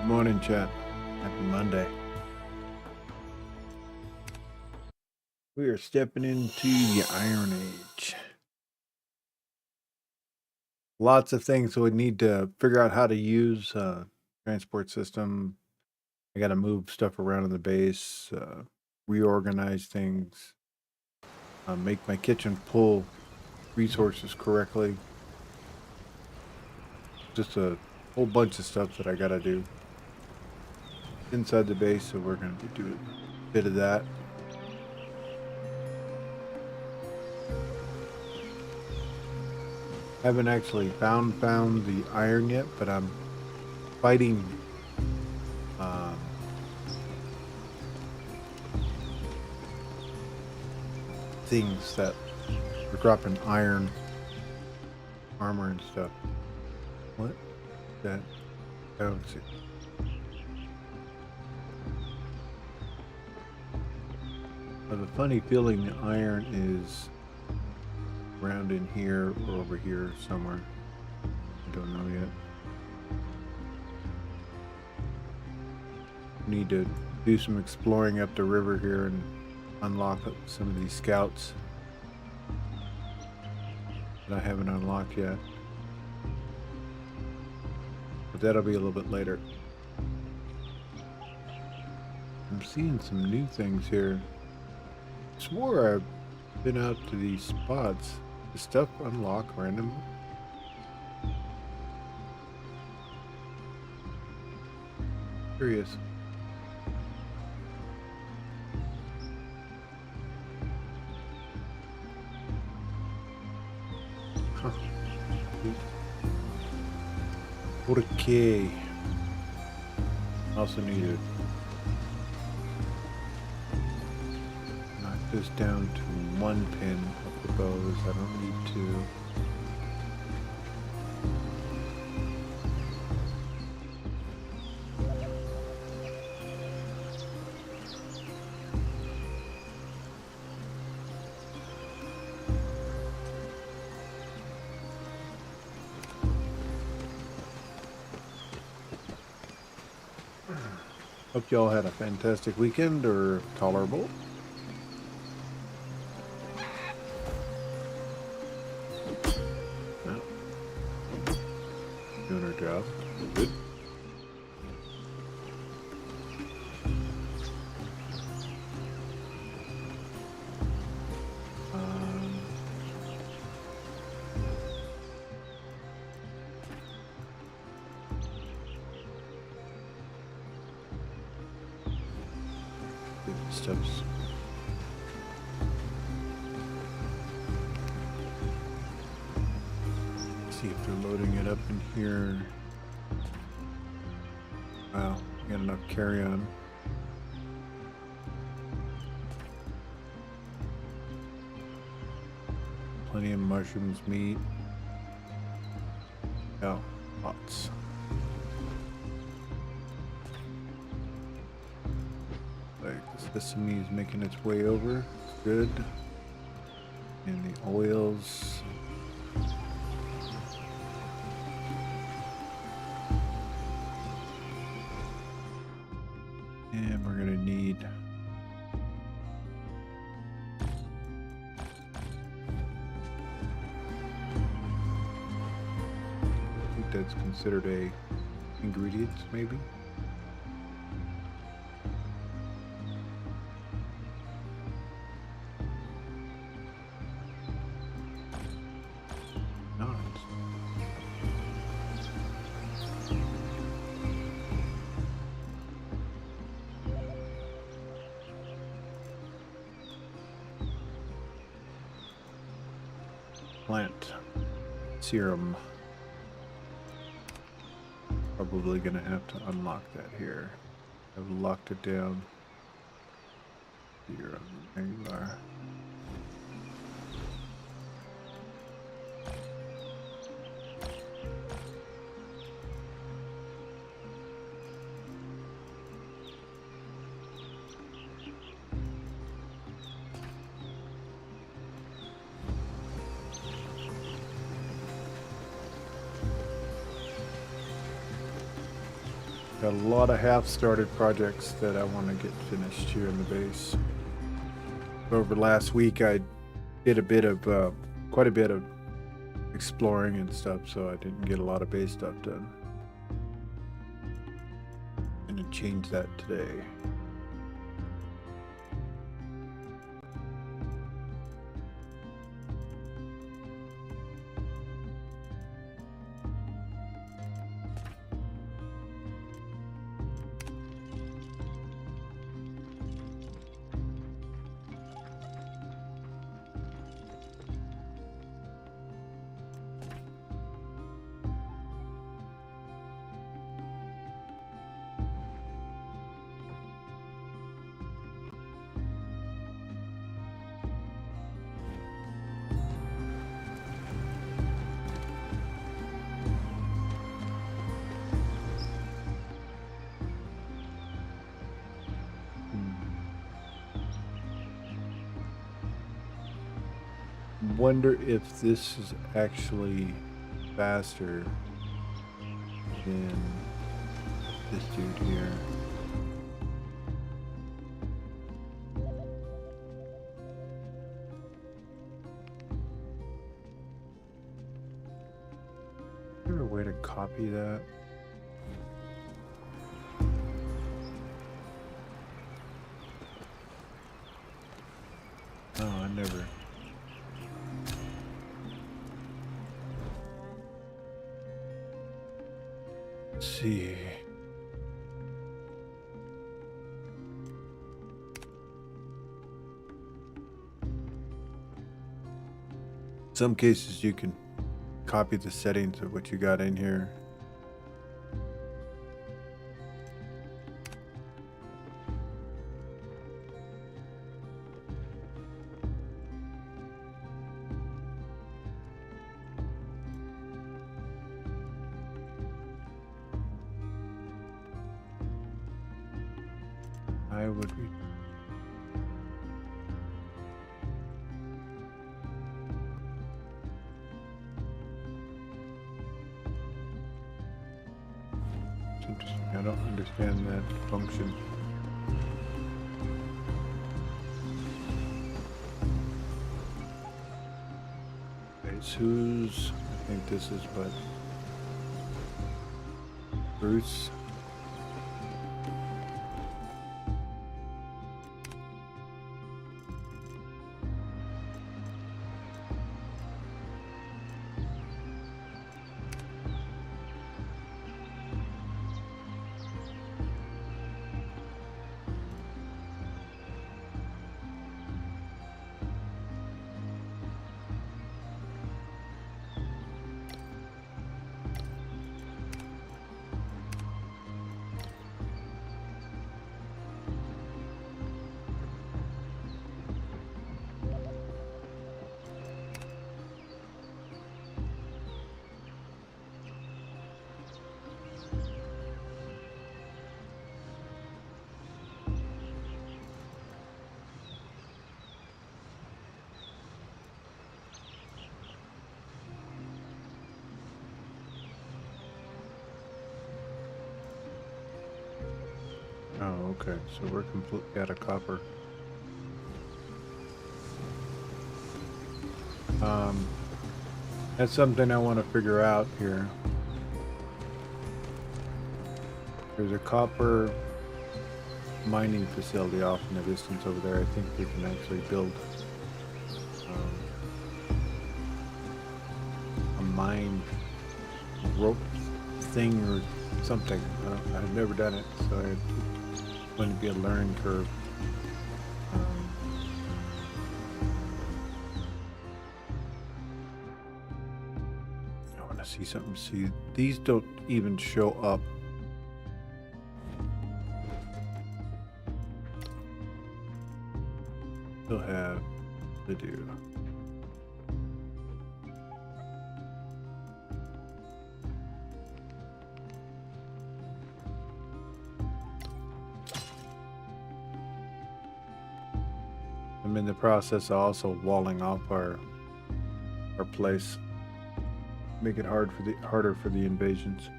Morning, chat. Happy Monday. We are stepping into the Iron Age. Lots of things we need to figure out how to use. Transport system. I got to move stuff around in the base, reorganize things, make my kitchen pull resources correctly. Just a whole bunch of stuff that I got to do inside the base, so we're going to do a bit of that. Haven't actually found the iron yet, but I'm fighting things that are dropping iron armor and stuff. What? That? I don't see. I have a funny feeling the iron is around in here or over here somewhere. I don't know yet. Need to do some exploring up the river here and unlock some of these scouts that I haven't unlocked yet. But that'll be a little bit later. I'm seeing some new things here. I swore I've been out to these spots. Does stuff unlock randomly? Curious. Huh. Okay. Also need to knock this down to one pin of the bows. I don't need two. Hope y'all had a fantastic weekend or tolerable. No. Doing her job. Good. Steps. See if they're loading it up in here. Wow, got enough carry-on. Plenty of mushrooms, meat. Oh, lots. The sesame is making its way over. It's good. And the oils. And we're going to need I think that's considered a ingredients, maybe. Plant serum. Probably gonna have to unlock that here. I've locked it down. Serum. There you are. Got a lot of half-started projects that I want to get finished here in the base. Over last week, I did a bit of, quite a bit of exploring and stuff, so I didn't get a lot of base stuff done. I'm gonna change that today. Wonder if this is actually faster than this dude here. Is there a way to copy that? Oh, I never. Let's see. In some cases you can copy the settings of what you got in here. I would read. It's interesting. I don't understand that function. Okay, so who's? I think this is what? Bruce. Oh, okay. So we're completely out of copper. That's something I want to figure out here. There's a copper mining facility off in the distance over there. I think we can actually build a mine rope thing or something. I've never done it, so it's going to be a learning curve. I want to see something. See, these don't even show up. Still have to do. I'm in the process of also walling off our place. Make it harder for the invasions.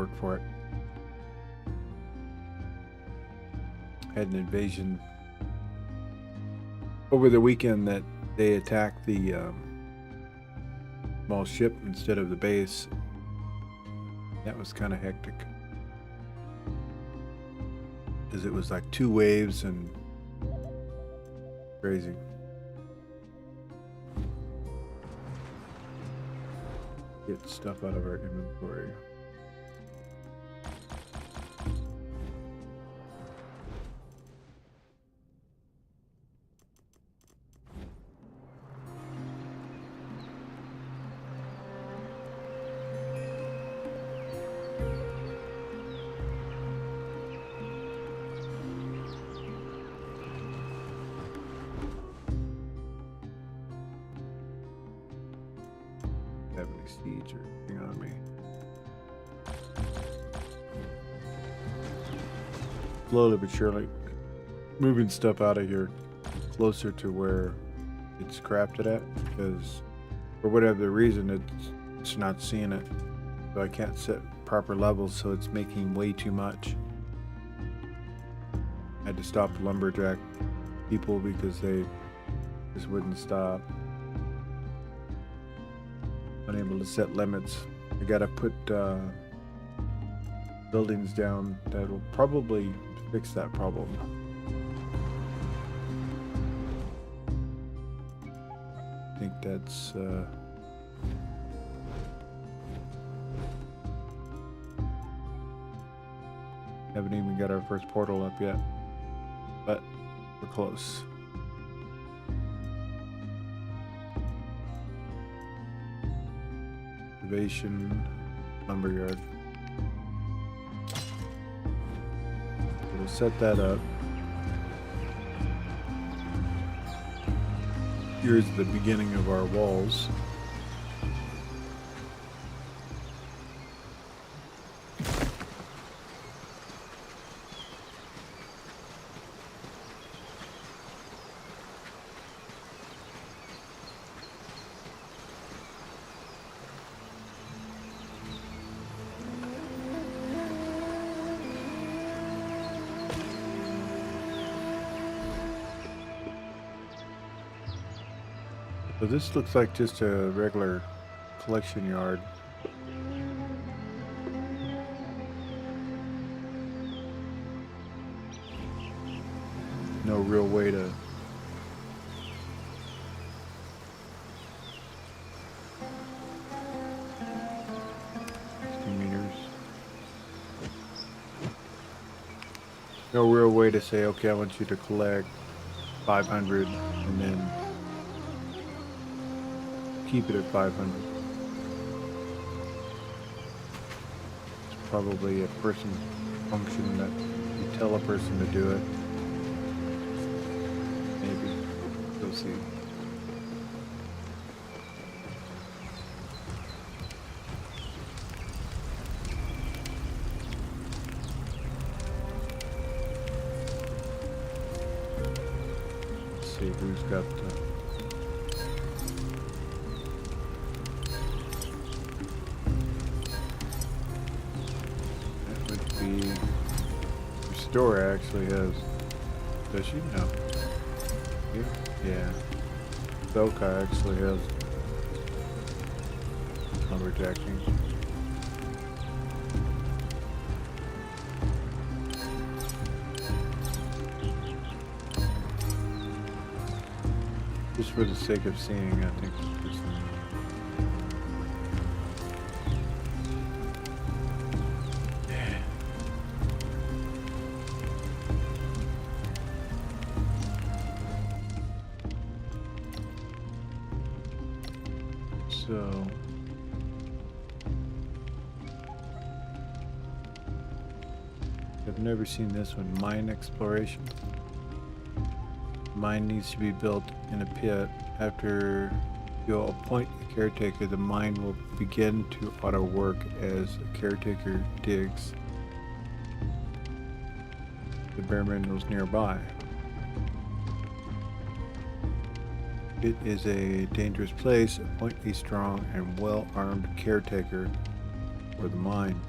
work for it. Had an invasion over the weekend that they attacked the small ship instead of the base. That was kind of hectic, because it was like 2 waves and crazy. Get stuff out of our inventory. Have any siege or anything on me? Slowly but surely moving stuff out of here closer to where it's crafted at, because for whatever reason it's not seeing it, so I can't set proper levels, so it's making way too much. I had to stop the lumberjack people because they just wouldn't stop. Unable to set limits. I gotta put buildings down that will probably fix that problem. I think that's haven't even got our first portal up yet, but we're close. Lumberyard. We'll set that up. Here's the beginning of our walls. So this looks like just a regular collection yard. No real way to no real way to say, okay, I want you to collect 500 and then keep it at 500. It's probably a person function that you tell a person to do it. Maybe. We'll see. Let's see who's got store actually has. Does she? No. Yeah. Soka actually has lumberjacking. Just for the sake of seeing, I think it's just so. I've never seen this one. Mine exploration. Mine needs to be built in a pit. After you'll appoint a caretaker, the mine will begin to auto work as a caretaker digs the bare minerals nearby. It is a dangerous place. Appoint a strong and well-armed caretaker for the mine.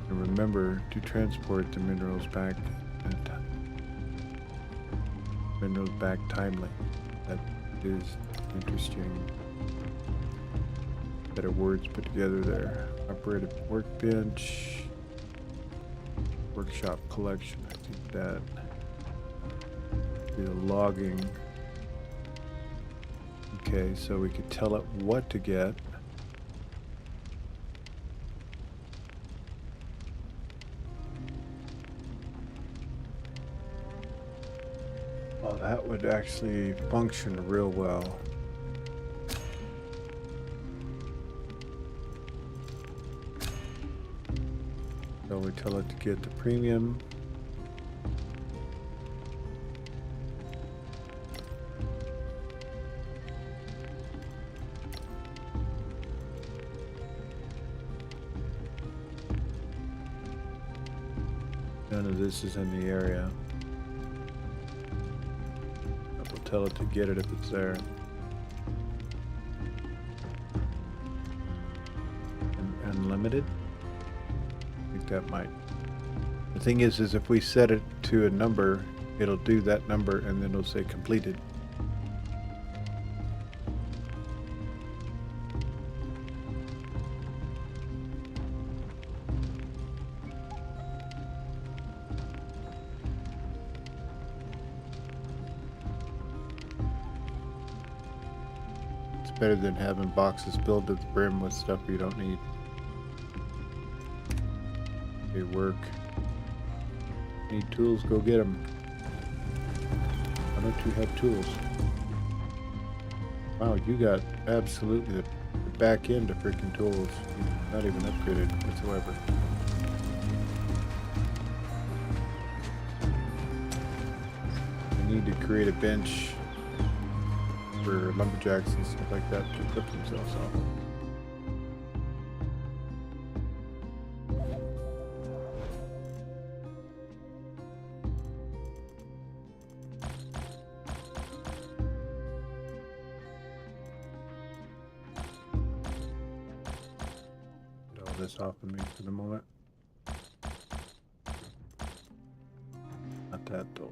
And remember to transport the minerals back timely. That is interesting. Better words put together there. Operative workbench. Workshop collection. I think that the logging. Okay, so we could tell it what to get. Well, that would actually function real well. So we tell it to get the premium. None of this is in the area. We'll tell it to get it if it's there. And unlimited? I think that might. The thing is if we set it to a number, it'll do that number and then it'll say completed. Better than having boxes filled to the brim with stuff you don't need. They work. Need tools, go get them. Why don't you have tools? Wow, you got absolutely the back end of freaking tools. Not even upgraded whatsoever. I need to create a bench for lumberjacks and stuff like that to equip themselves off. Get all this off of me for the moment. Not that though.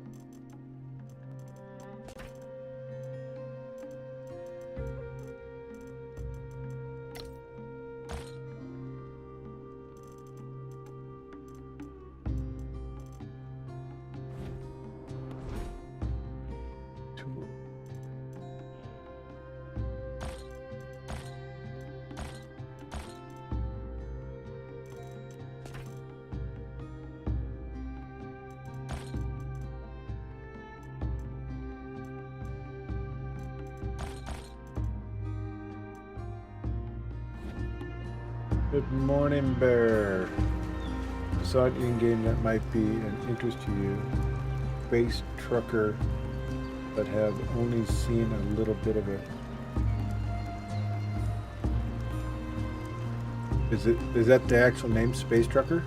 Good morning, Bear. I saw an in-game that might be an interest to you. Space trucker, but have only seen a little bit of it. Is that the actual name, Space Trucker?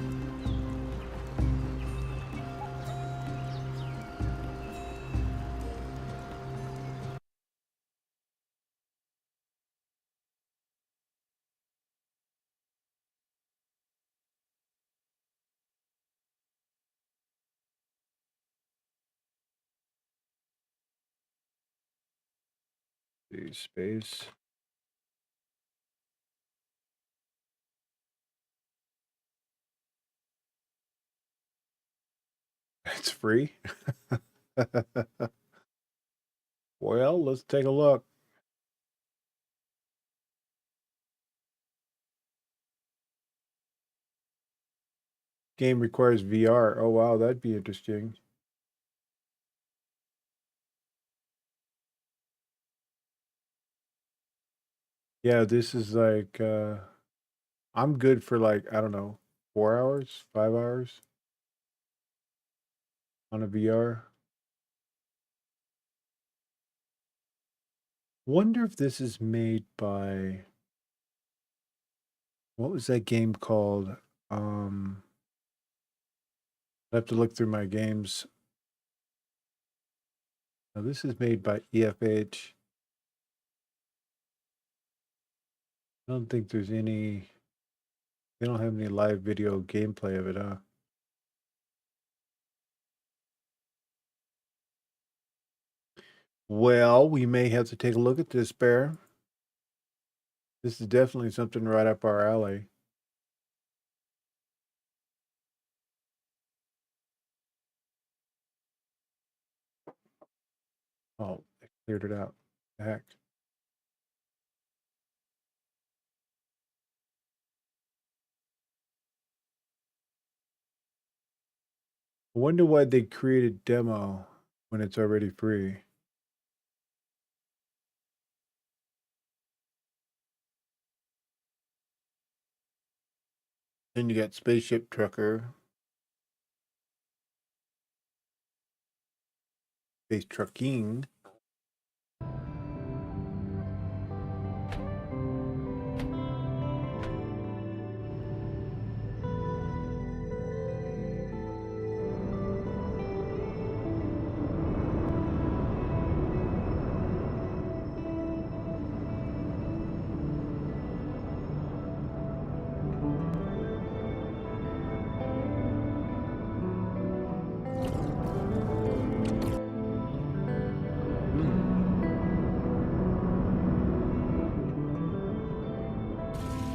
Space. It's free. Well, let's take a look. Game requires VR. Oh wow, that'd be interesting. Yeah, this is like I'm good for like, I don't know, 4 hours, 5 hours on a VR. Wonder if this is made by, what was that game called? I have to look through my games. Now, this is made by EFH. I don't think there's any. They don't have any live video gameplay of it, huh? Well, we may have to take a look at this, Bear. This is definitely something right up our alley. Oh, they cleared it out. The heck. I wonder why they created demo when it's already free. Then you got Spaceship Trucker. Space Trucking.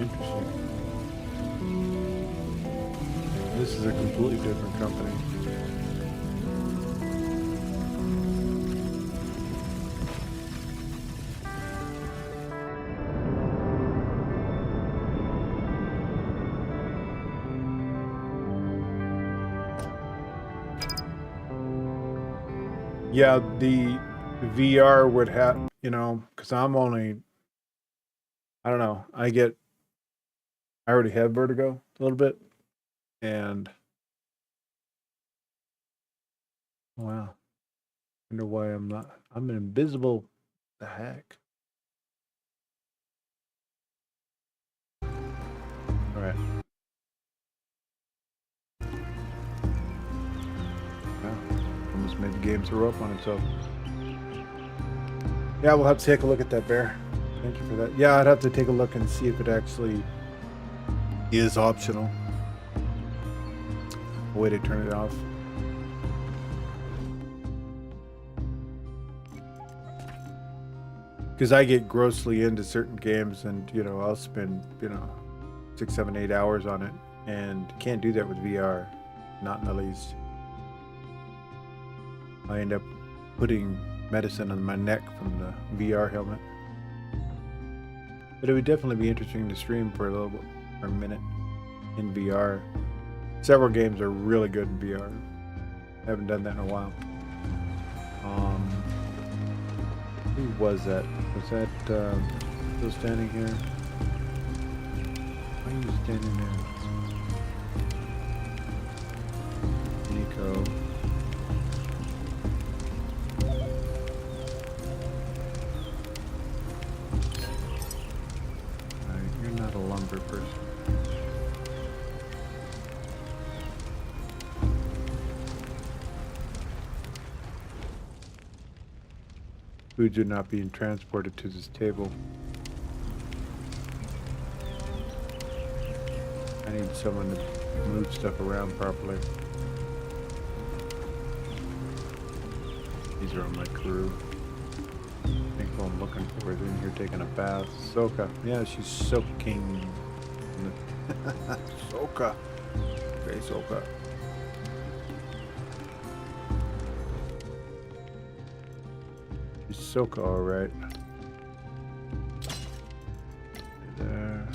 Interesting. This is a completely different company. Yeah, the VR would have, because I'm only, I don't know, I already have vertigo a little bit, and wow, wonder why I'm invisible. The heck? All right. Wow, almost made the game throw up on itself. Yeah, we'll have to take a look at that, Bear. Thank you for that. Yeah, I'd have to take a look and see if it actually is optional. A way to turn it off. Because I get grossly into certain games, and I'll spend 6, 7, 8 hours on it, and can't do that with VR, not in the least. I end up putting medicine on my neck from the VR helmet. But it would definitely be interesting to stream for a minute in VR. Several games are really good in VR. Haven't done that in a while. Who was that? Was that still standing here? Why are you standing there? Nico. You're not a lumber person. Foods are not being transported to this table. I need someone to move stuff around properly. These are on my crew. I think what I'm looking for is in here taking a bath. Soka. Yeah, she's soaking. Soka. Okay, Soka. She's Soka, alright. There.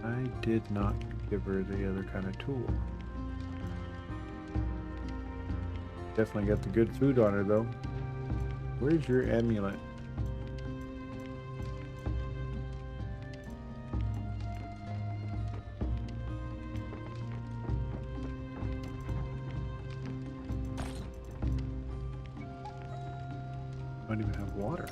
I did not give her the other kind of tool. Definitely got the good food on her, though. Where's your amulet? I don't even have water.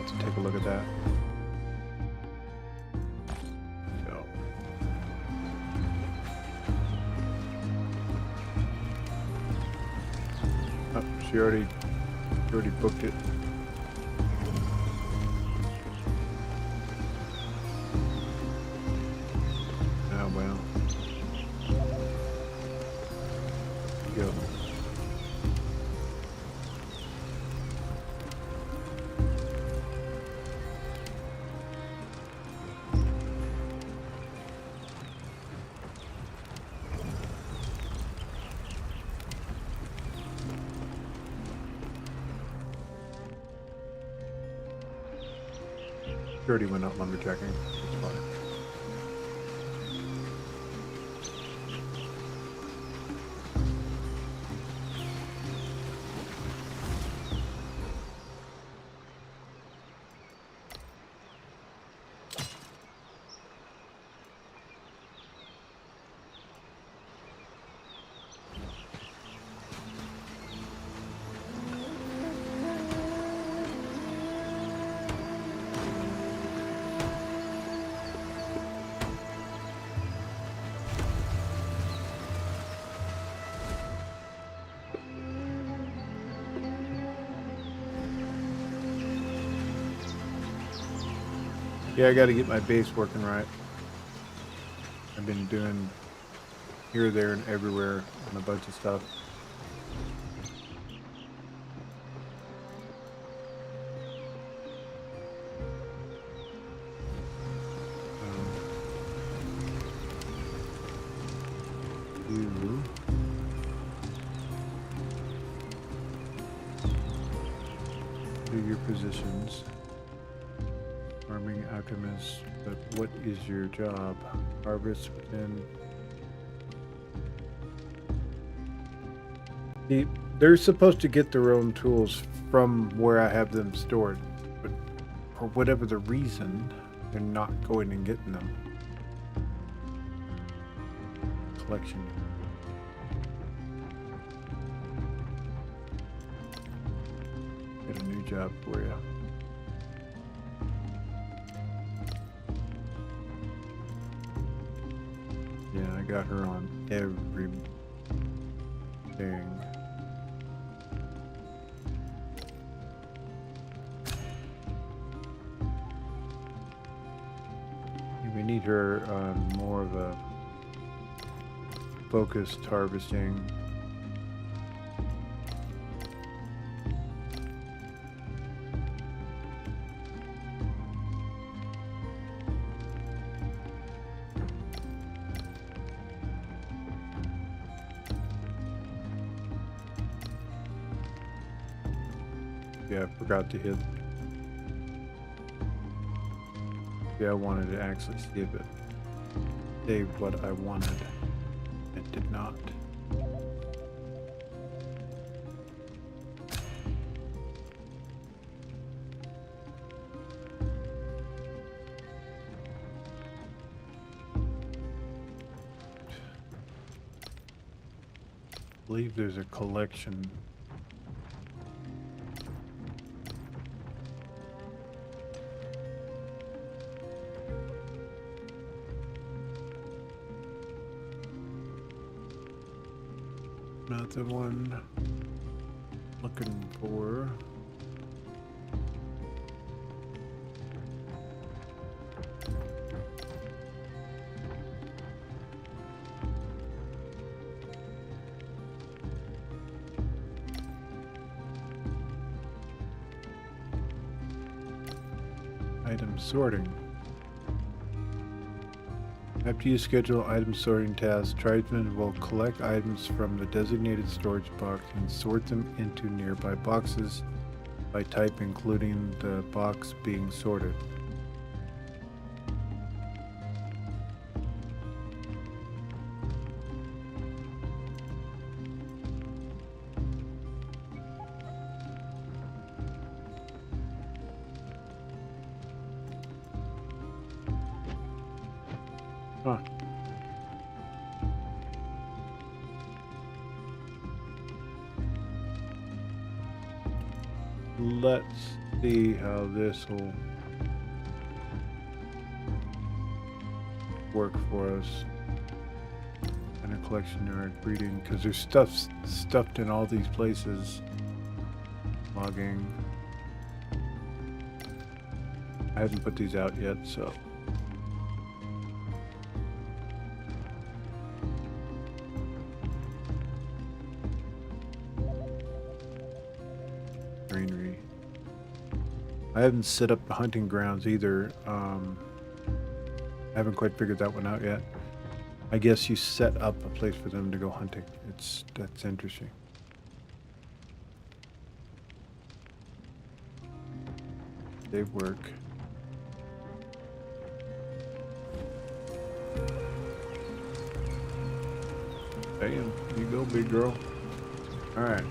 out to take a look at that. So. Oh, she already booked it. Oh well. Go. She already went out lumberjacking. It's fine. Yeah, I got to get my base working right. I've been doing here, there, and everywhere on a bunch of stuff. Do your positions. Farming alchemist, but what is your job? Harvest within. They're supposed to get their own tools from where I have them stored, but for whatever the reason, they're not going and getting them. Collection. Got a new job for you. Yeah, I got her on everything. We need her on more of a focused harvesting. Yeah, I forgot to hit. Yeah, I wanted to actually see if it saved what I wanted. It did not. I believe there's a collection. Not the one looking for. Item sorting. After you schedule item sorting tasks, tribesmen will collect items from the designated storage box and sort them into nearby boxes by type, including the box being sorted. Huh. Let's see how this will work for us. And a collection yard, breeding, because there's stuff stuffed in all these places. Logging. I haven't put these out yet, so. Greenery. I haven't set up the hunting grounds either. I haven't quite figured that one out yet. I guess you set up a place for them to go hunting. That's interesting. They work. Bam, you go, big girl. All right.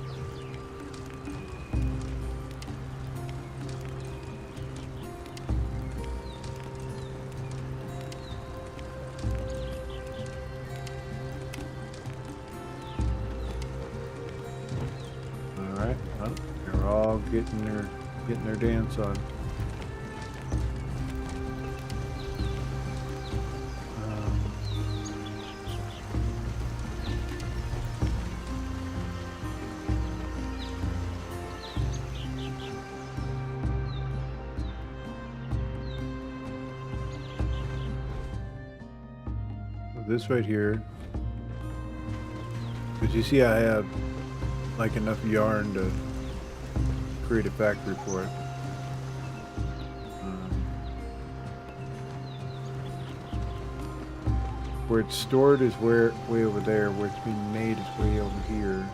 Well, they're all getting their dance on. This right here. But you see, I have like enough yarn to create a factory for it. Where it's stored is way over there. Where it's being made is way over here.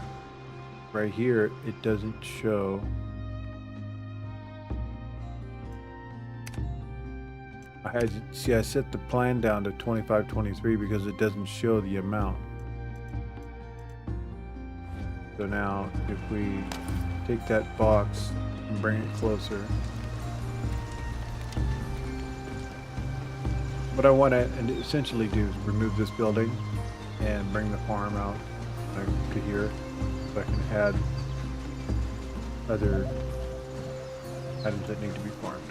Right here, it doesn't show. I set the plan down to 2523 because it doesn't show the amount. So now, if we take that box and bring it closer. What I want to essentially do is remove this building and bring the farm out to here, so I can add other items that need to be farmed.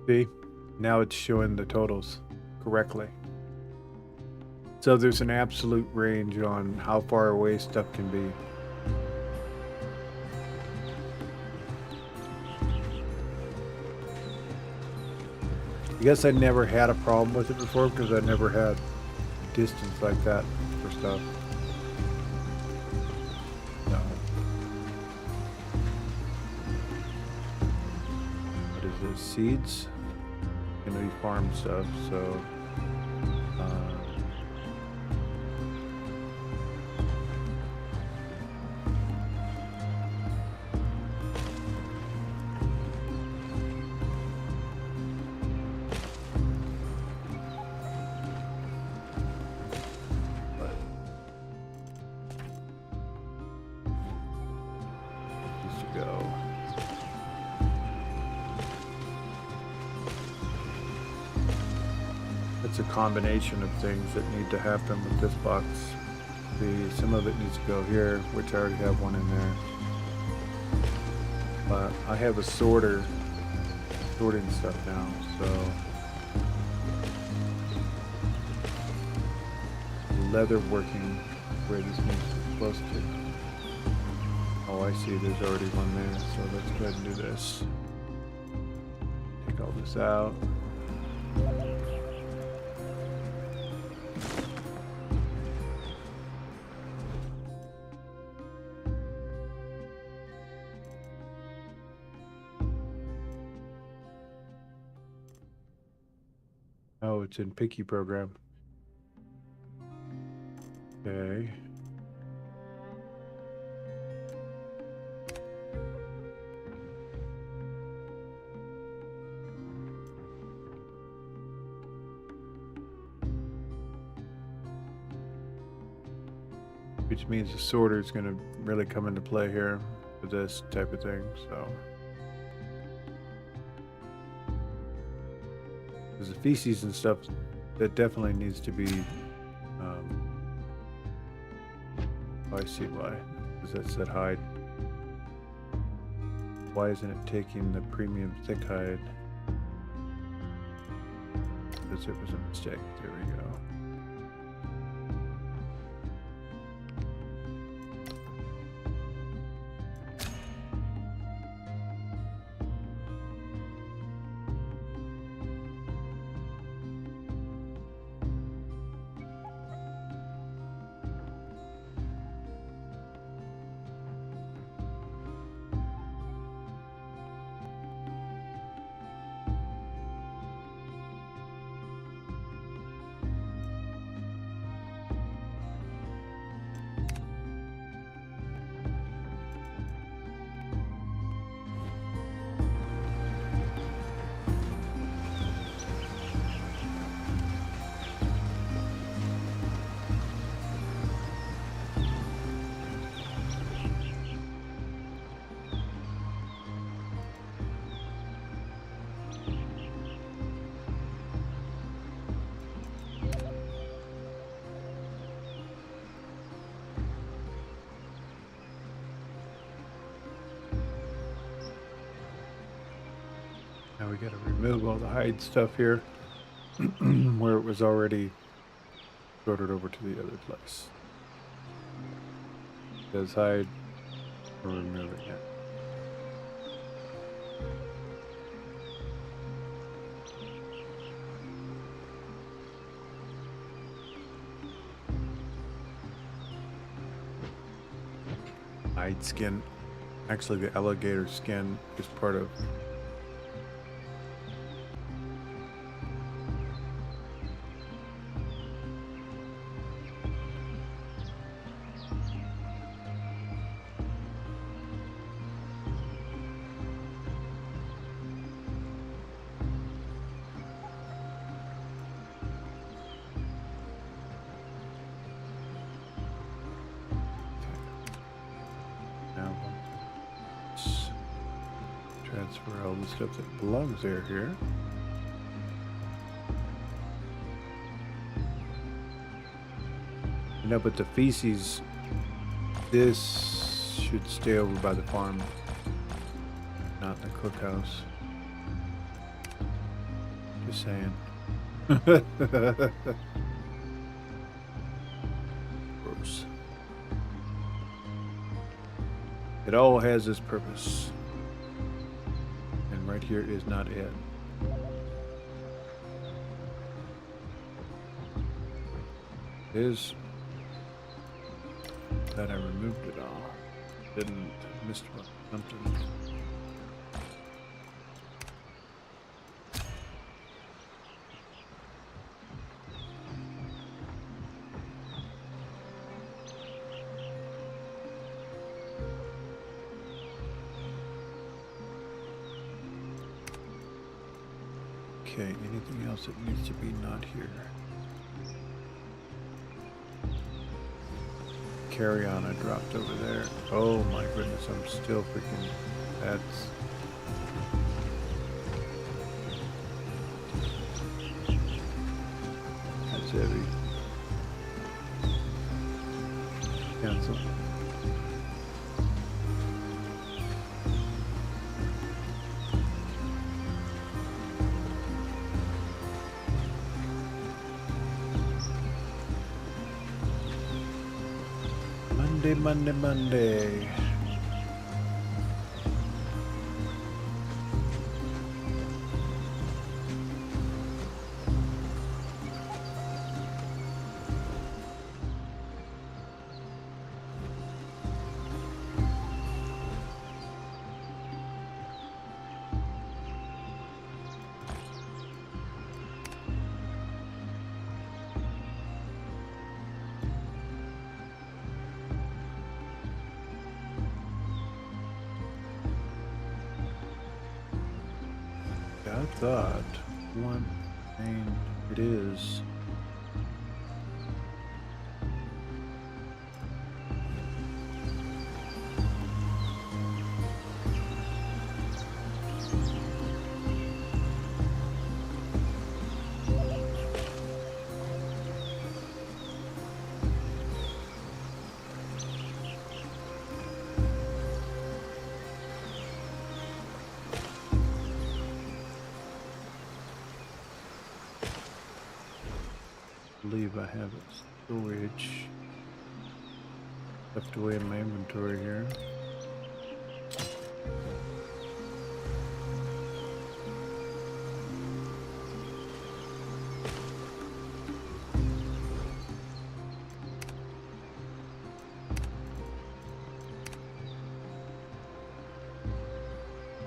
See, now it's showing the totals correctly. So there's an absolute range on how far away stuff can be. I guess I never had a problem with it before because I never had distance like that for stuff. No. What is this? Seeds? Gonna be farm stuff, so it's a combination of things that need to happen with this box. Some of it needs to go here, which I already have one in there. But I have a sorter sorting stuff now, so leather working where this needs to be close to. Oh, I see, there's already one there, so let's go ahead and do this. Take all this out. Oh, it's in Picky program. Okay. which means the sorter is going to really come into play here for this type of thing. So, because the feces and stuff, that definitely needs to be. I see why. Because that said hide. Why isn't it taking the premium thick hide? Because it was a mistake. There we go. Now we got to remove all the hide stuff here where it was already sorted over to the other place. Does hide, we're removing it. Hide skin, actually the alligator skin is part of transfer all the stuff that belongs there here. You know, but the feces, this should stay over by the farm, not in the cookhouse. Just saying. Gross. It all has its purpose. And right here is not it. It is that I removed it all. Didn't miss something. Okay, anything else that needs to be not here? Carry on, I dropped over there. Oh my goodness, I'm still freaking, that's heavy. Cancel. Monday. I thought one thing it is. believe I have a storage tucked away in my inventory here.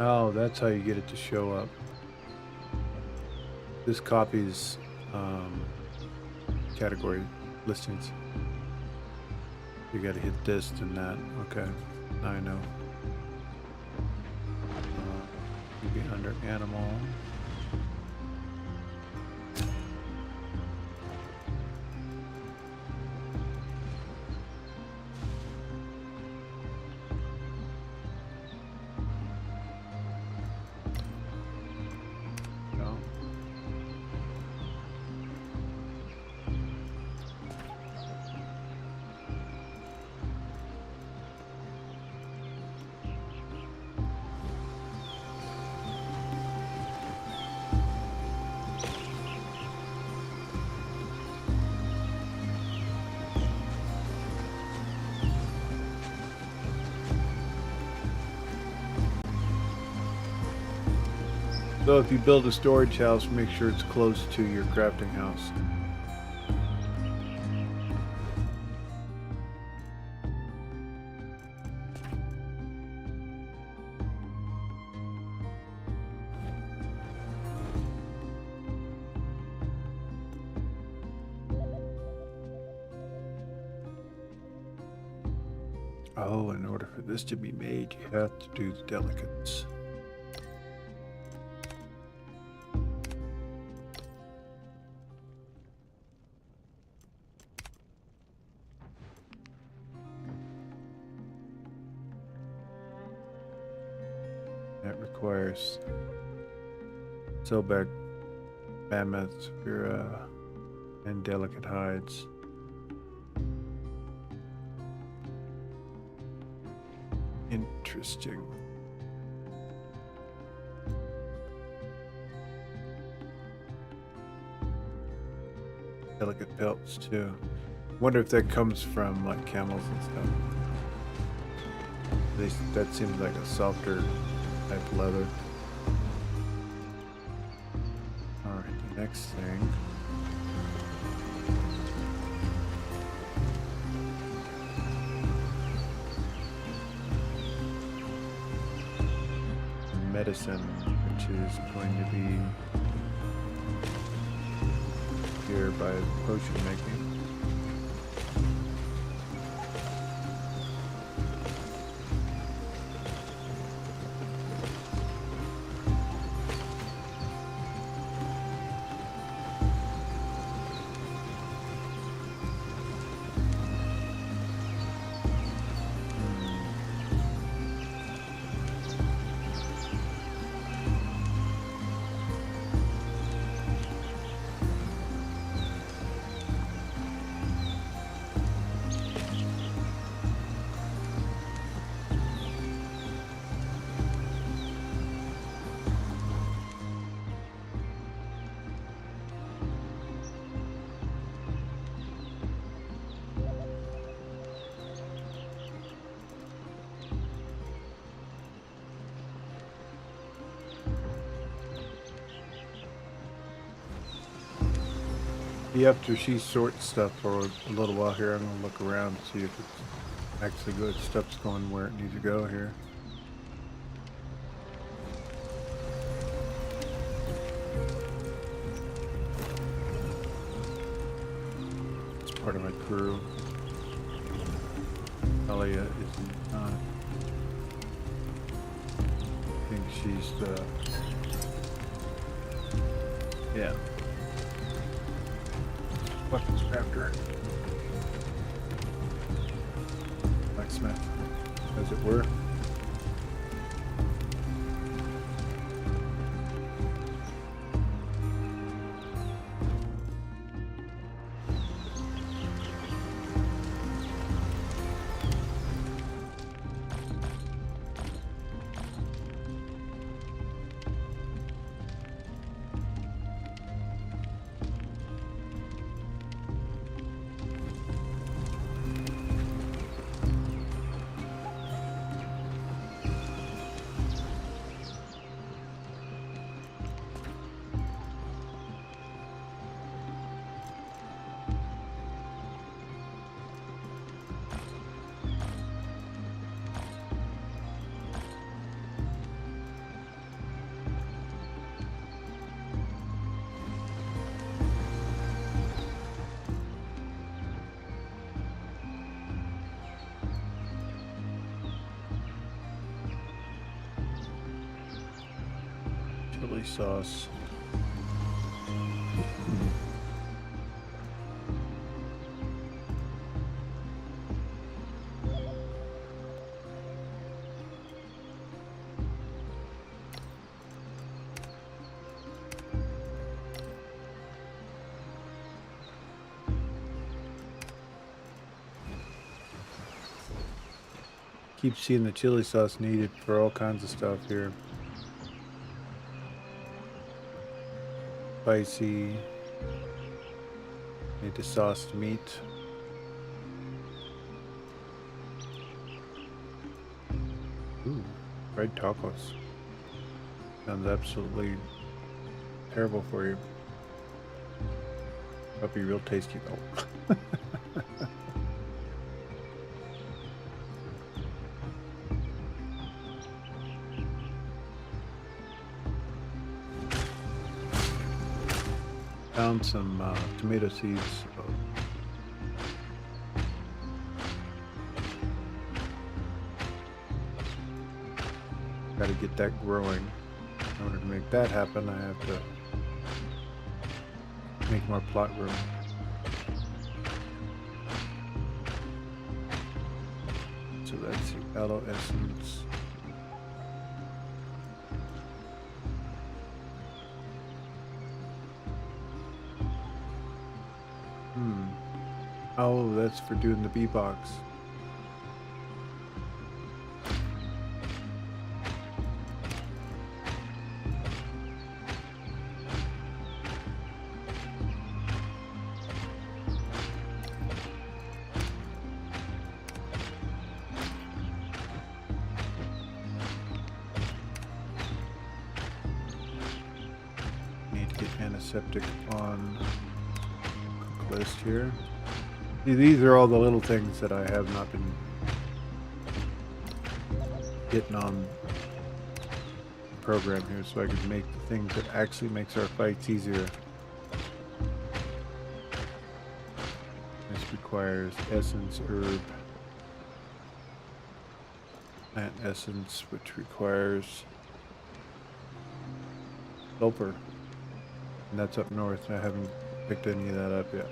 Oh, that's how you get it to show up. This copies category listings. You got to hit this and that. Okay, now I know. You be under animal. So if you build a storage house, make sure it's close to your crafting house. Oh, in order for this to be made, you have to do the delicates. That requires silkback, mammoth, saphira, and delicate hides. Interesting. Delicate pelts too. Wonder if that comes from like camels and stuff. That seems like a softer type leather. Alright, the next thing. Medicine, which is going to be here by potion making. After she sorts stuff for a little while here, I'm gonna look around and see if it's actually good. Stuff's going where it needs to go here. It's part of my crew. Talia is not. I think she's the. Yeah. Weapons crafter. Blacksmith, as it were. chili sauce. Keep seeing the chili sauce needed for all kinds of stuff here. Spicy. Need the sauced meat. Ooh, fried tacos. Sounds absolutely terrible for you. Might be real tasty though. Found some tomato seeds. Got to get that growing. In order to make that happen, I have to make more plot room. So that's the aloe essence. Oh, that's for doing the bee box. Need to get antiseptic on cook list here. These are all the little things that I have not been getting on the program here, so I can make the things that actually makes our fights easier. This requires essence, herb, plant essence, which requires sulfur, and that's up north. I haven't picked any of that up yet.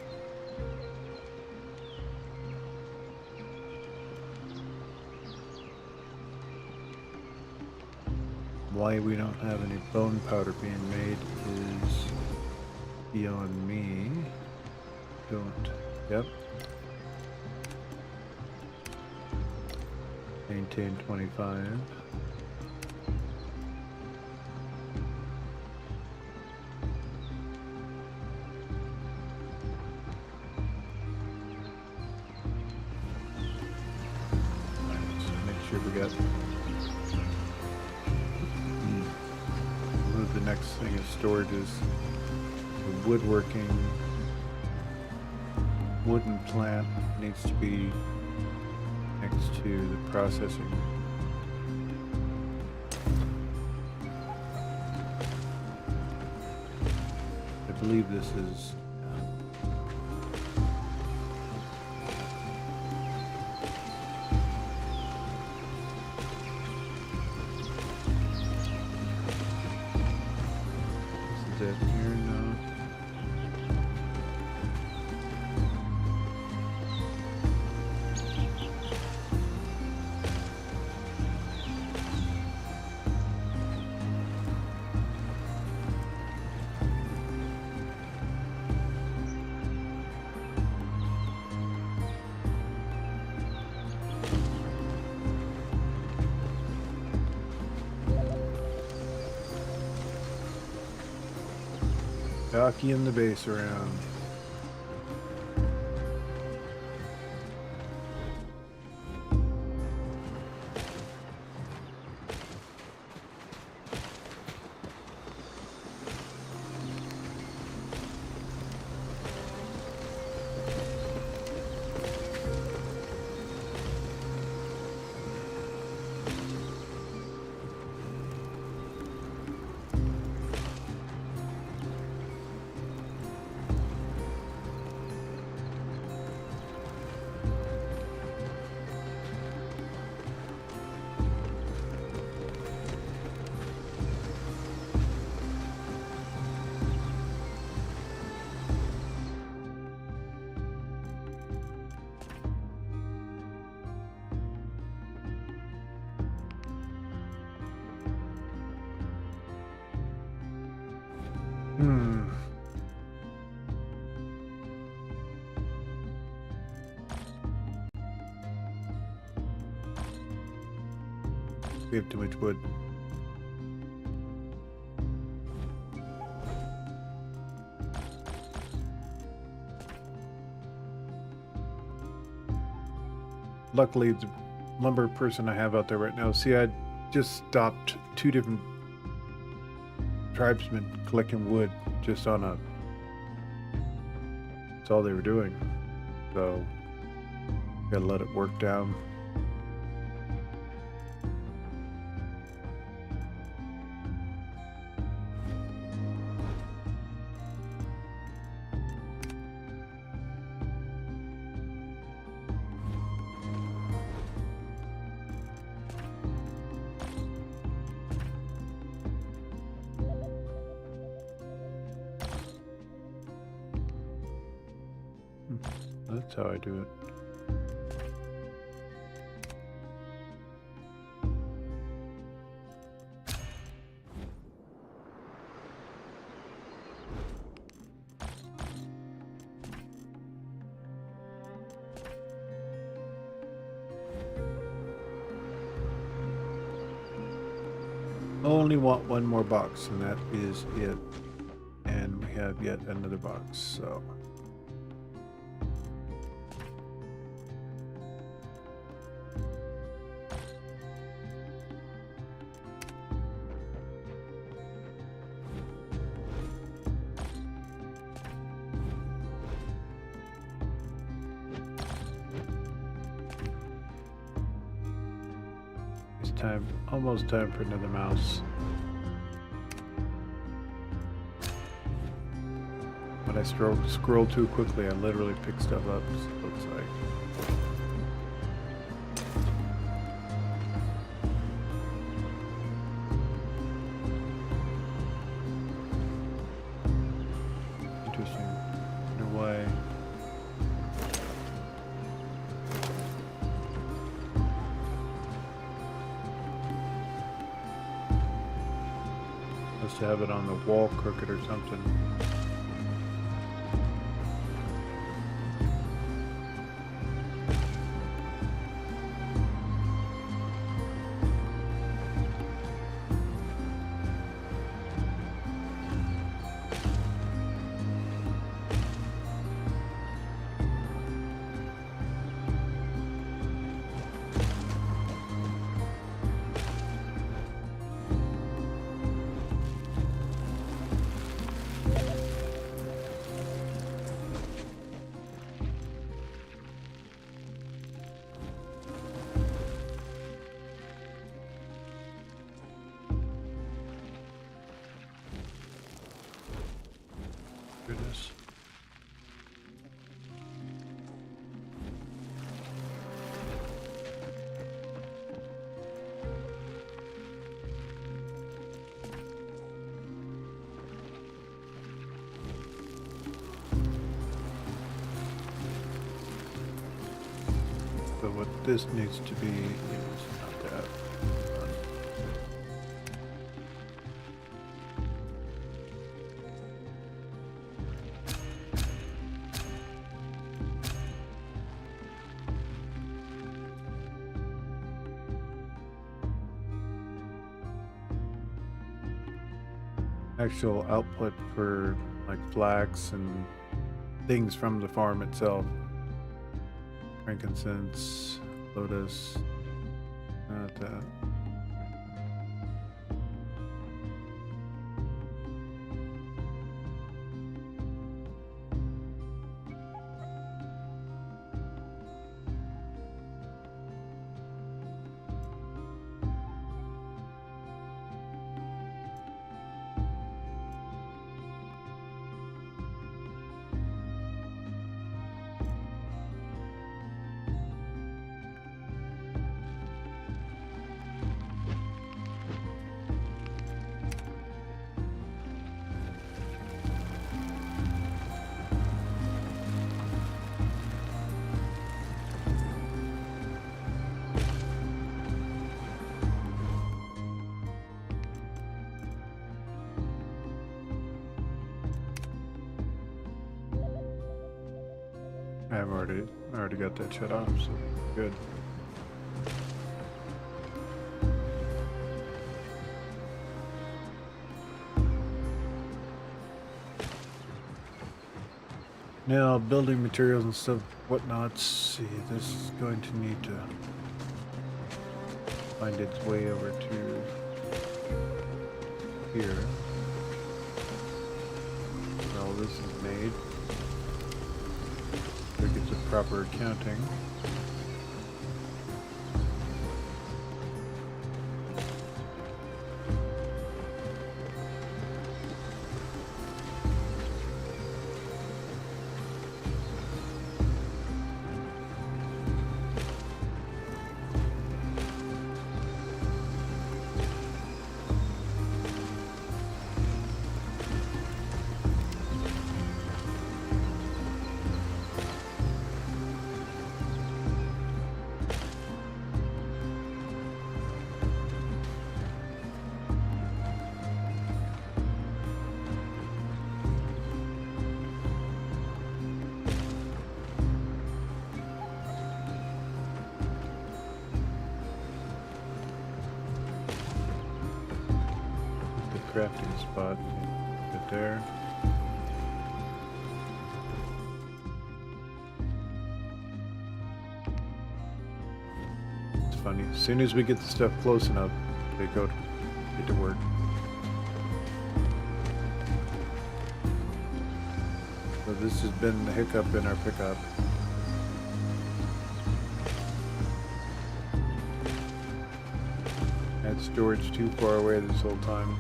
Why we don't have any bone powder being made is beyond me. Don't. Yep. Maintain 25. Let's make sure we got. The next thing is storage is the woodworking. Wooden plant needs to be next to the processing. I believe this is it here now. Jockeying the base around. Hmm. We have too much wood. Luckily, the lumber person I have out there right now, see, I just stopped 2 different tribesmen collecting wood just on a... That's all they were doing. So, gotta let it work down. That's how I do it. Only want one more box, and that is it. And we have yet another box, so... It's time, almost time for another mouse. When I scroll too quickly, I literally pick stuff up, it looks like. Interesting. In a way. Must have it on the wall crooked or something. Goodness. So what this needs to be is not that. Actual output for like flax and things from the farm itself. Frankincense, lotus, not that. I've already got that shut off, so good. Now, building materials and stuff, whatnot. Let's see, this is going to need to find its way over to here. Where all this is made. So it gets a proper accounting. Crafting spot right there. It's funny. As soon as we get the stuff close enough, they get to work. So this has been the hiccup in our pickup. Had storage too far away this whole time.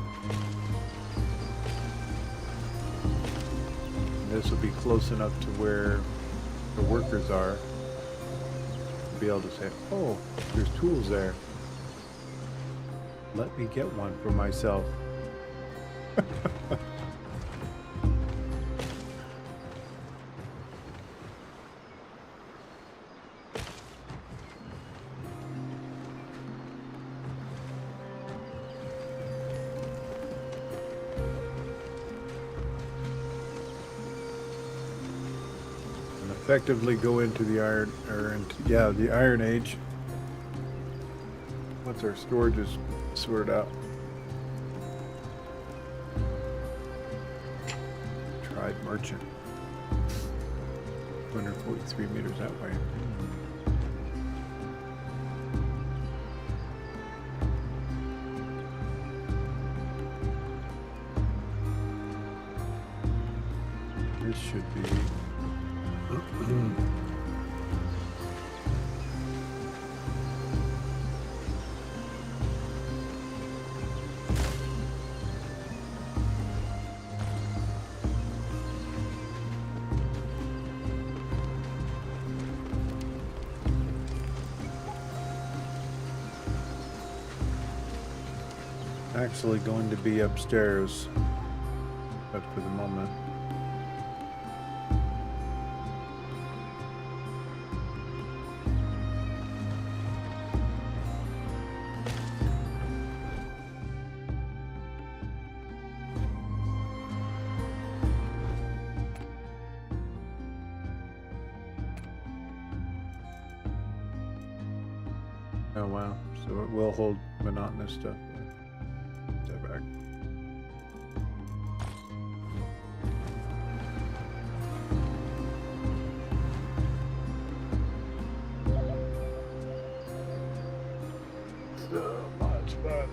This will be close enough to where the workers are to be able to say, oh, there's tools there. Let me get one for myself. Effectively go into the iron, or into, yeah, the Iron Age. Once our storage is sorted out. Tried merchant. 243 meters that way. This should be actually going to be upstairs, but for the moment. Oh wow, so it will hold monotonous stuff. Step back. So much fun.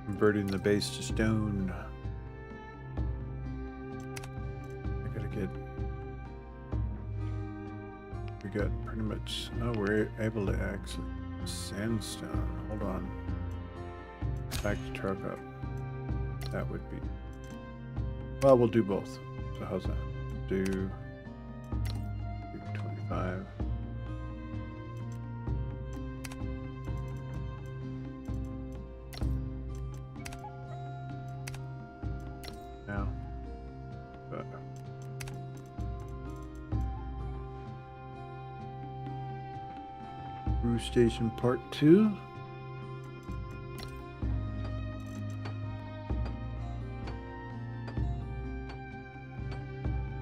Converting the base to stone. I gotta get. We got pretty much inputs. Oh, we're able to actually sandstone. Hold on. Back the truck up. That would be. Well, we'll do both. So how's that? Do 25. Now. Brew Station Part 2.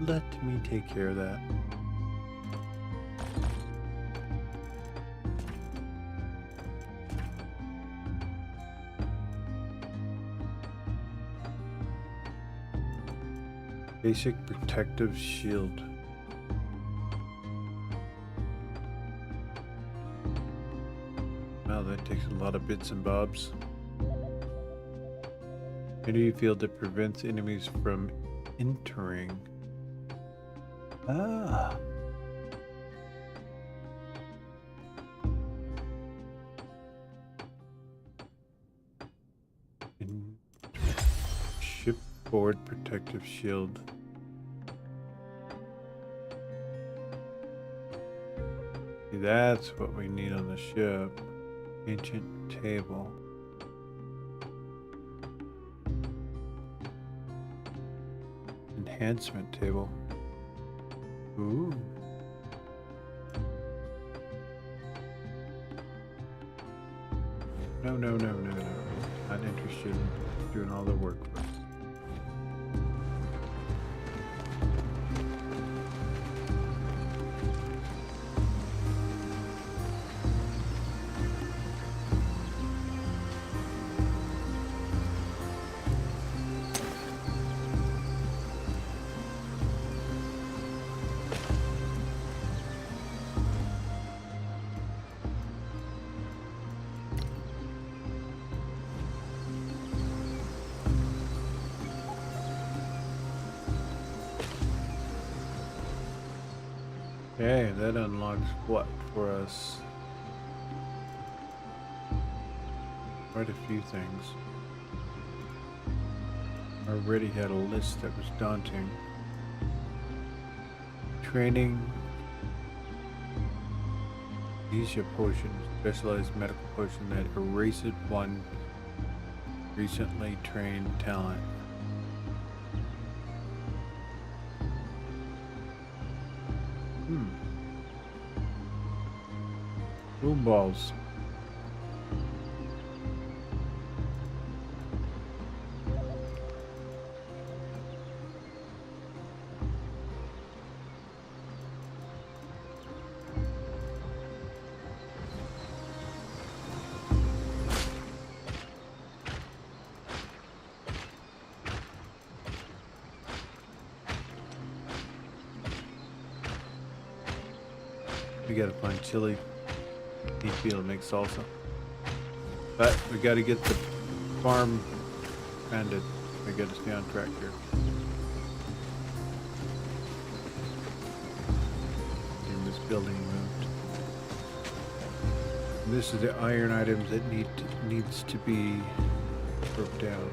Let me take care of that. Basic protective shield. Wow, that takes a lot of bits and bobs. Energy field that prevents enemies from entering. Ah. Shipboard protective shield. See, that's what we need on the ship. Ancient table. Enhancement table. Ooh. No. Not interested in doing all the work for us. Okay, that unlocks what for us? Quite a few things. I already had a list that was daunting. Training. Amnesia potion, specialized medical potion that erases one recently trained talent. Boom balls. We gotta find chili. Need to be able to make salsa. But we gotta get the farm expanded. We gotta stay on track here. Getting this building moved. And this is the iron items that needs to be broke down.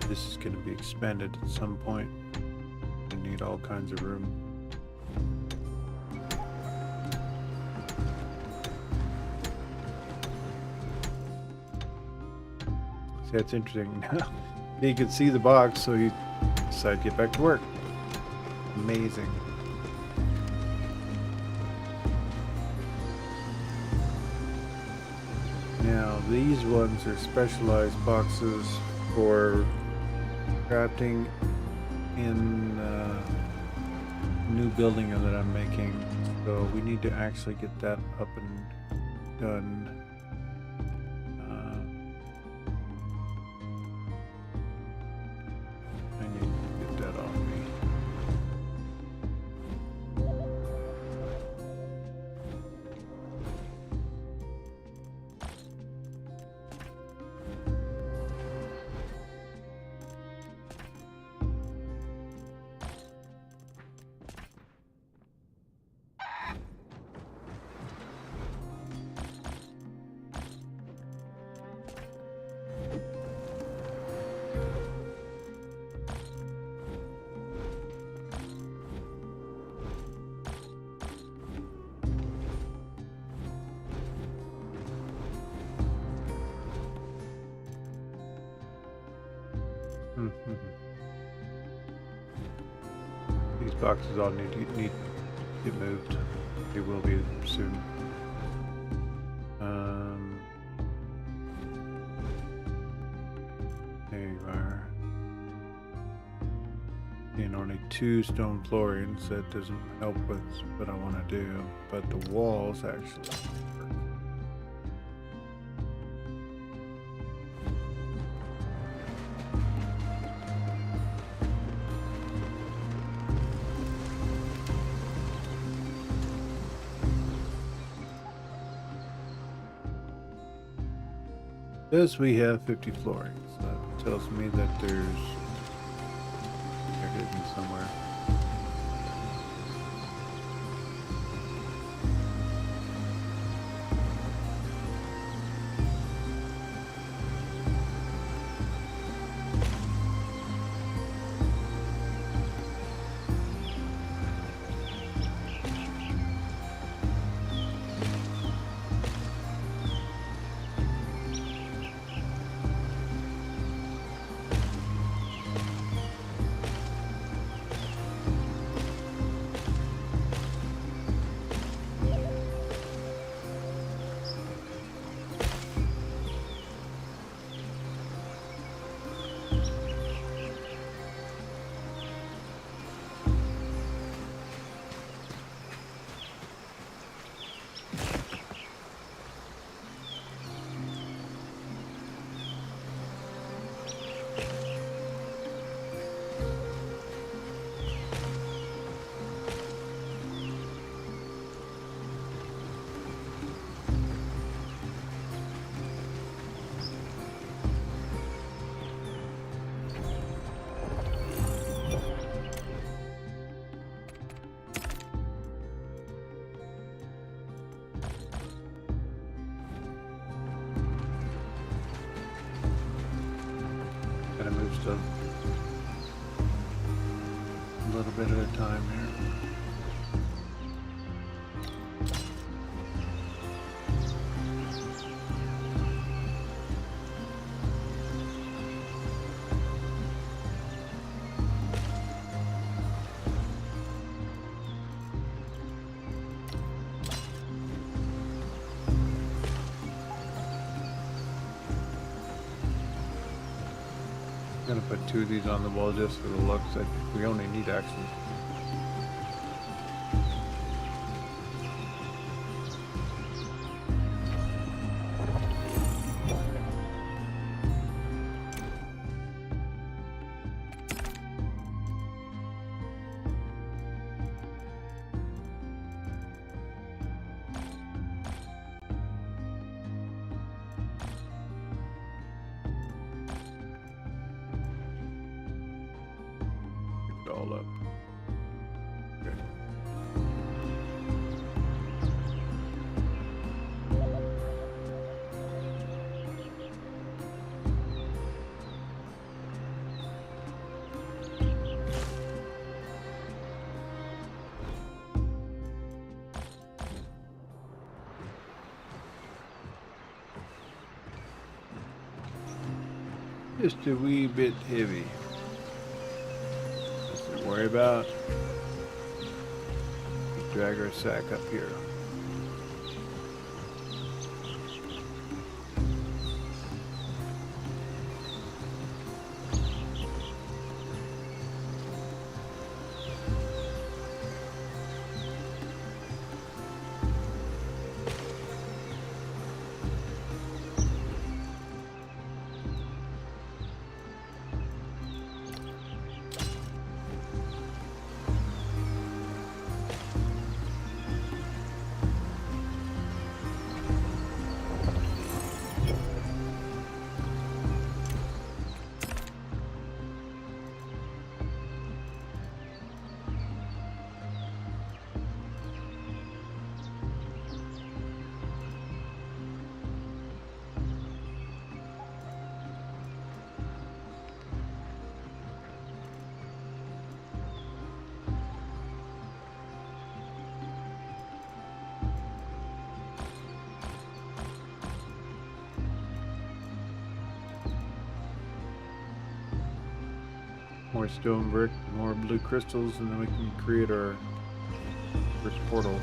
This is going to be expanded at some point. We need all kinds of room. See, that's interesting. Now you can see the box, so you decide to get back to work. Amazing. Now these ones are specialized boxes for crafting in new building that I'm making, so we need to actually get that up and done. Mhm. These boxes all need to get moved. They will be soon. There you are. And only 2 stone floorings. That doesn't help with what I want to do, but the walls actually work. Does we have 50 floorings? That tells me that they're hidden somewhere. Gotta move stuff a little bit at a time here. I'm gonna put 2 of these on the wall just for the looks. I think we only need actually. Pick it all up. Okay. Just a wee bit heavy. Nothing to worry about. Drag our sack up here. more stone brick, more blue crystals, and then we can create our first portal.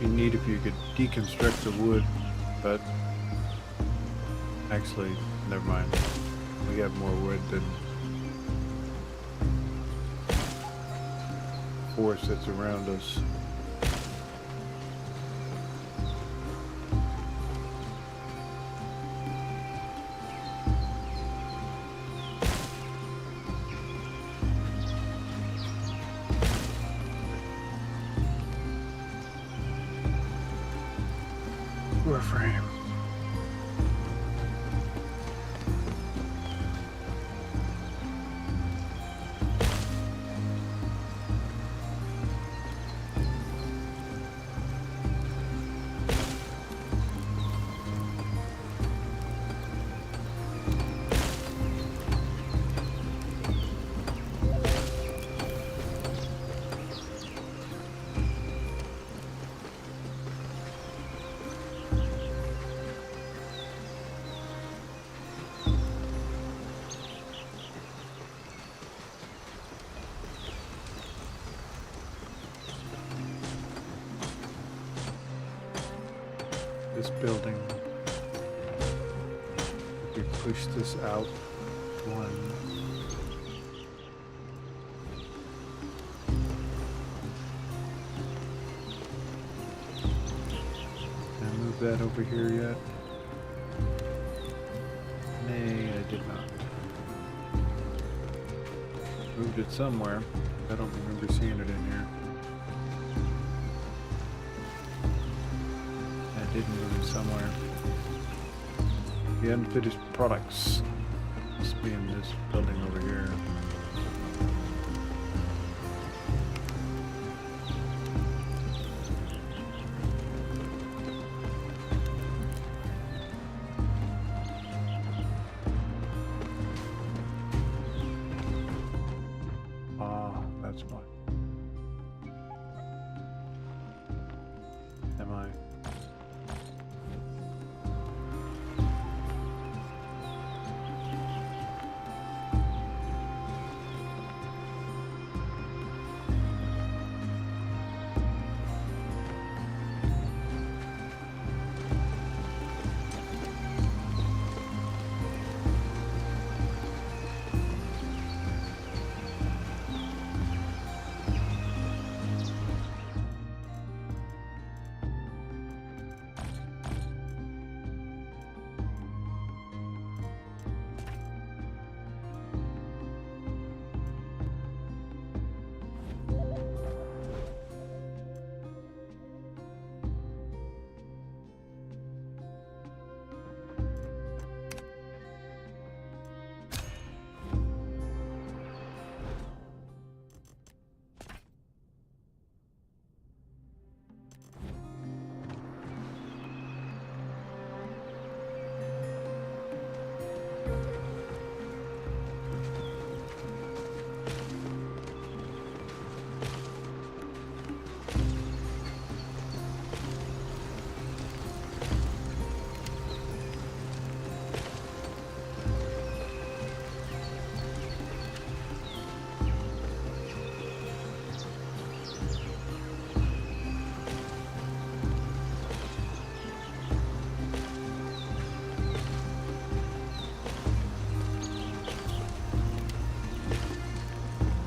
Be neat if you could deconstruct the wood, but actually, never mind. We have more wood than forest that's around us. Frame. This building, if we push this out one, can I move that over here yet? Nay, I did not. Moved it somewhere. I don't remember seeing it in here. Didn't move it somewhere. The unfinished products must be in this building over here. Ah, that's why. Am I?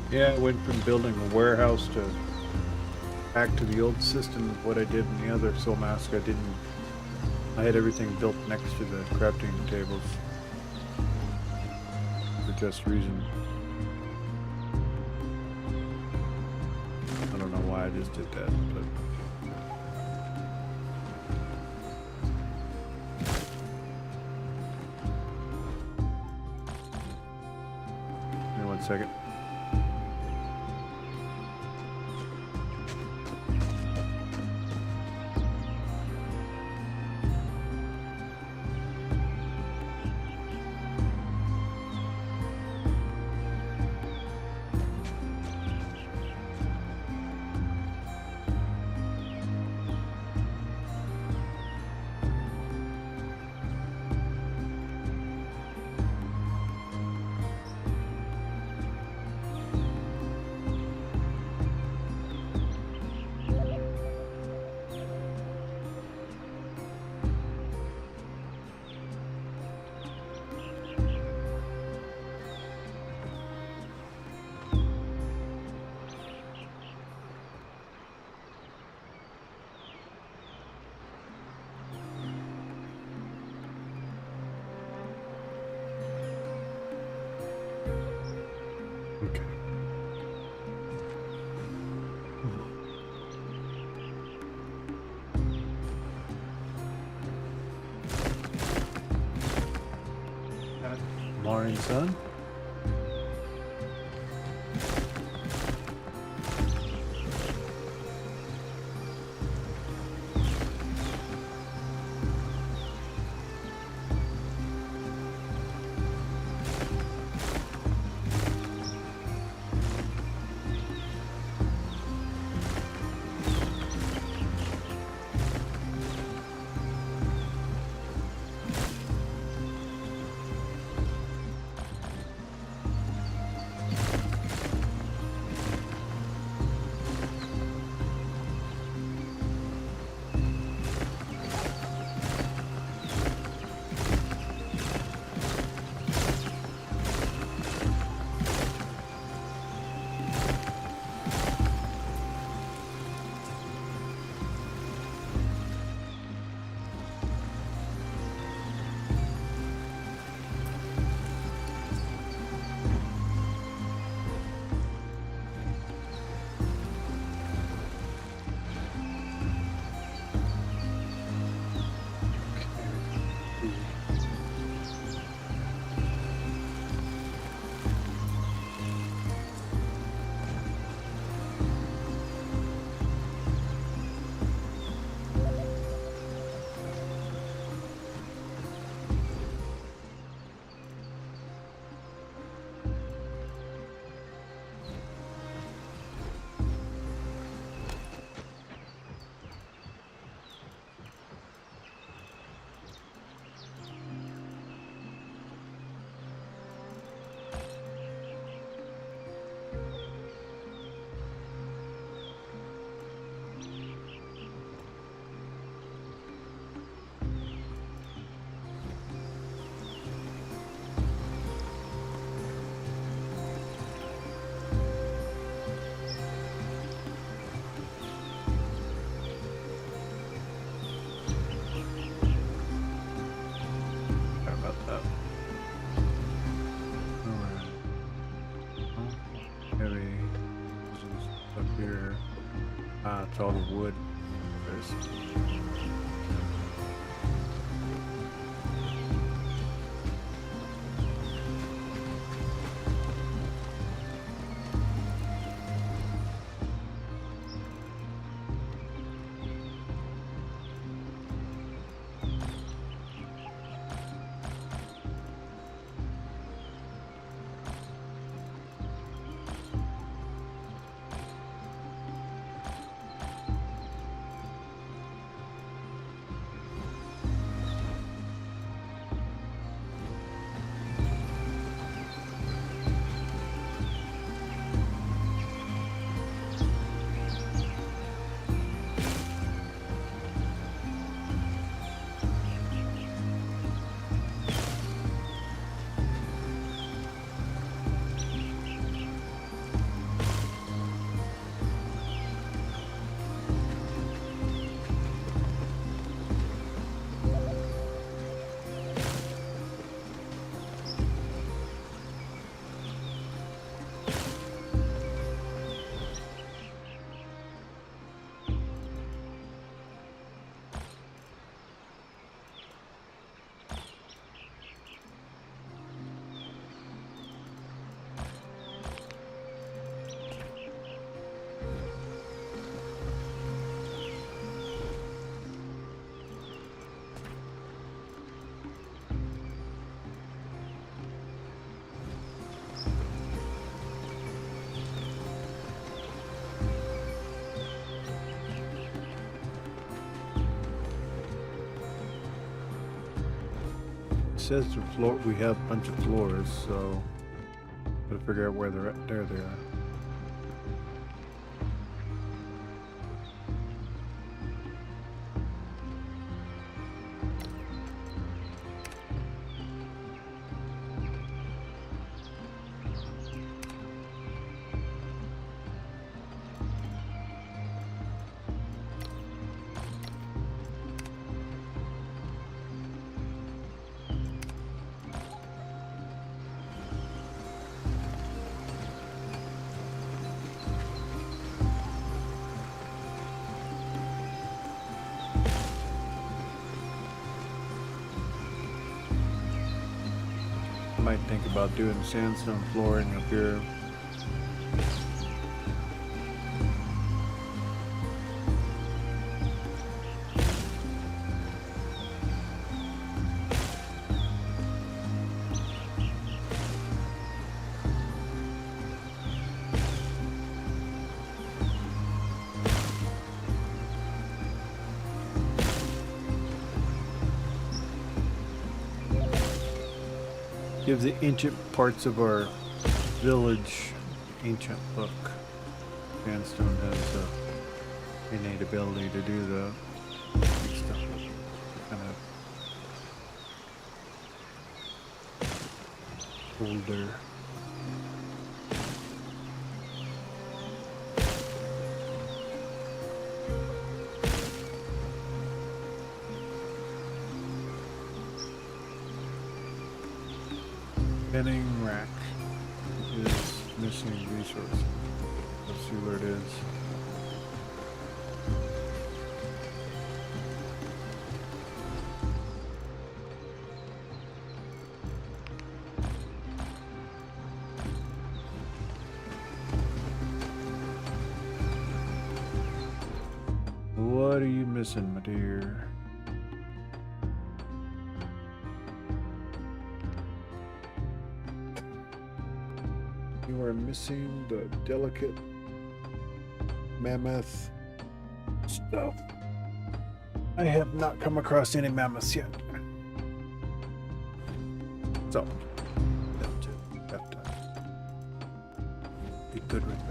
Yeah, I went from building a warehouse to back to the old system of what I did in the other Soulmask. I had everything built next to the crafting tables for just reason. I don't know why I just did that, but give me 1 second. Okay. Morning sun. Sorry about that. Alright. Heavy. This is up here. It's all the wood. There's says the floor. We have a bunch of floors, so gotta figure out where they're at. There they are. Might think about doing sandstone flooring up here. Give the ancient parts of our village ancient look. Sandstone has an innate ability to do that. Make stuff kind of older. Spinning rack is missing resource. Let's see where it is. What are you missing, my dear? You are missing the delicate mammoth stuff. I have not come across any mammoths yet. So, have to be good with it.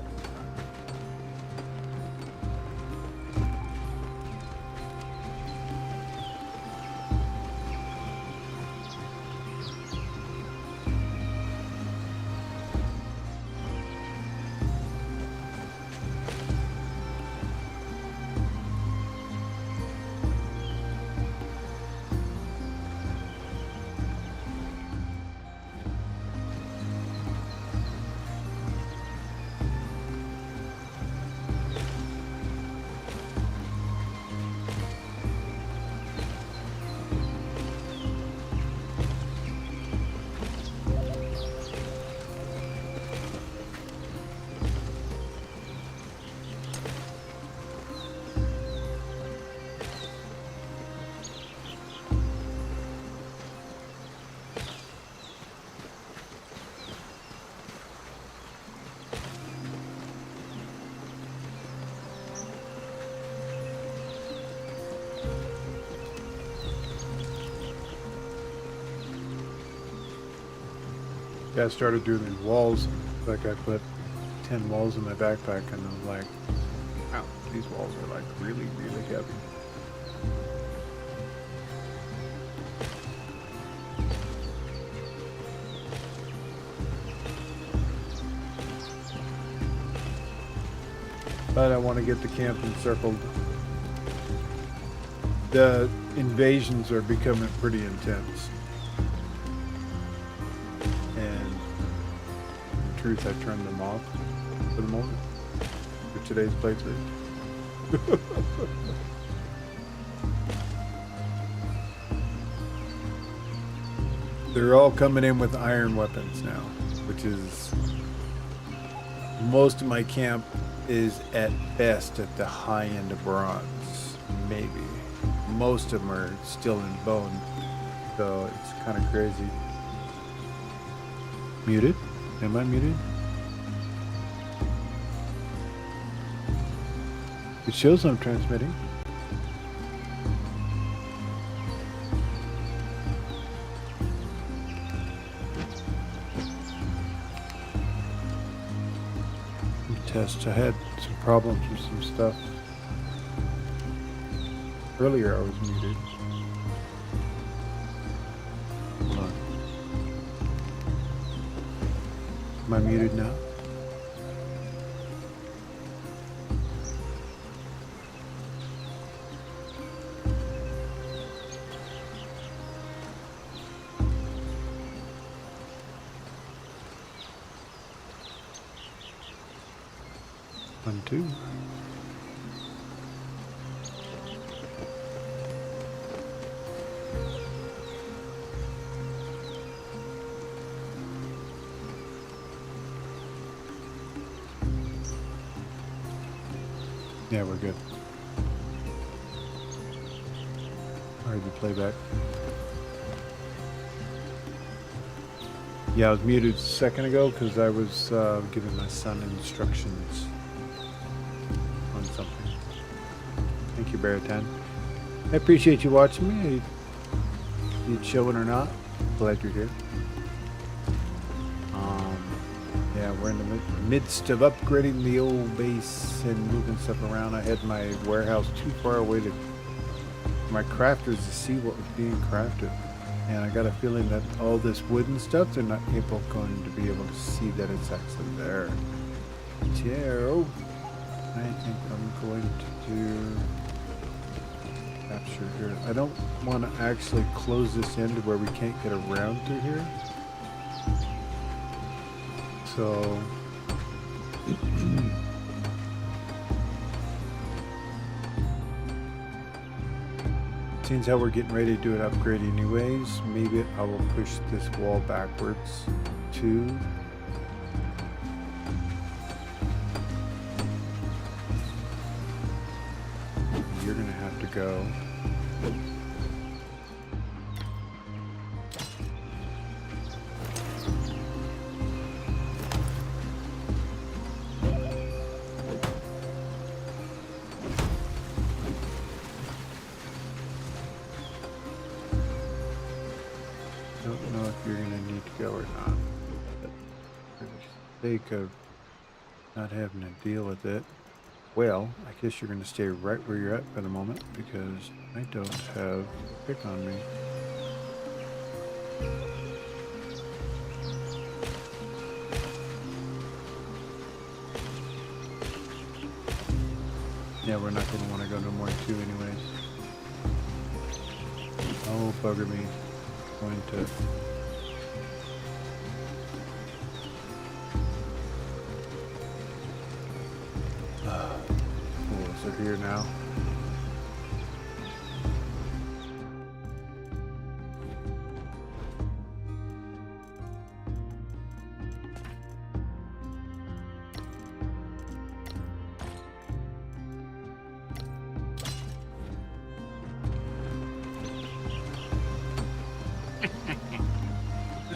Yeah, I started doing these walls. Like I put 10 walls in my backpack and I was like, wow, these walls are like really, really heavy. But I want to get the camp encircled. The invasions are becoming pretty intense. I turned them off for the moment for today's playthrough. They're all coming in with iron weapons now, which is most of my camp is at best at the high end of bronze, maybe. Most of them are still in bone, so it's kind of crazy. Muted? Am I muted? It shows I'm transmitting. Test. I had some problems with some stuff. Earlier I was muted. Hold on. Am I muted now? One, two. Yeah, we're good. Alright, the playback. Yeah, I was muted a second ago because I was giving my son instructions on something. Thank you, Baritan. I appreciate you watching me. You chilling or not? Glad you're here. Yeah, we're in the midst of upgrading the old base and moving stuff around. I had my warehouse too far away to my crafters to see what was being crafted. And I got a feeling that all this wooden stuff, they're not going to be able to see that it's actually there. Taro, I think I'm going to do capture here. I don't want to actually close this in to where we can't get around through here. So since how we're getting ready to do an upgrade anyways, maybe I will push this wall backwards too. You're gonna have to go. Don't know if you're gonna need to go or not. But for the sake of not having to deal with it, well, I guess you're gonna stay right where you're at for the moment because I don't have a pick on me. Yeah, we're not gonna want to go no more than 2 anyways. Oh, bugger me. Going to so here now.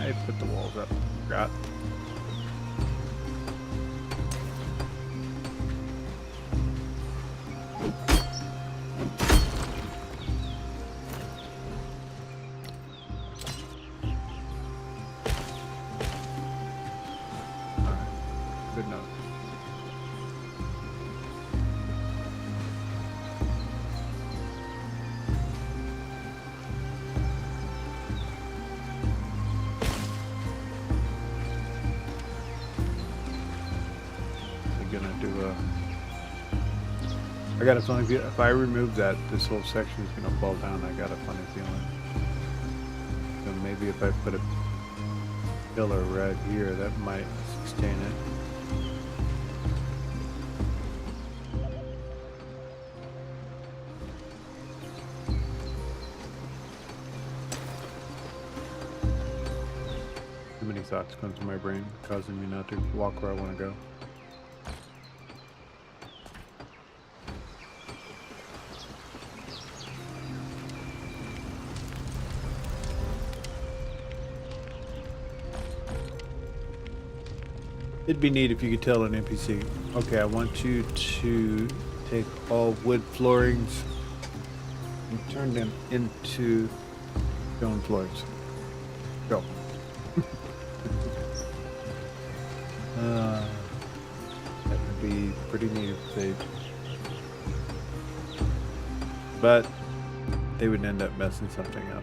I put the walls up. Forgot. Good enough. Gonna do a. I got a funny feeling if I remove that, this whole section is gonna fall down. I got a funny feeling. So maybe if I put a pillar right here, that might sustain it. Too many thoughts going through my brain, causing me not to walk where I want to go. It'd be neat if you could tell an NPC, okay, I want you to take all wood floorings and turn them into stone floors. Go. That be pretty neat if they, but they would end up messing something up.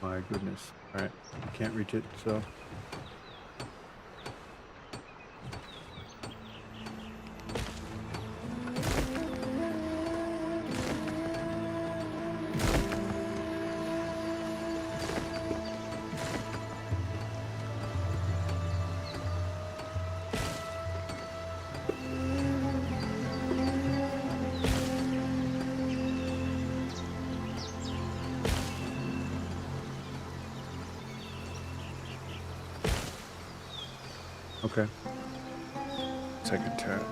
My goodness. All right, I can't reach it, so. Okay. Second turn.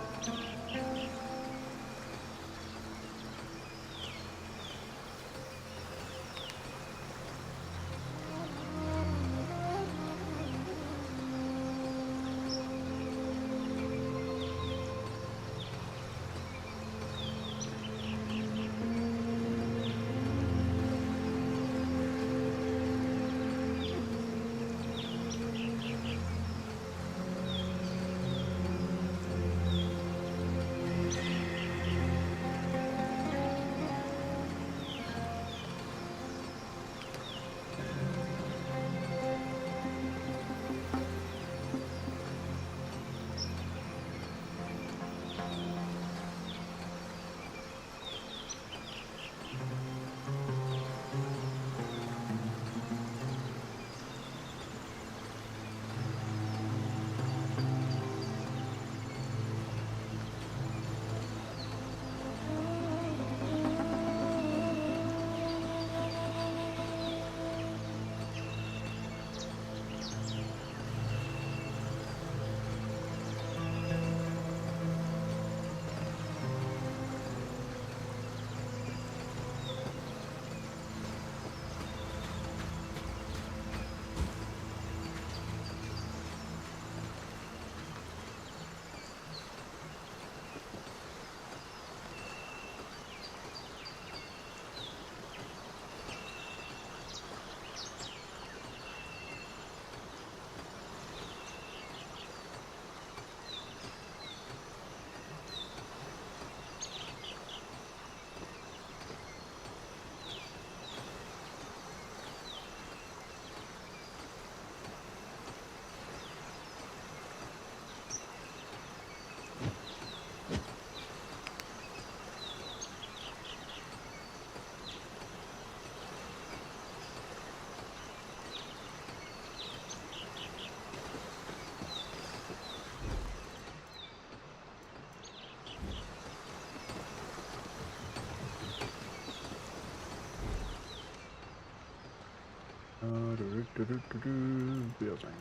Building.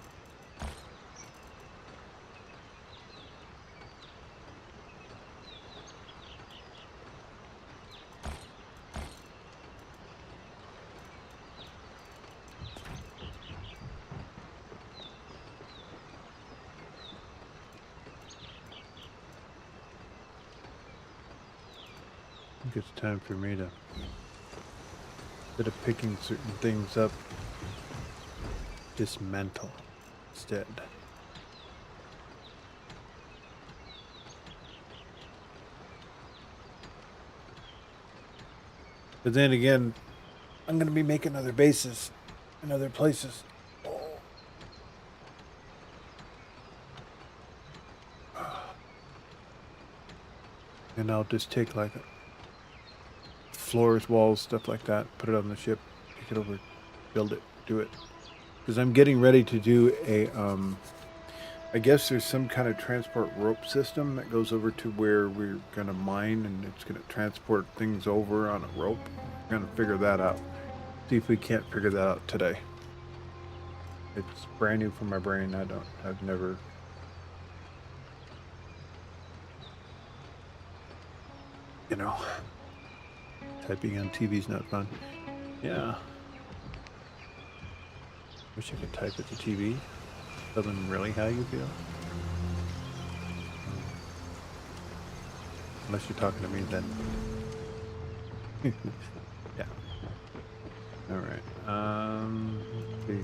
I think it's time for me to, instead of picking certain things up, dismantle instead. But then again, I'm going to be making other bases in other places. And I'll just take like floors, walls, stuff like that, put it on the ship, take it over, build it, do it. Because I'm getting ready to do a, I guess there's some kind of transport rope system that goes over to where we're going to mine, and it's going to transport things over on a rope. We're going to figure that out. See if we can't figure that out today. It's brand new for my brain. I've never... You know, typing on TV is not fun. Yeah. Wish I could type at the TV. Tell them really how you feel. Unless you're talking to me, then. Yeah. All right. Let's see.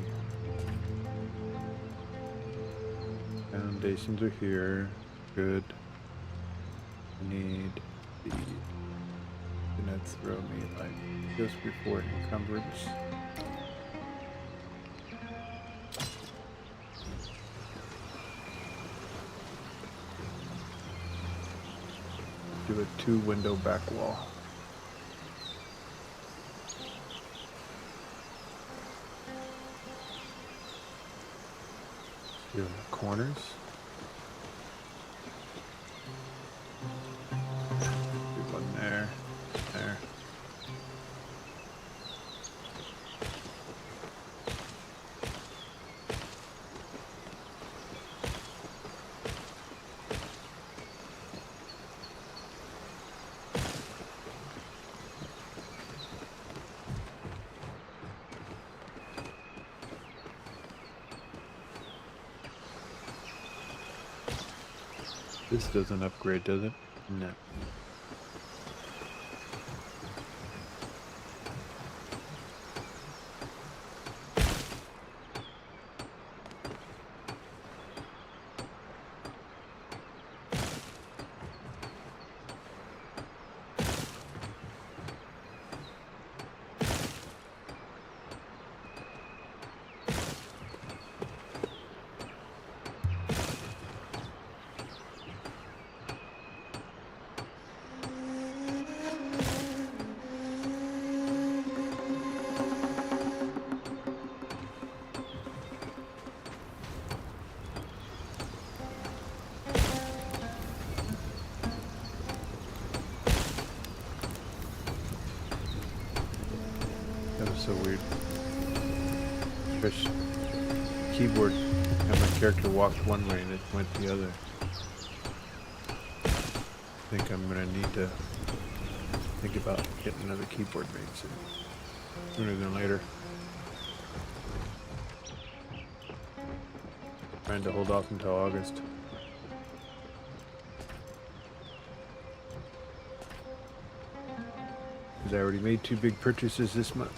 Foundations are here. Good. Need the. Gonna throw me like just before encumbrance. Do a 2-window back wall. Do the corners. Do one there, there. This doesn't upgrade, does it? No. That was so weird. Push keyboard and my character walked one way and it went the other. I think I'm gonna need to think about getting another keyboard made soon. Sooner than later. Trying to hold off until August. Because I already made 2 big purchases this month.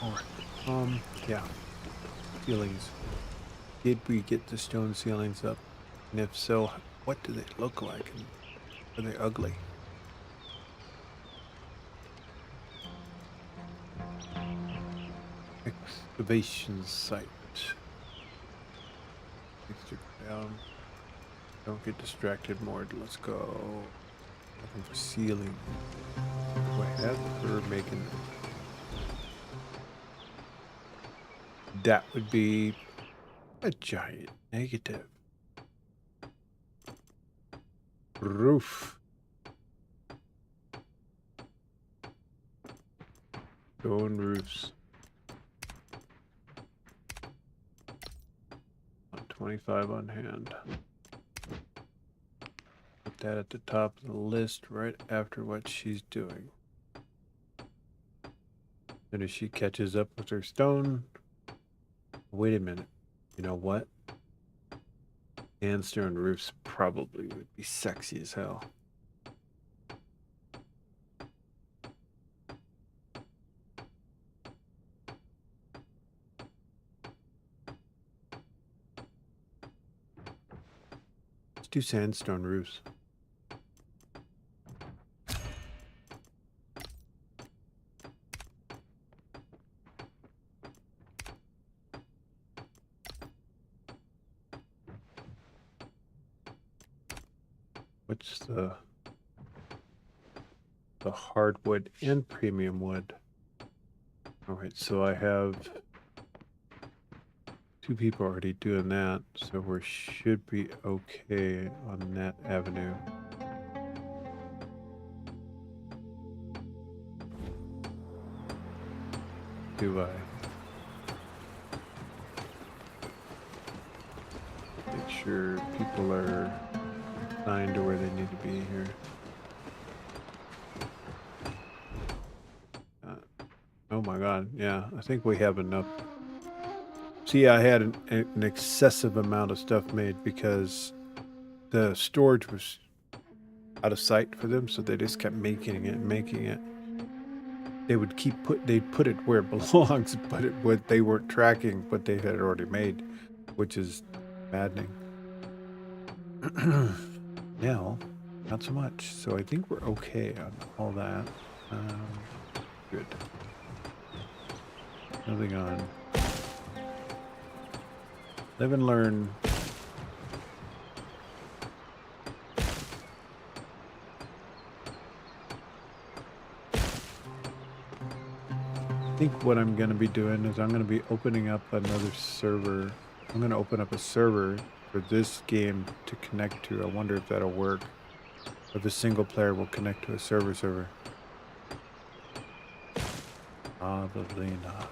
Alright. Yeah. Ceilings. Did we get the stone ceilings up? And if so, what do they look like? And are they ugly? Excavation site. Extra down. Don't get distracted more. Let's go. Looking for ceiling. Do I have her making? That would be a giant negative. Roof. Stone roofs. 25 on hand. Put that at the top of the list right after what she's doing. And if she catches up with her stone, wait a minute. You know what? Sandstone roofs probably would be sexy as hell. Let's do sandstone roofs. What's the hardwood and premium wood? All right, so I have 2 people already doing that, so we should be okay on that avenue. Do I make sure people are assigned to where they need to be here? Oh my god, yeah, I think we have enough See, I had an excessive amount of stuff made because the storage was out of sight for them, so they just kept making it and making it. They would they'd put it where it belongs, but what they weren't tracking what they had already made, which is maddening. Now, not so much. So I think we're okay on all that. Good. Moving on. Live and learn. I think what I'm going to be doing is I'm going to be opening up another server. I'm going to open up a server for this game to connect to. I wonder if that'll work. If a single player will connect to a server. Probably not.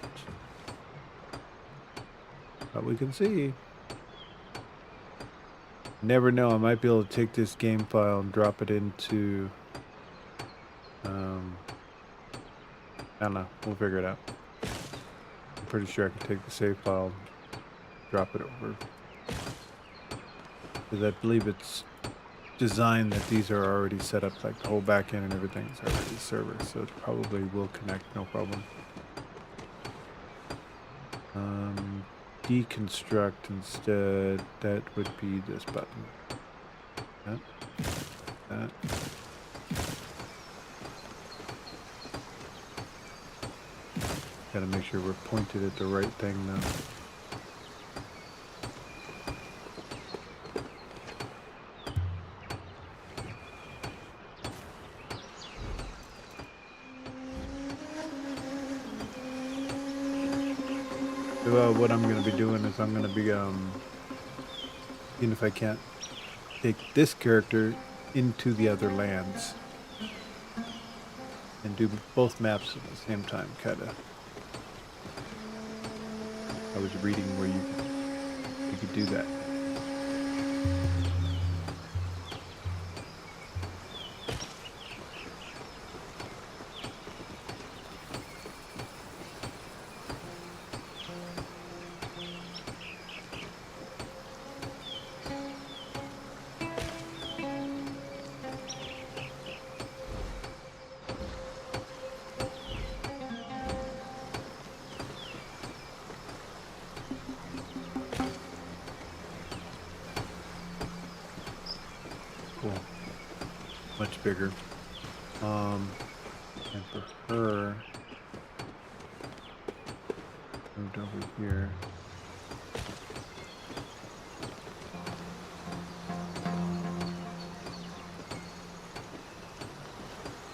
But we can see. Never know. I might be able to take this game file and drop it into... I don't know. We'll figure it out. I'm pretty sure I can take the save file and drop it over. Because I believe it's designed that these are already set up, like the whole back end and everything is already a server, so it probably will connect, no problem. Deconstruct instead, that would be this button. That. Gotta make sure we're pointed at the right thing now. What I'm going to be doing is I'm going to be seeing if I can't take this character into the other lands and do both maps at the same time, kind of. I was reading where you could do that. Cool. Much bigger. And for her, moved over here.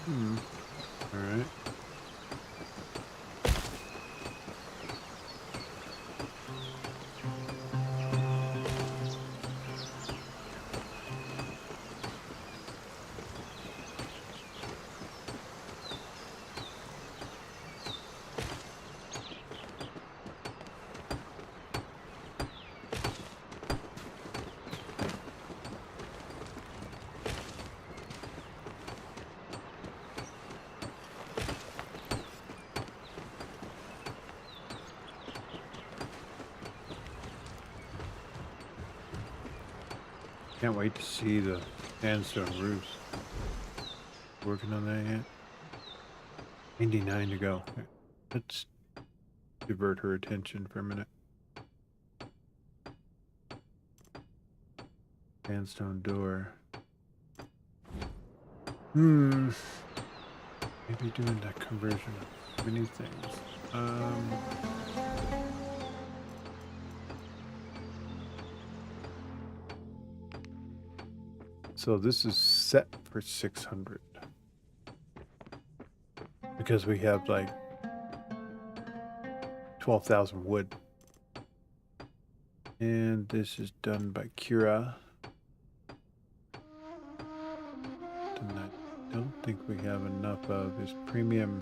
All right. Can't wait to see the sandstone roofs. Working on that yet? 99 to go. Let's divert her attention for a minute. Sandstone door. Maybe doing that conversion of many things. So this is set for 600 because we have like 12,000 wood, and this is done by Kira. And I don't think we have enough of is premium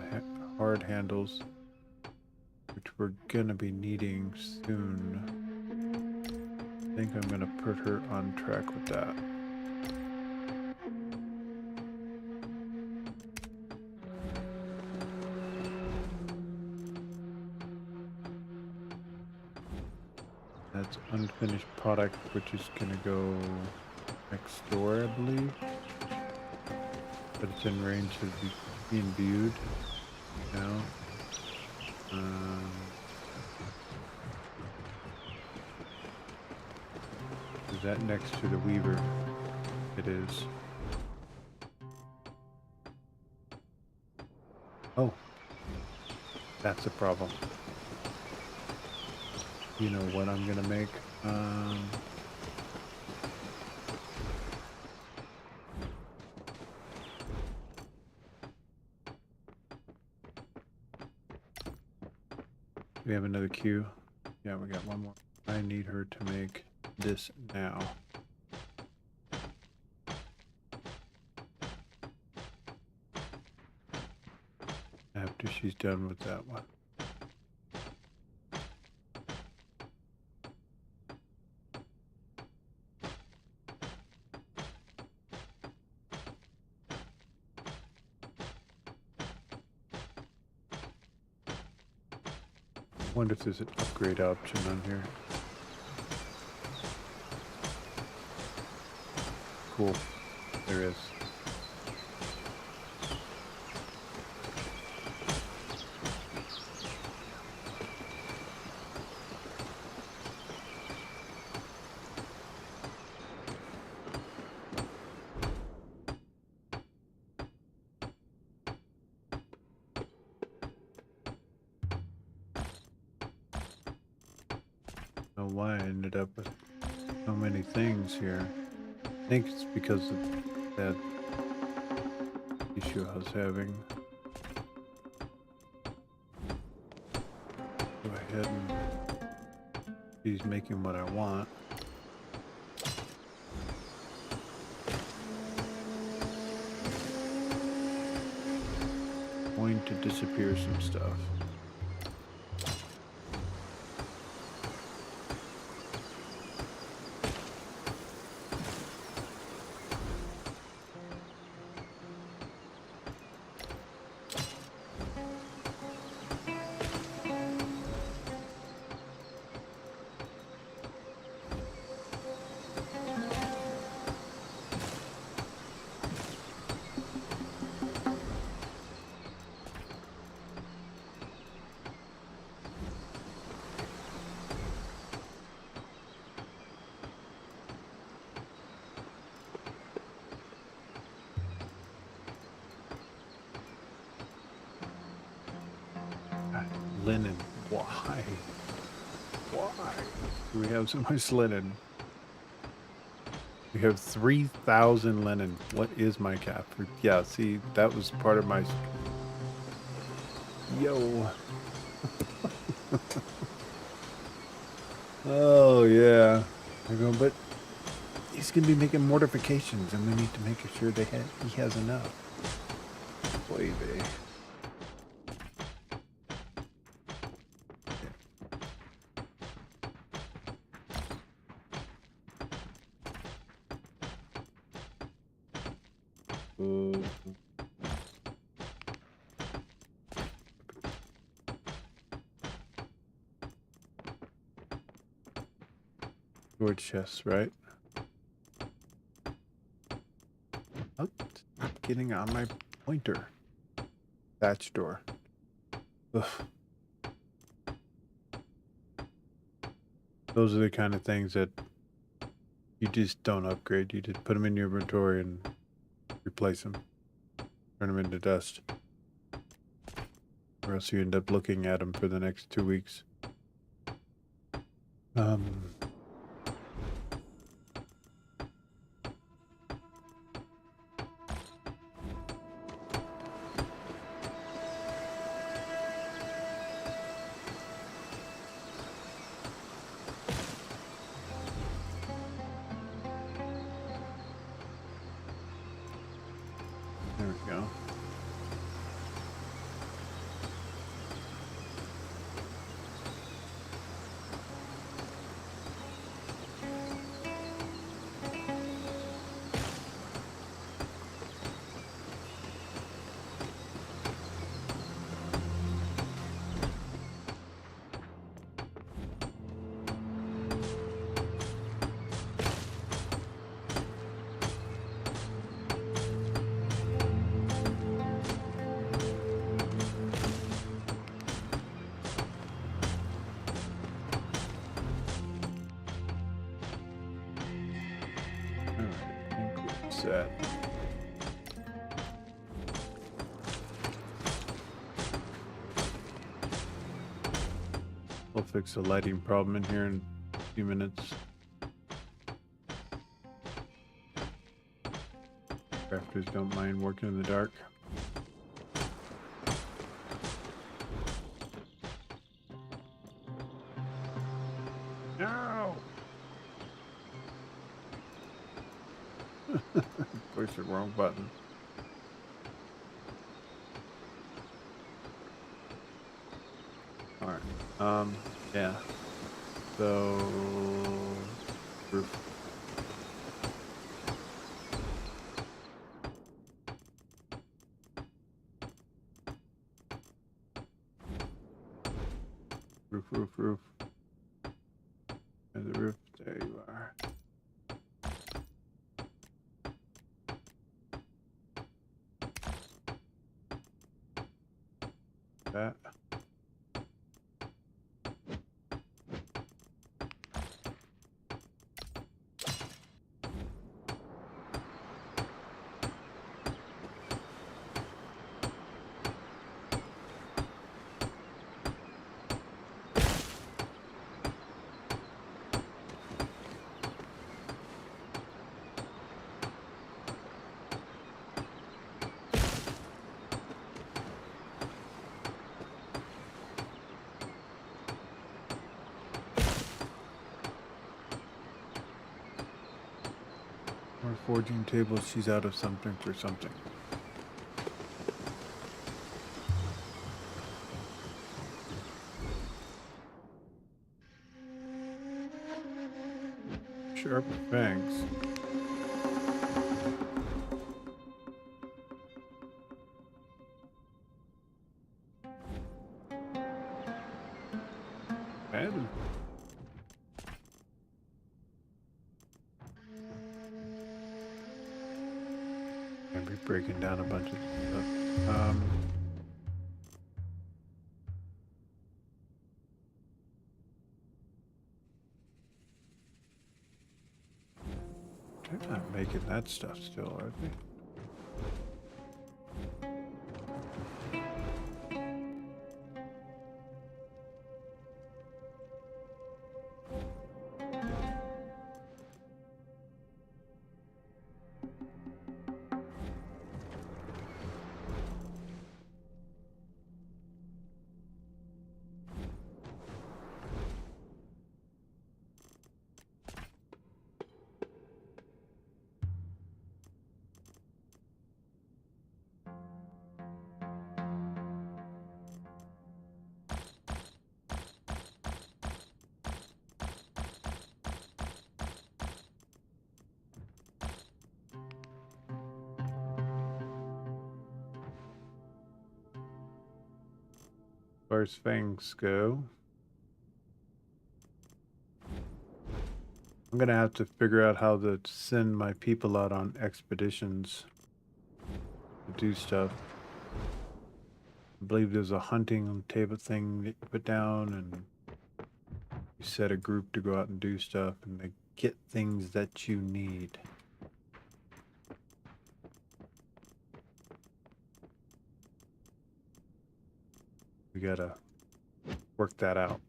hard handles, which we're gonna be needing soon. I think I'm gonna put her on track with that. That's unfinished product, which is gonna go next door, I believe. But it's in range of being viewed now. Is that next to the Weaver? It is. Oh, that's a problem. You know what I'm gonna make? We have another queue. Yeah, we got one more. I need her to make this now. After she's done with that one. I wonder if there's an upgrade option on here. Cool. There is. I don't know why I ended up with so many things here. I think it's because of that issue I was having. Go ahead and he's making what I want. Going to disappear some stuff. Linen. Why? Why do we have so much linen? We have 3,000 linen. What is my cap? Yeah, see, that was part of my... Yo. Oh, yeah. I go, but he's going to be making mortifications, and we need to make sure that he has enough. Boy, baby. Storage chests, right? Oh, stop getting on my pointer. Thatch door. Ugh. Those are the kind of things that you just don't upgrade. You just put them in your inventory and replace them. Turn them into dust. Or else you end up looking at them for the next 2 weeks. There we go. set. We'll fix the lighting problem in here in a few minutes. Crafters don't mind working in the dark. No! Pushed the wrong button. Alright. Yeah. So roof. Roof. And the roof, there you are. That. More forging tables, she's out of something for something. Sharp fangs. Bad. And be breaking down a bunch of stuff. They're not making that stuff still, are they? As far as fangs go, I'm gonna have to figure out how to send my people out on expeditions to do stuff. I believe there's a hunting table thing that you put down, and you set a group to go out and do stuff, and they get things that you need. We gotta work that out.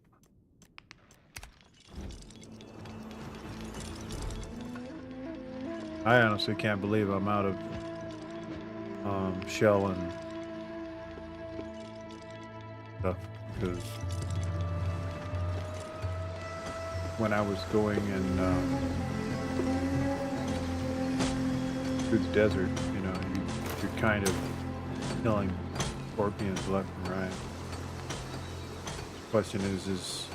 I honestly can't believe I'm out of shell and stuff, because when I was going and through the desert, you know, you're kind of killing scorpions left and right. Question is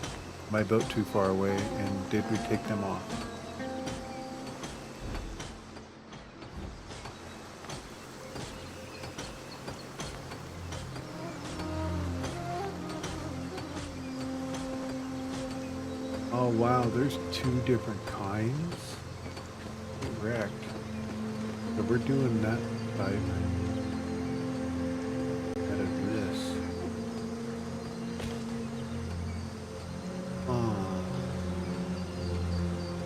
my boat too far away, and did we take them off? Oh wow, there's two different kinds? Correct. So we're doing that type out of this. Oh.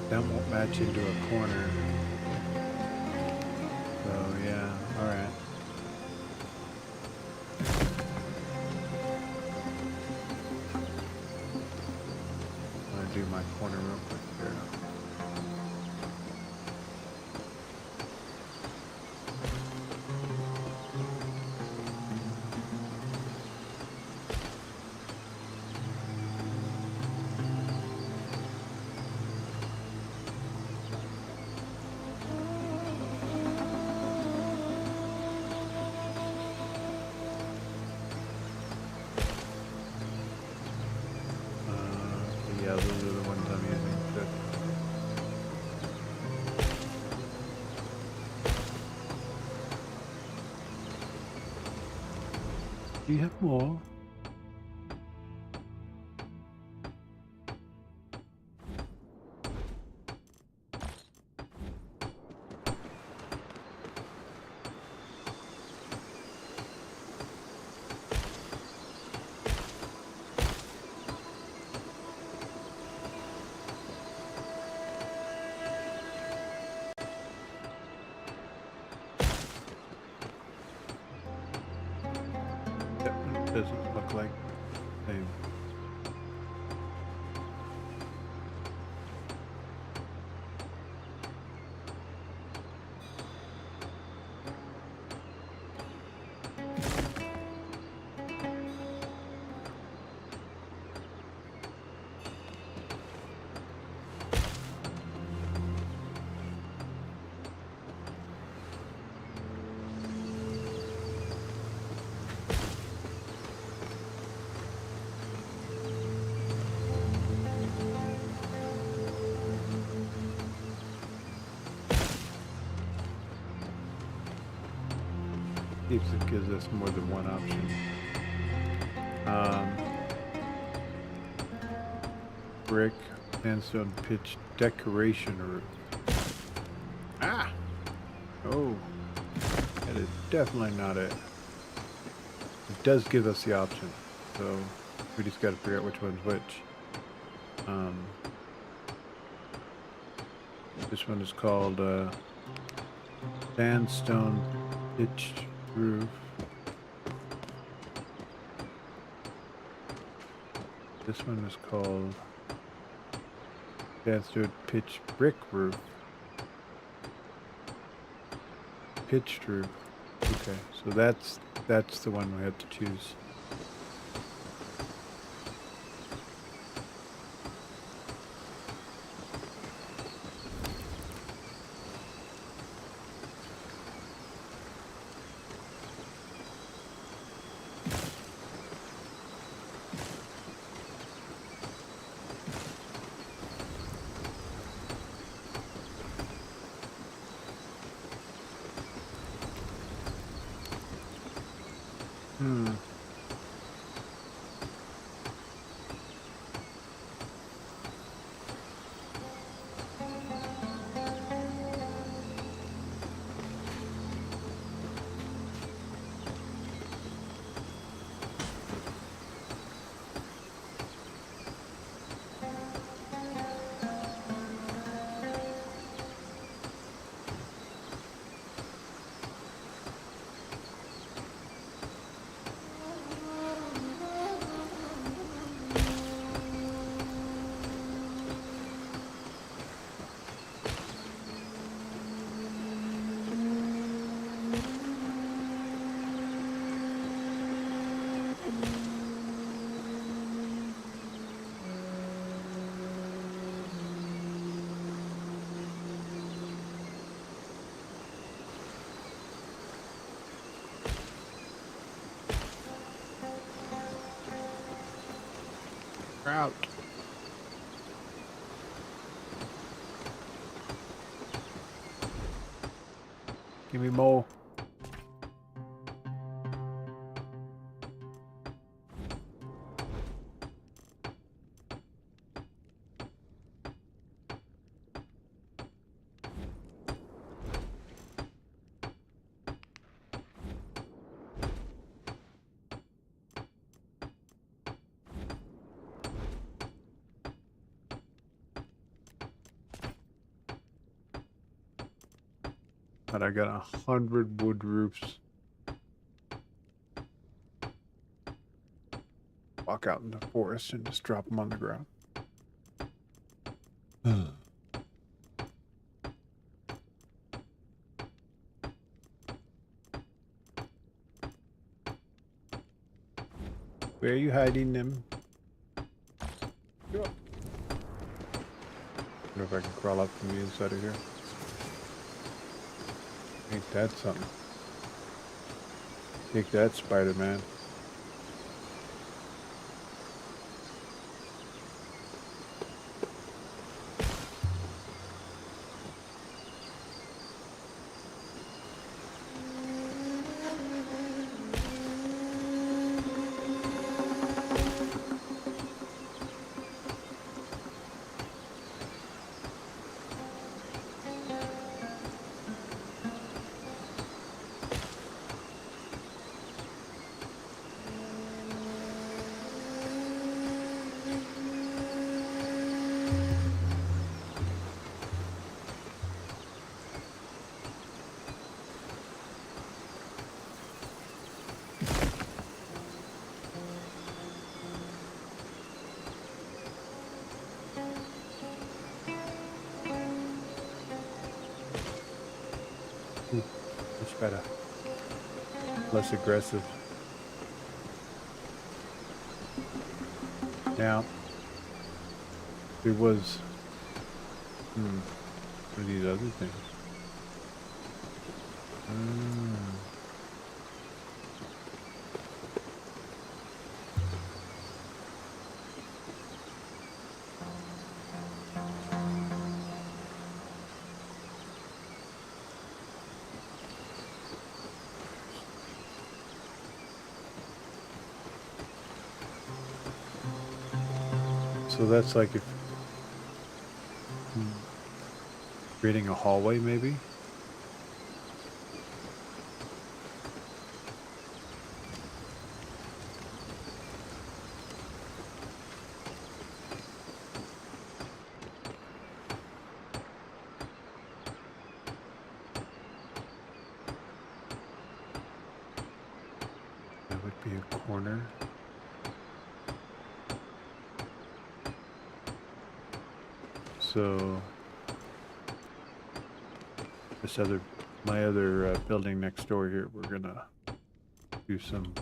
That won't match into a corner. Yeah, all right. I'm gonna do my corner real quick here. Yeah, those are the ones I'm using. Good. Do you have more? That one doesn't look like the same. See if it gives us more than one option. Brick, sandstone, pitch, decoration roof. Ah! Oh, that is definitely not it. It does give us the option, so we just got to figure out which one's which. This one is called sandstone pitched roof. This one is called sandstone pitched brick roof. Pitched roof. Okay, so that's the one we have to choose. Out. Give me more. But I got 100 wood roofs. Walk out in the forest and just drop them on the ground. Where are you hiding them? Go. I wonder if I can crawl up from the inside of here. Ain't that something? Take that, Spider-Man. Ooh, much better. Less aggressive. Now, there was one of these other things. So that's like if creating a hallway, maybe. That would be a corner. So this my other building next door here, we're gonna do some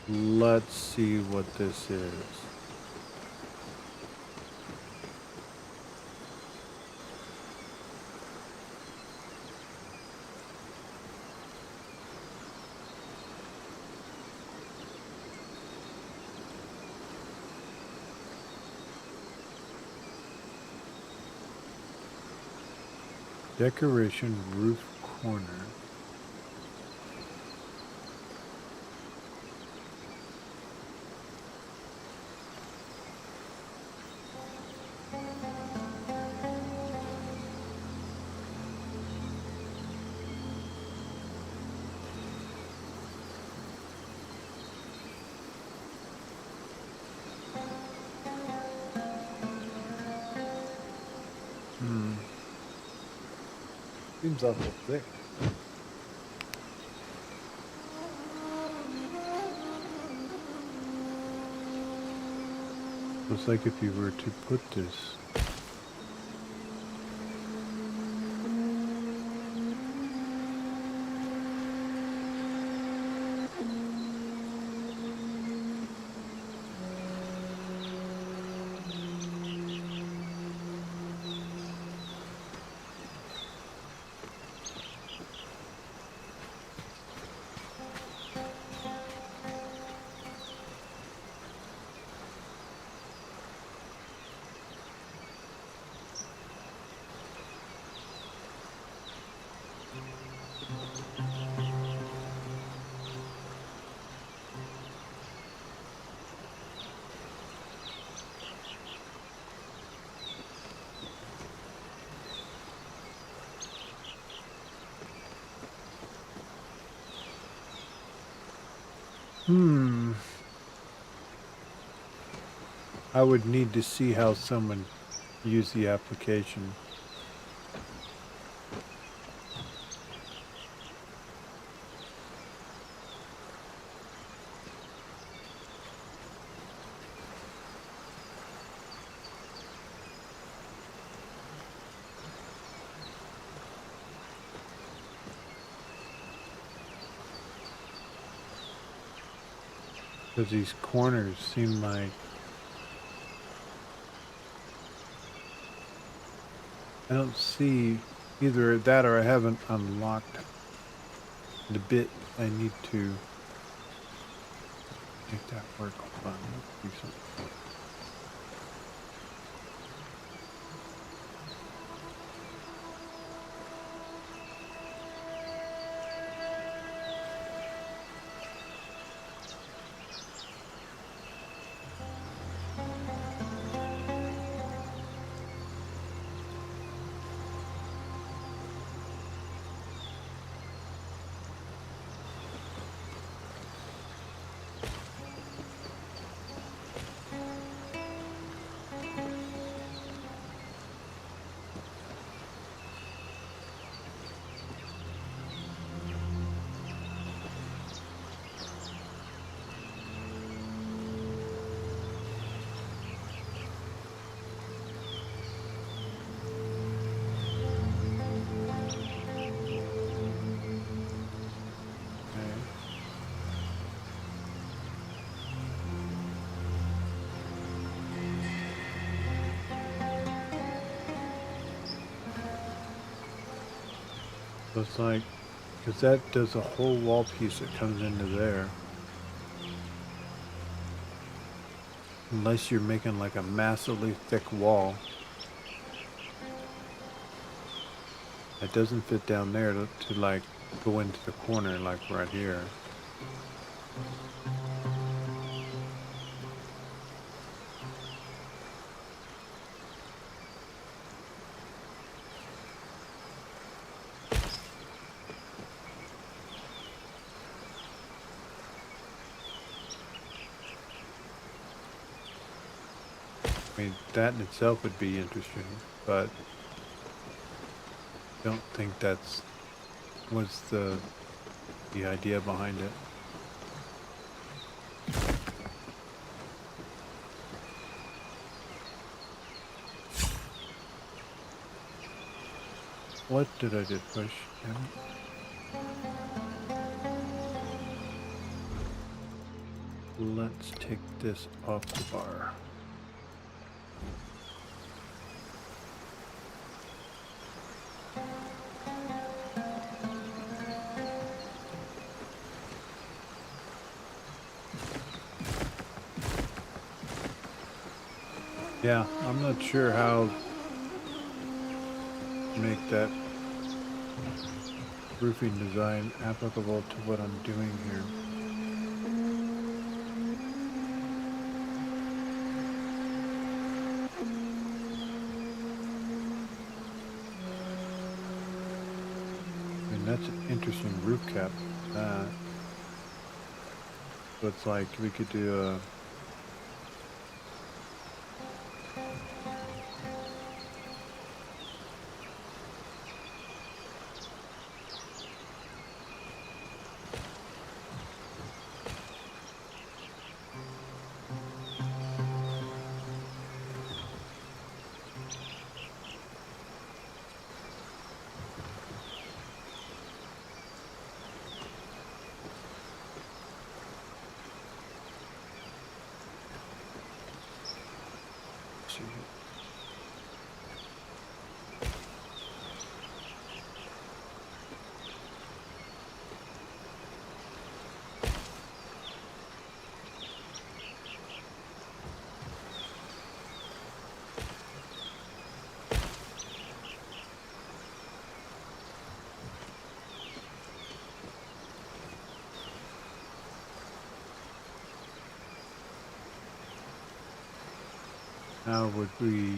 let's see what this is. Decoration roof corner. Seems awful thick. Looks like if you were to put this I would need to see how someone used the application. Because these corners seem like I don't see either that or I haven't unlocked the bit I need to make that work. Hold on, let's do something. So it's like, because that does a whole wall piece that comes into there. Unless you're making like a massively thick wall. It doesn't fit down there to like go into the corner like right here. I mean, that in itself would be interesting, but I don't think that's was the idea behind it. What did I just push? Let's take this off the bar. Yeah, I'm not sure how to make that roofing design applicable to what I'm doing here. I mean, that's an interesting roof cap. So it's like we could do a how would we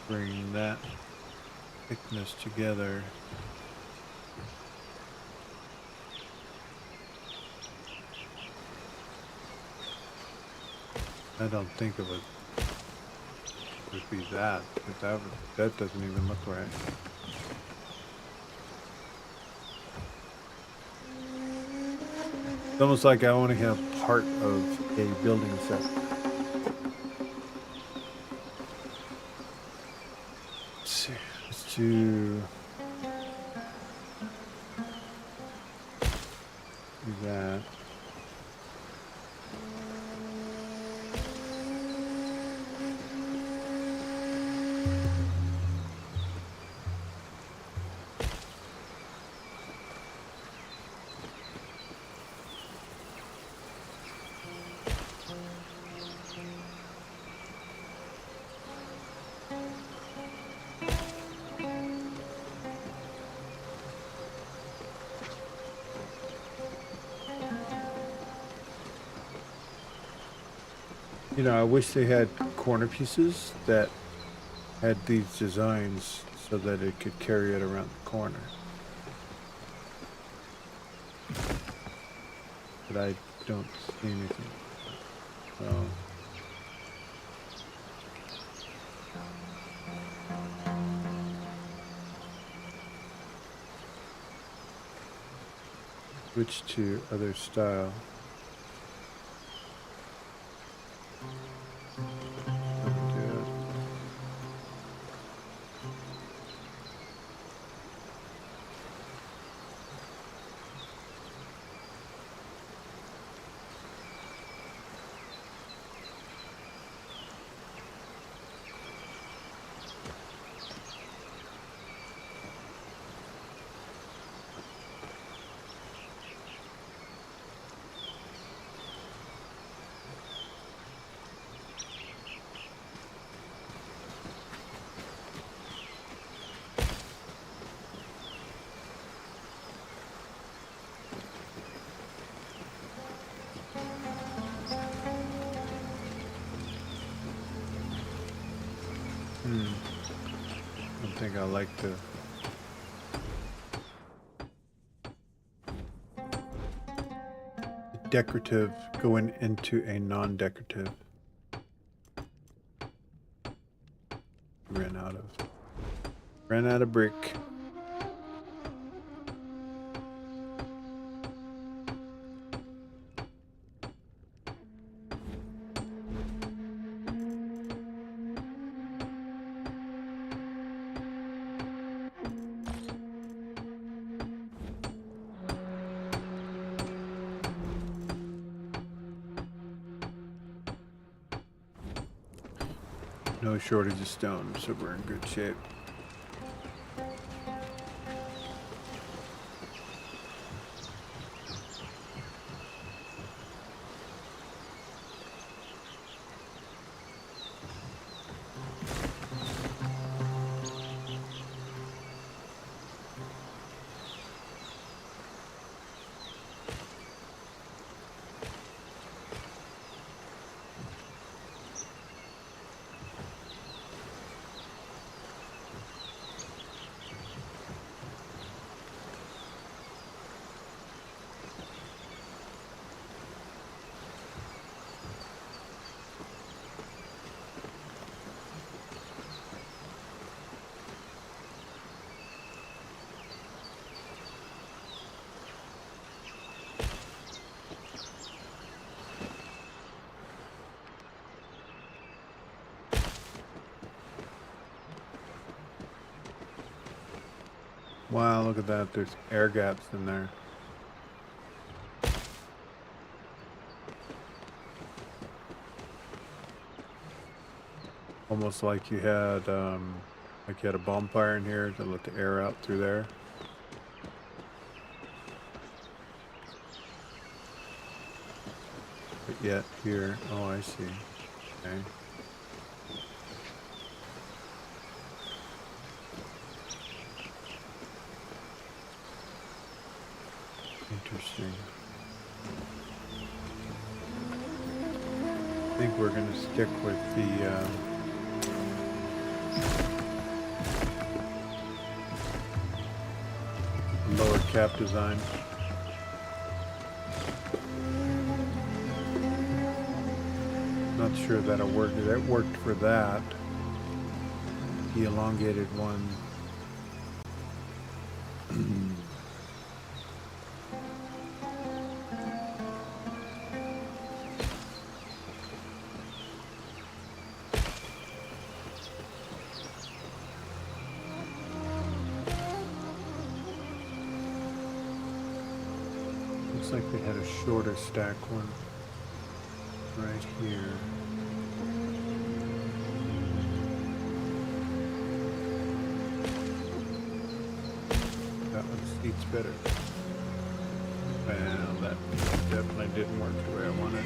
bring that thickness together? I don't think it would be that, but that doesn't even look right. It's almost like I only have part of a building set. Let's see. Let's do that. You know, I wish they had corner pieces that had these designs so that it could carry it around the corner. But I don't see anything. So switch to other style. Doesn't do it. I don't think I like the decorative going into a non-decorative. Ran out of brick. No shortage of stone, so we're in good shape. Wow, look at that. There's air gaps in there. Almost like you had a bonfire in here to let the air out through there. But yet here, oh, I see. Okay. Interesting. I think we're going to stick with the lower cap design. Not sure that'll work. That worked for that. The elongated one. Looks like they had a shorter stack one right here. That one seats better. Well, that definitely didn't work the way I wanted.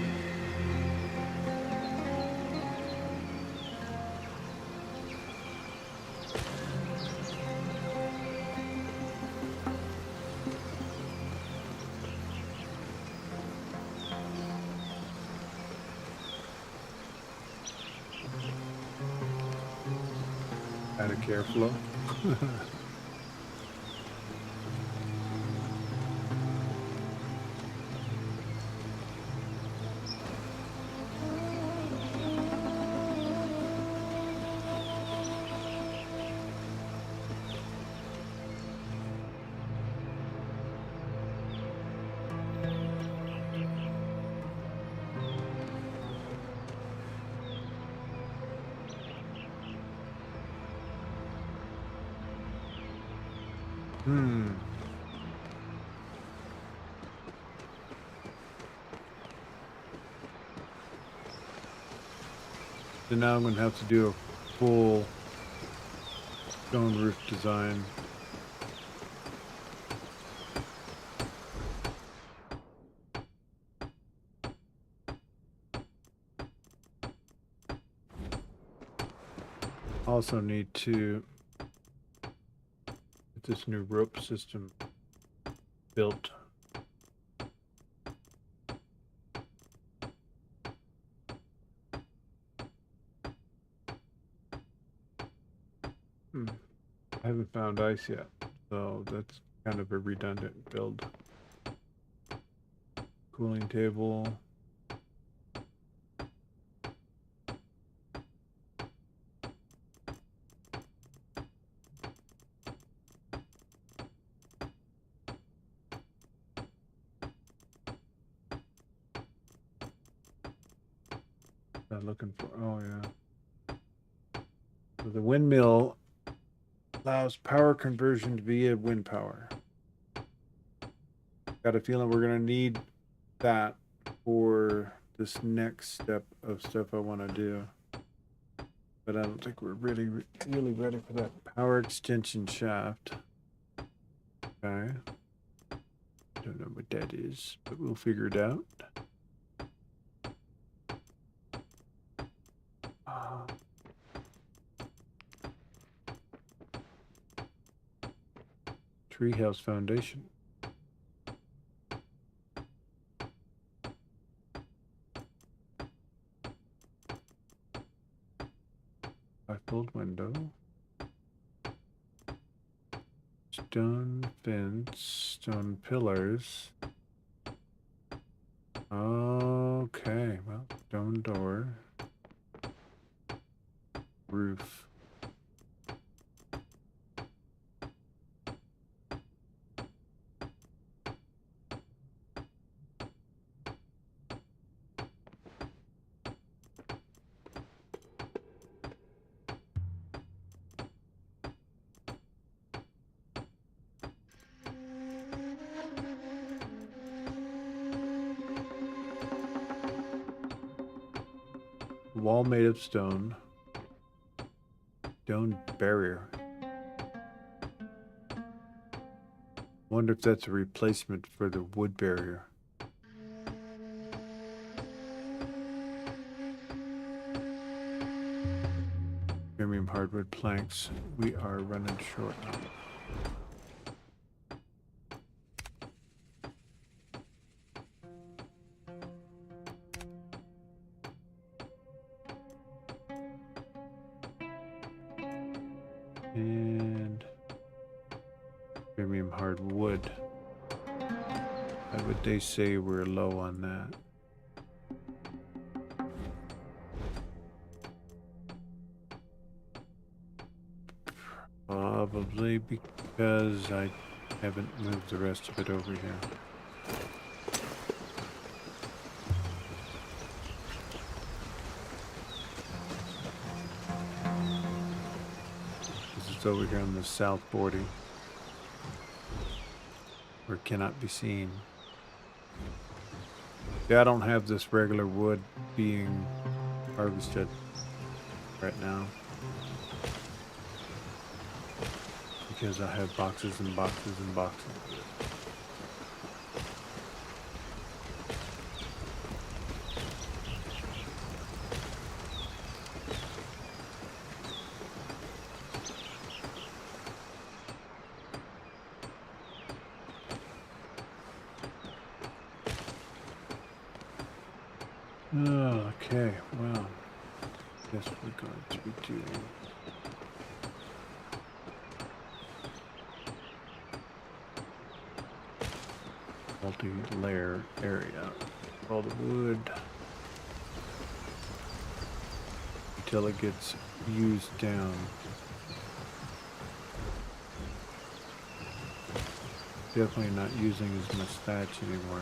Out of airflow. So now I'm going to have to do a full stone roof design. Also need to get this new rope system built. I haven't found ice yet, so that's kind of a redundant build. Cooling table. I'm looking for, oh yeah. So the windmill allows power conversion via wind power. Got a feeling we're going to need that for this next step of stuff I want to do. But I don't think we're really ready for that power extension shaft. Okay. Don't know what that is, but we'll figure it out. Treehouse foundation. Five-fold window. Stone fence, stone pillars. Okay, well, stone door. Roof. Wall made of stone. Stone barrier. Wonder if that's a replacement for the wood barrier. Premium hardwood planks. We are running short. And premium hardwood. Why would they say we're low on that? Probably because I haven't moved the rest of it over here. This is over here on the south border, where it cannot be seen. Yeah, I don't have this regular wood being harvested right now, because I have boxes and boxes and boxes. Okay, well, guess we're going to be doing multi-layer area. All the wood until it gets used down. Definitely not using as much thatch anymore.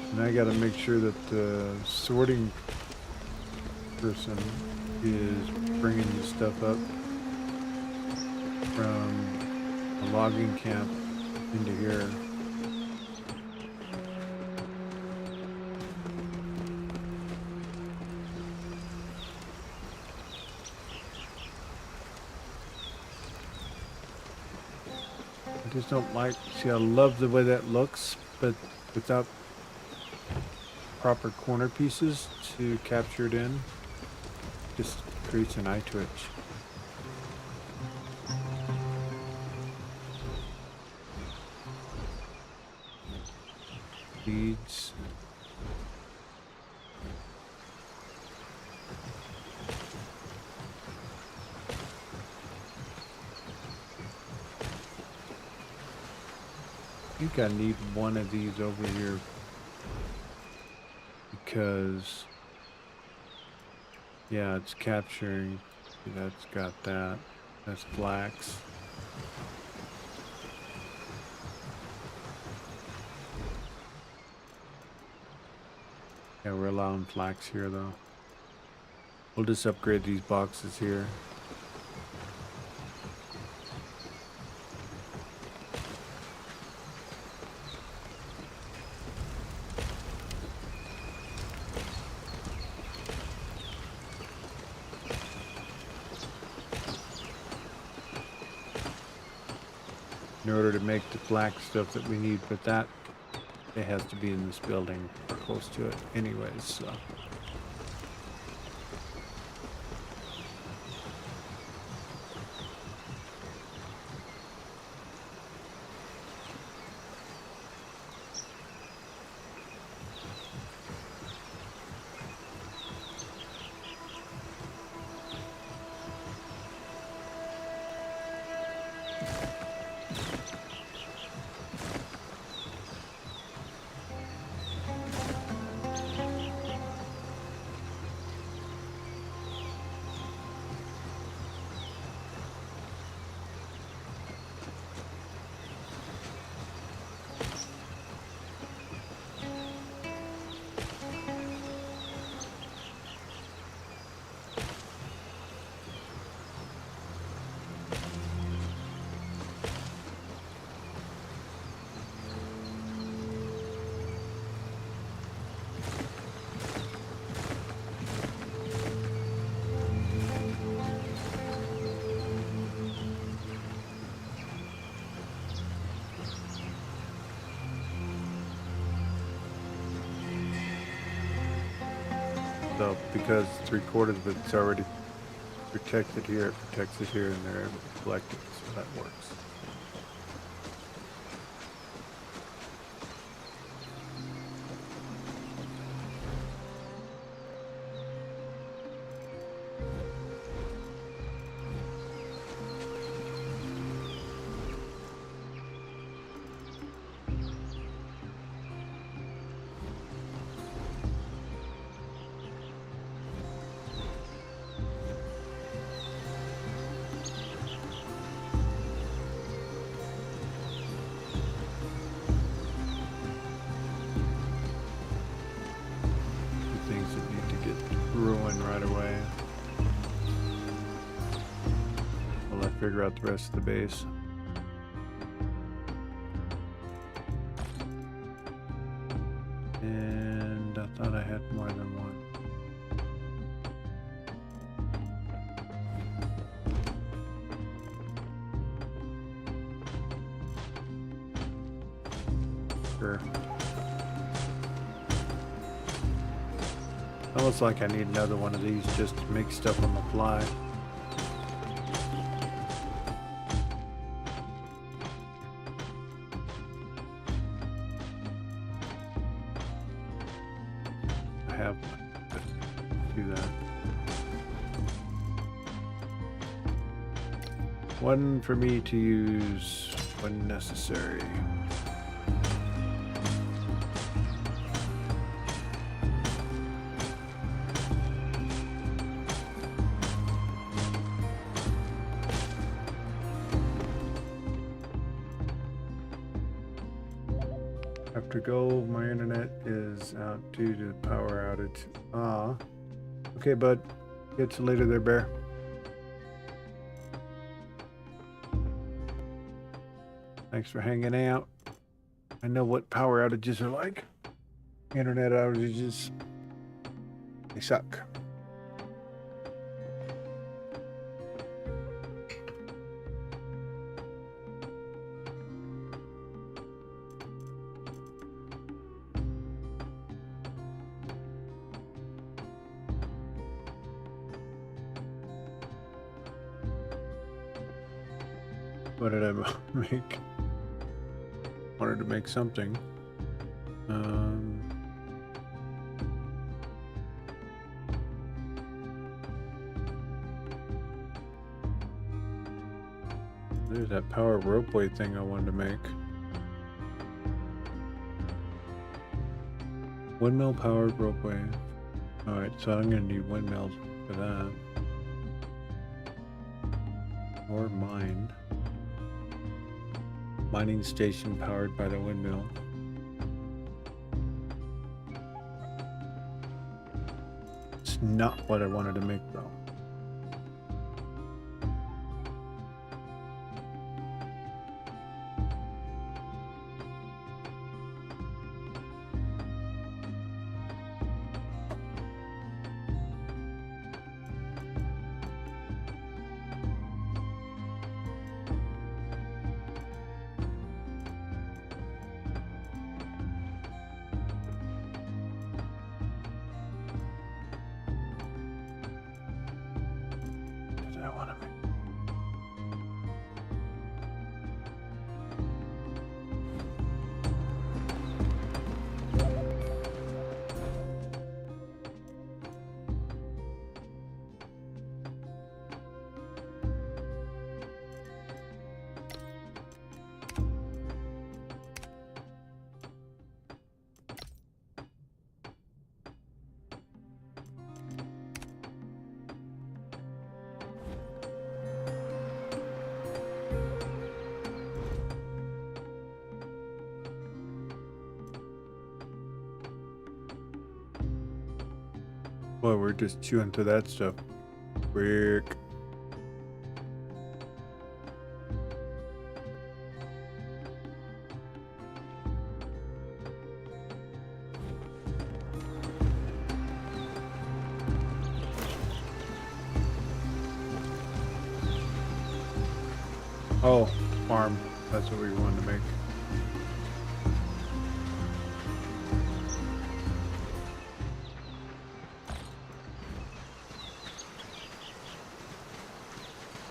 And I got to make sure that the sorting person is bringing the stuff up from the logging camp into here. I just don't like, see, I love the way that looks, but without proper corner pieces to capture it in, just creates an eye twitch. Beads. I think I need one of these over here because, yeah, it's capturing. That's got that. That's flax. Yeah, we're allowing flax here though. We'll just upgrade these boxes here. In order to make the black stuff that we need, but that it has to be in this building or close to it anyways, so. So because 3/4 of it's already protected here, it protects it here, and they're able to collect it, so that works. Things that need to get ruined right away while I figure out the rest of the base. And I thought I had more than one. Sure. Almost like I need another one of these just to make stuff on the fly. I have to do that. One for me to use when necessary. After go, my internet is out due to power outage. Okay, bud. Get you later there, bear. Thanks for hanging out. I know what power outages are like. Internet outages, they suck. What did I make? Wanted to make something. There's that power ropeway thing I wanted to make. Windmill powered ropeway. Alright, so I'm gonna need windmills for that. Or mine. Mining station powered by the windmill. It's not what I wanted to make though. Boy, we're just chewing through that stuff quick. Oh, farm. That's what we wanted to make.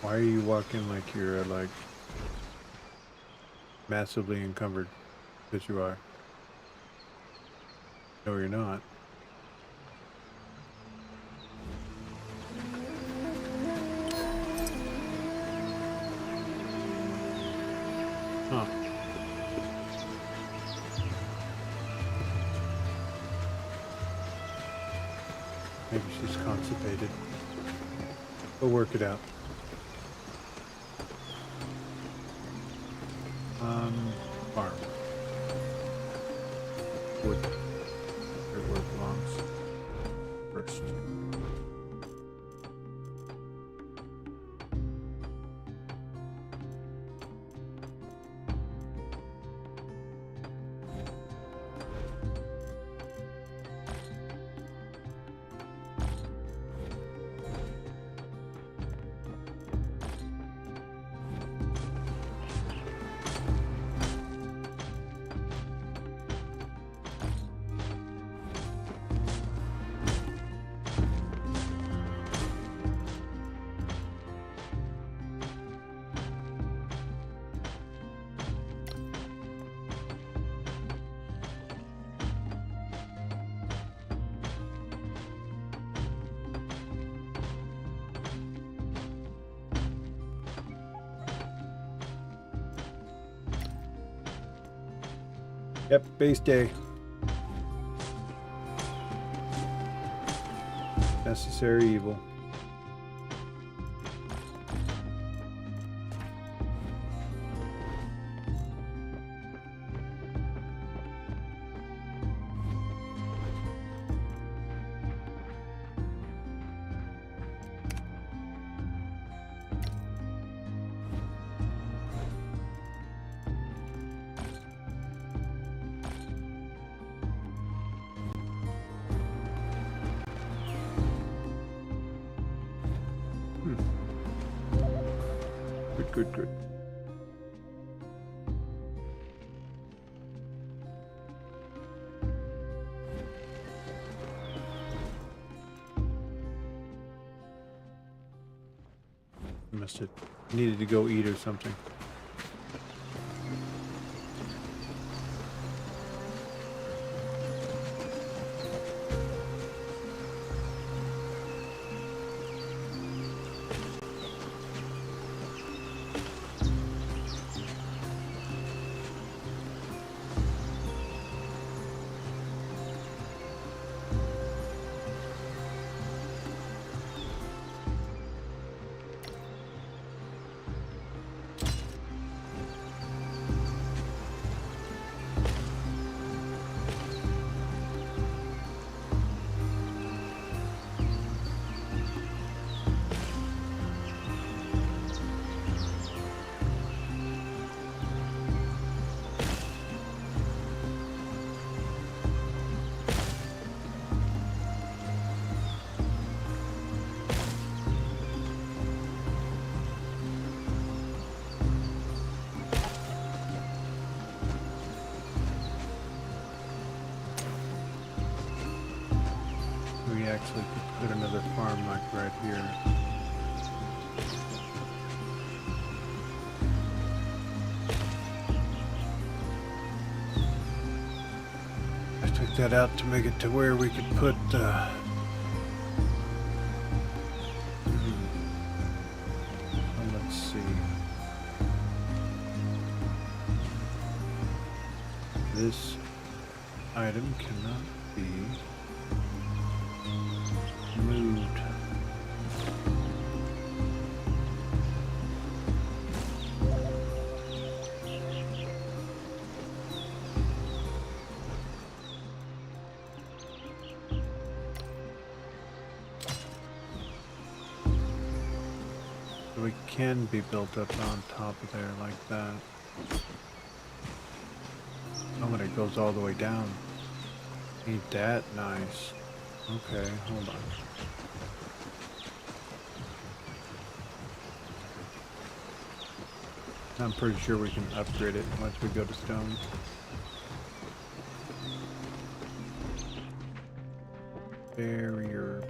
Why are you walking like you're like massively encumbered? Because you are. No, you're not. Huh. Maybe she's constipated. We'll work it out. Farm. Wood. Where it belongs. First. Yep, base day. Necessary evil. Good. Must have needed to go eat or something. We actually could put another farm like right here. I took that out to make it to where we could put let's see. This item cannot be moved. So it can be built up on top of there like that. Oh, but it goes all the way down. Ain't that nice? Okay, hold on. I'm pretty sure we can upgrade it once we go to stone. Barrier.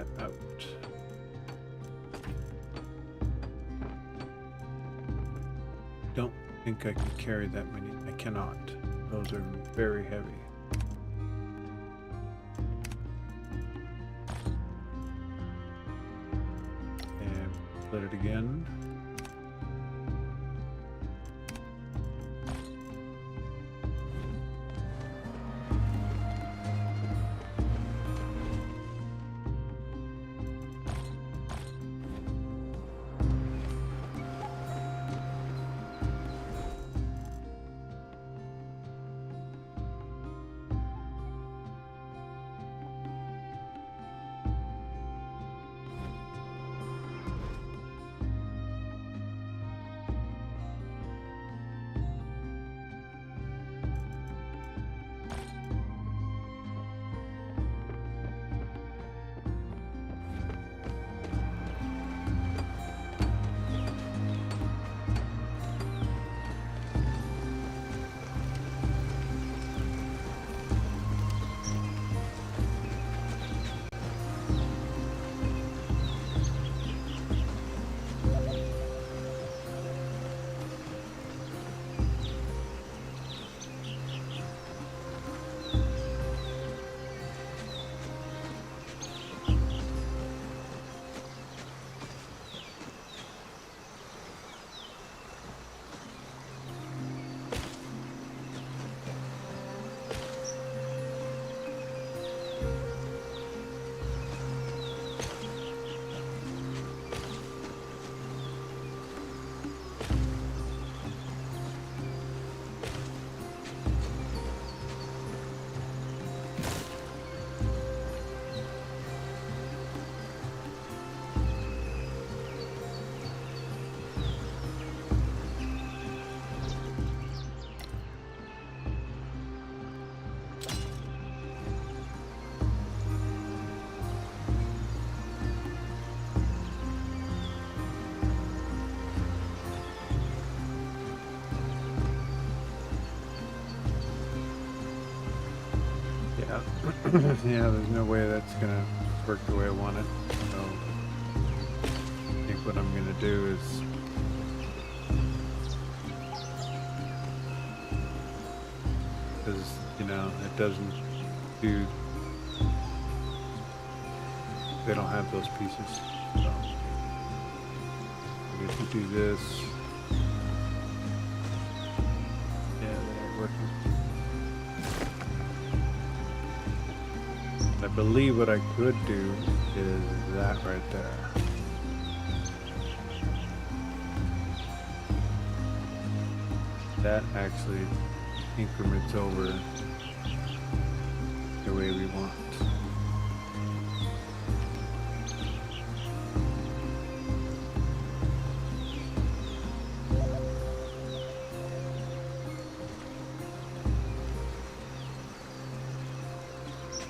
that out. Don't think I can carry that many. I cannot. Those are very heavy. And split it again. Yeah, there's no way that's gonna work the way I want it. So I think what I'm gonna do is because it doesn't do. They don't have those pieces. So I get to do this. Yeah, they aren't working. I believe what I could do is that right there. That actually increments over the way we want.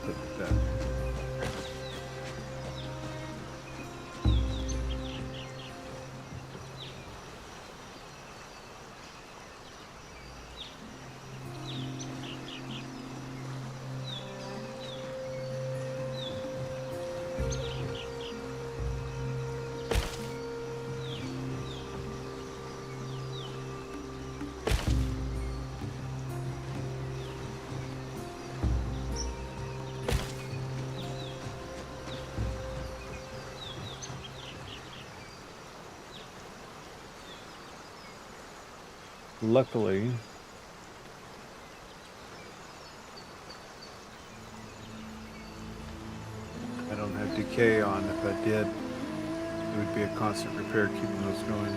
Put that. Luckily, I don't have decay on. If I did, it would be a constant repair keeping those going.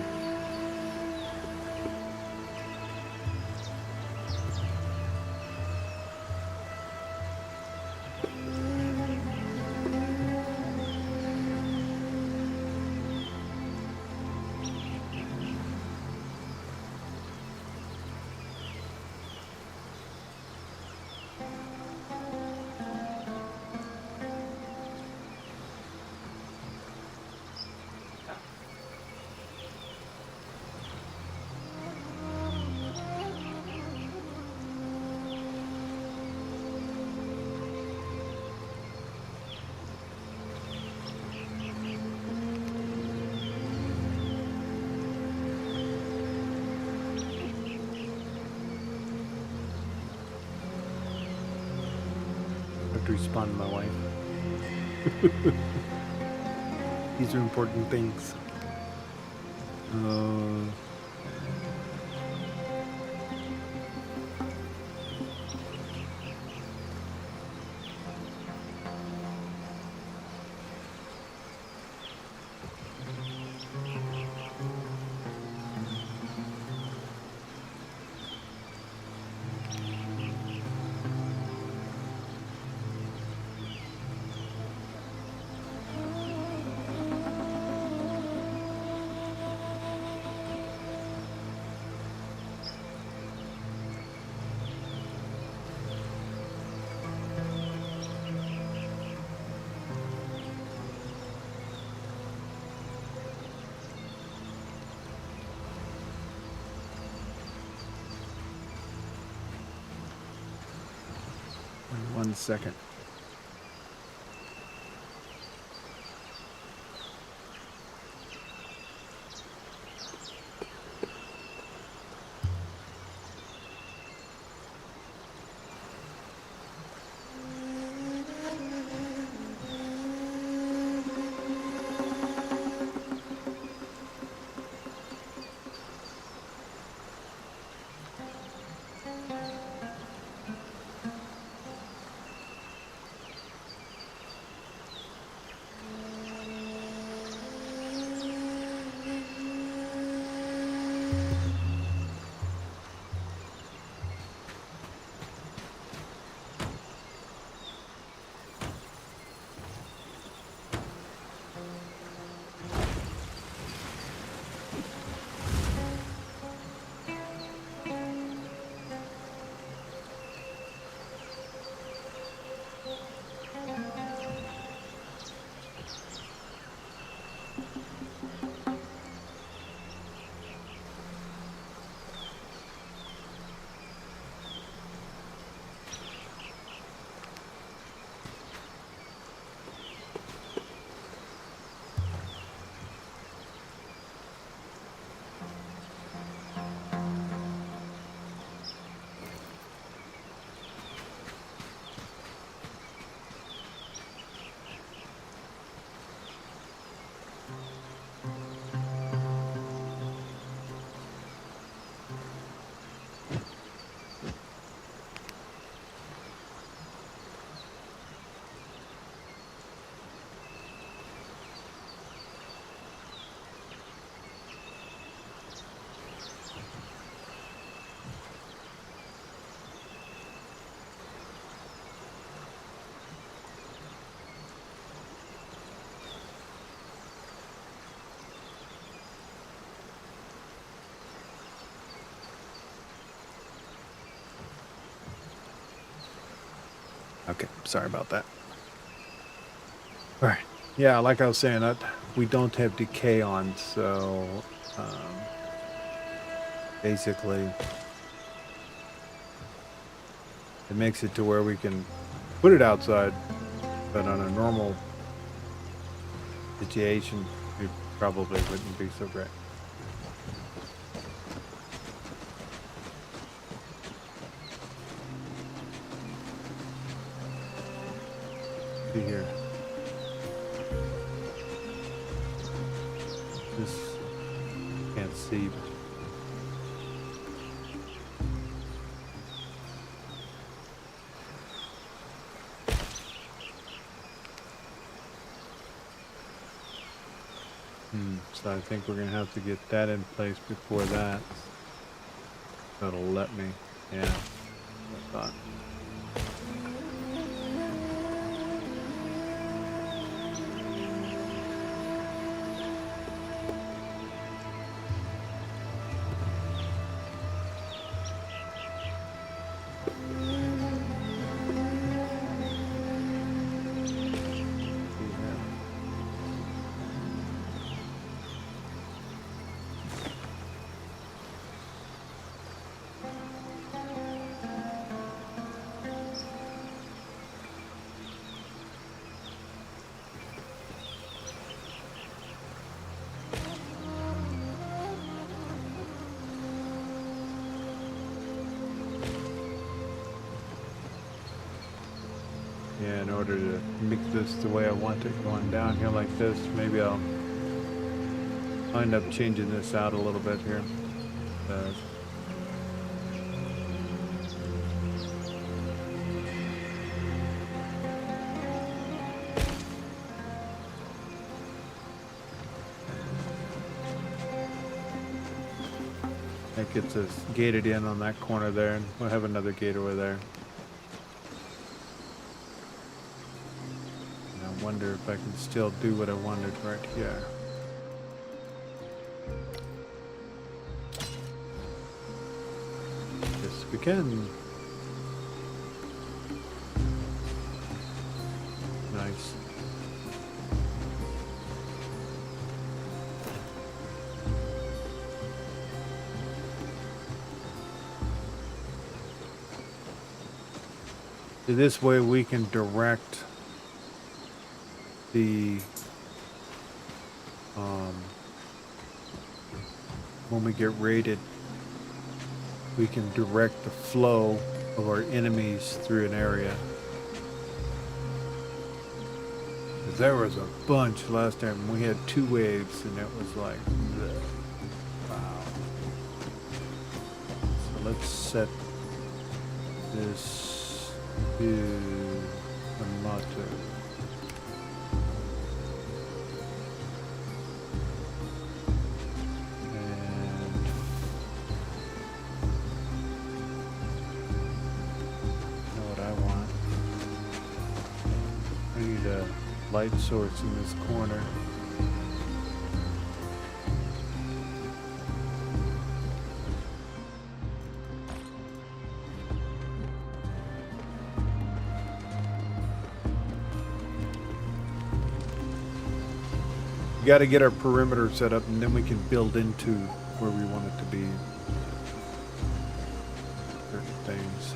have to respond to my wife. These are important things. One second. Okay, sorry about that. All right. Yeah, like I was saying, we don't have decay on, so basically it makes it to where we can put it outside, but on a normal situation, it probably wouldn't be so great. See here. This can't see. So I think we're gonna have to get that in place before that. That'll let me. Yeah. I thought. Yeah, in order to make this the way I want it, going down here like this, maybe I'll end up changing this out a little bit here. That gets us gated in on that corner there, and we'll have another gate over there. And I wonder if I can still do what I wanted right here. Yes, we can. Nice. This way we can direct the when we get raided, we can direct the flow of our enemies through an area. 'Cause there was a bunch last time. We had 2 waves and it was like, wow. So let's set this to a motto. Light source in this corner. We got to get our perimeter set up, and then we can build into where we want it to be. Certain things.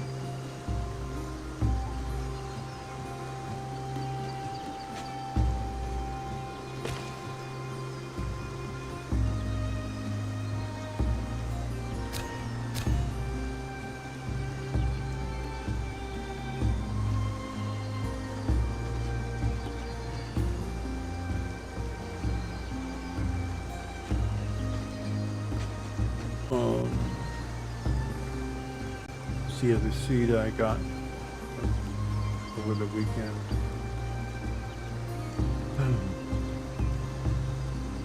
See the seed I got over the weekend.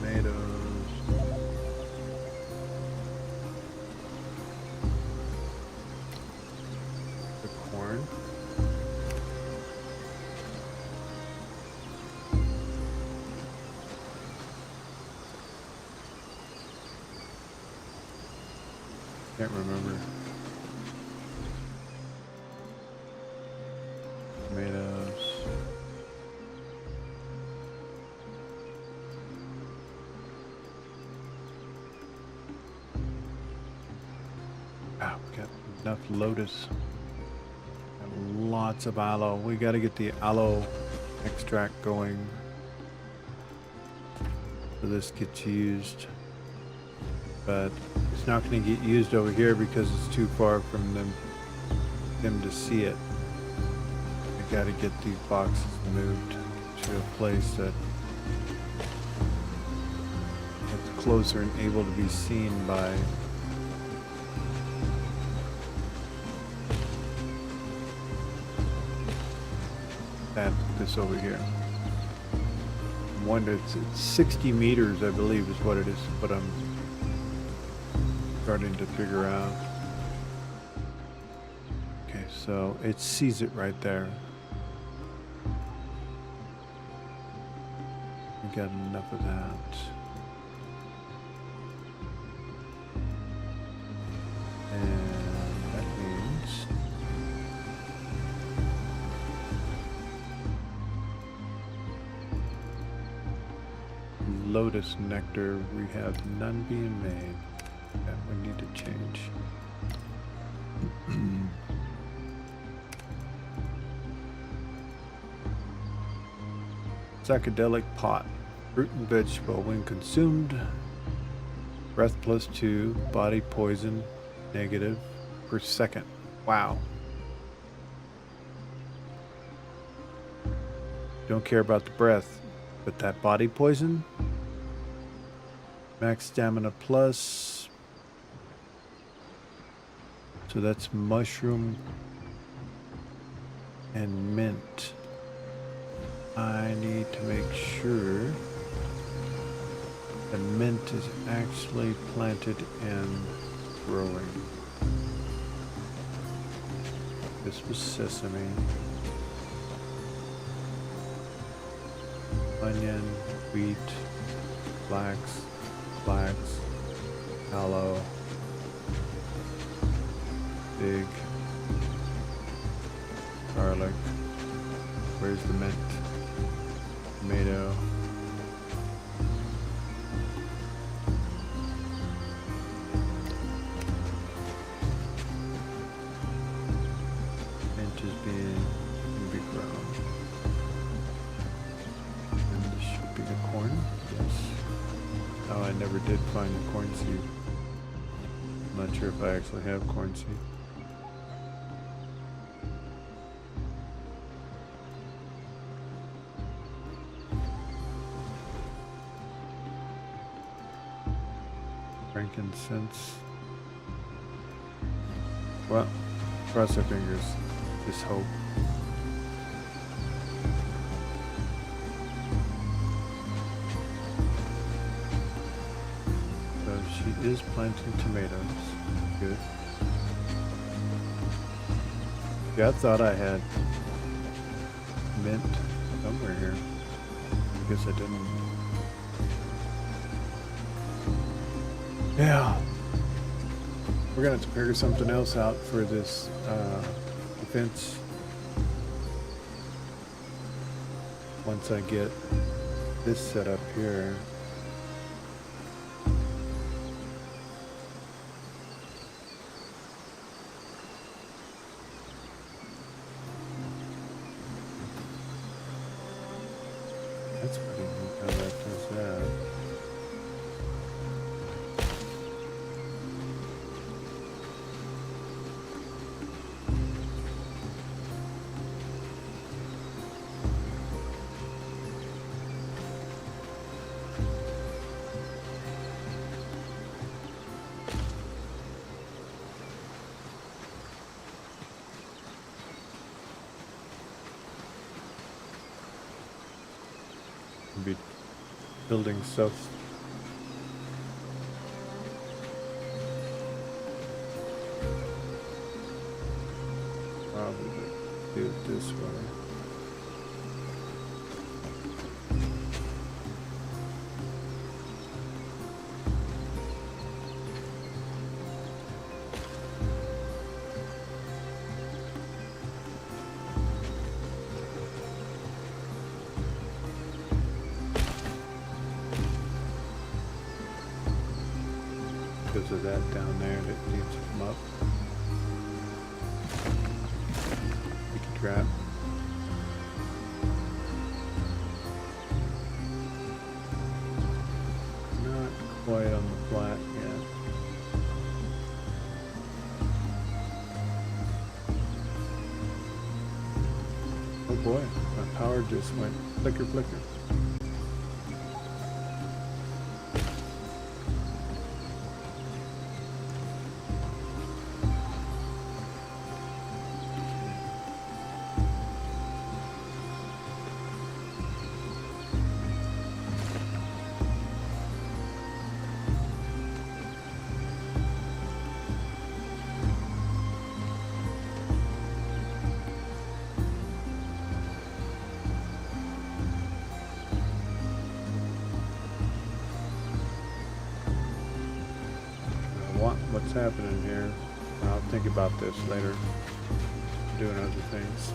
Tomatoes. The corn. Can't remember. Tomatoes. Wow, we got enough lotus. Got lots of aloe. We got to get the aloe extract going so this gets used. But it's not going to get used over here because it's too far from them to see it. Got to get these boxes moved to a place that's closer and able to be seen by this over here. I wonder, it's 60 meters, I believe, is what it is, but I'm starting to figure out. Okay, so it sees it right there. Got enough of that. And that means lotus nectar, we have none being made. That we need to change. Psychedelic pot. Fruit and vegetable. When consumed, breath +2, body poison negative per second. Wow. Don't care about the breath, but that body poison. Max stamina plus. So that's mushroom and mint. I need to make sure the mint is actually planted and growing. This was sesame. Onion, wheat, flax, aloe, fig, garlic. Where's the mint? Tomato. Mint is being grown. And this should be the corn. Yes. Oh, I never did find the corn seed. I'm not sure if I actually have corn seed. Frankincense. Well, cross our fingers. Just hope. So she is planting tomatoes. Good. Yeah, I thought I had mint somewhere here. I guess I didn't. Yeah. We're gonna have to figure something else out for this defense. Once I get this set up here. That's pretty neat how that does that. Be building stuff. Probably do it this way. Because of that down there that needs to come up. We can trap. Not quite on the flat yet. Oh boy, my power just went flicker flicker. What's happening here? I'll think about this later. Doing other things.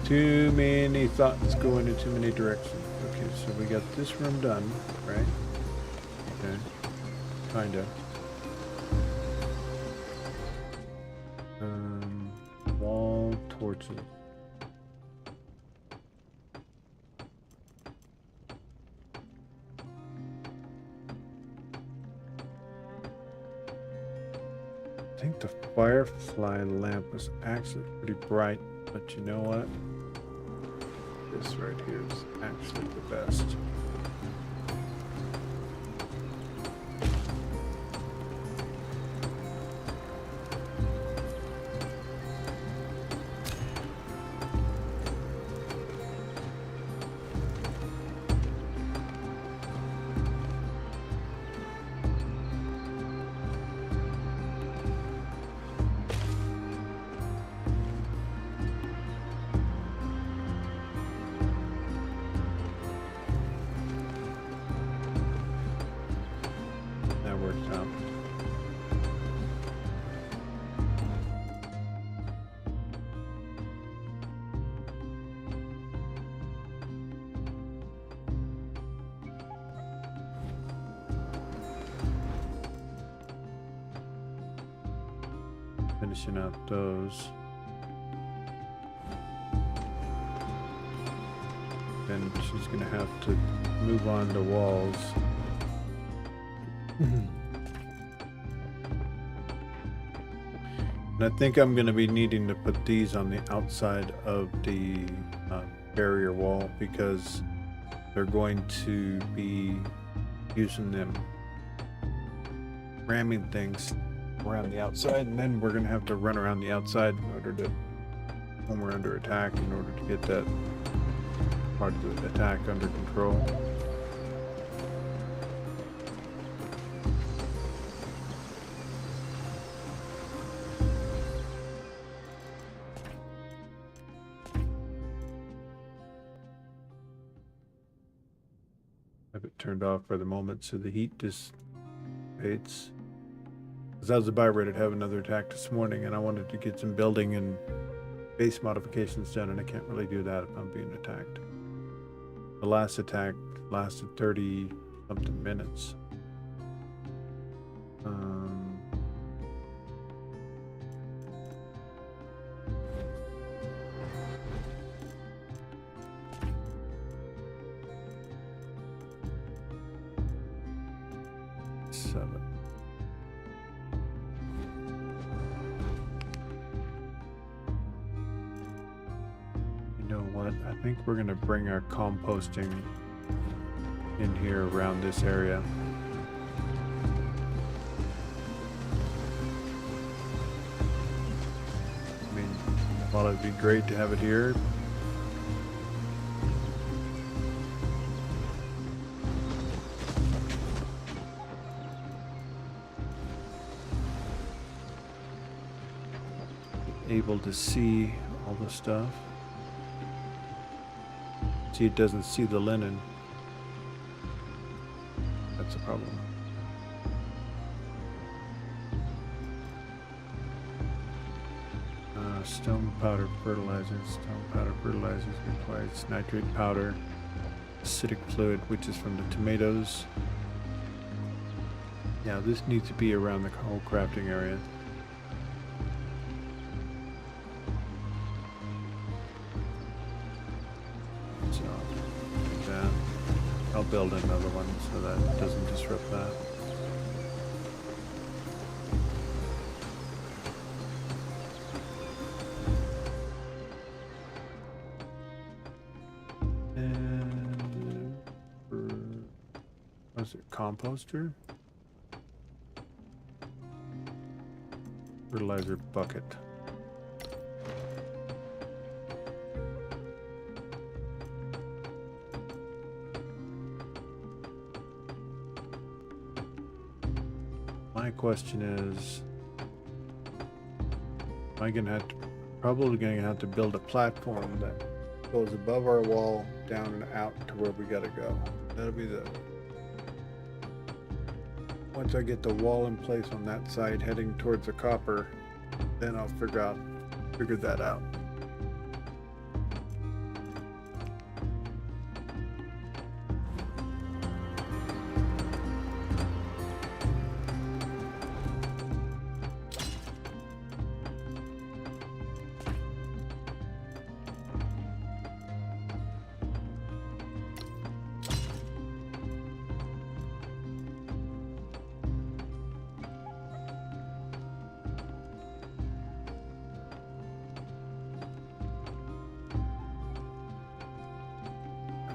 Too many thoughts going in too many directions. Okay, so we got this room done, right? Okay. Kinda. Wall torches. I think the firefly lamp was actually pretty bright, but you know what? this right here is actually the best. That works out. Finishing out those. Then she's gonna have to move on to walls. And I think I'm gonna be needing to put these on the outside of the barrier wall because they're going to be using them, ramming things around the outside, and then we're gonna have to run around the outside in order to, when we're under attack, in order to get that part of the attack under control. Have it turned off for the moment so the heat dissipates. Because I was about ready to have another attack this morning, and I wanted to get some building and base modifications done, and I can't really do that if I'm being attacked. The last attack lasted 30-something minutes. Seven. You know what? I think we're gonna bring our composting in here around this area. I mean, while it'd be great to have it here, able to see all the stuff. See, it doesn't see the linen. That's a problem. Stone powder fertilizers. Stone powder fertilizers requires nitrate powder, acidic fluid, which is from the tomatoes. Yeah, this needs to be around the whole crafting area. So, like that. I'll build another one so that doesn't disrupt that. And was it composter? Fertilizer bucket. My question is, am I gonna have to, probably gonna have to build a platform that goes above our wall, down and out to where we gotta go. That'll be the, once I get the wall in place on that side heading towards the copper, then I'll figure that out.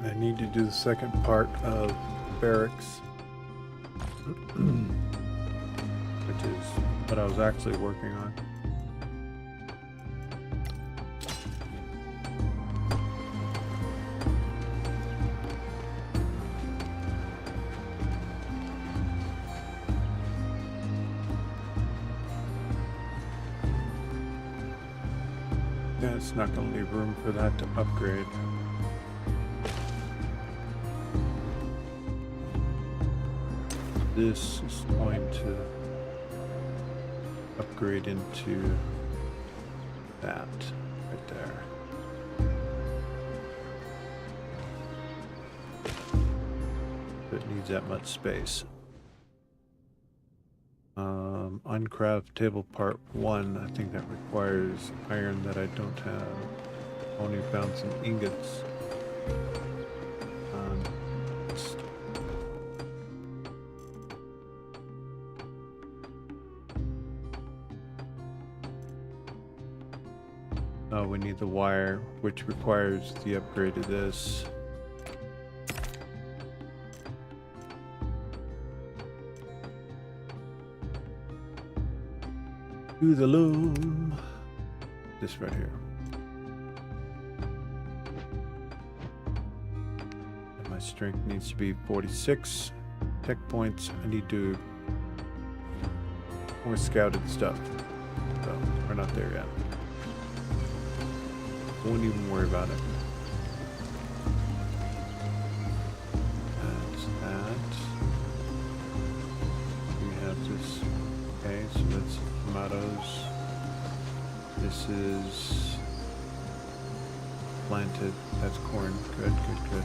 I need to do the second part of barracks, which is what I was actually working on. Yeah, it's not going to leave room for that to upgrade. This is going to upgrade into that right there. It needs that much space. Uncraft table part 1. I think that requires iron that I don't have. Only found some ingots. Oh, we need the wire, which requires the upgrade of this. To the loom. This right here. And my strength needs to be 46. Tech points. I need to more scouted stuff. So we're not there yet. Won't even worry about it. That's that. We have this. Okay, so that's tomatoes. This is planted. That's corn. Good, good, good.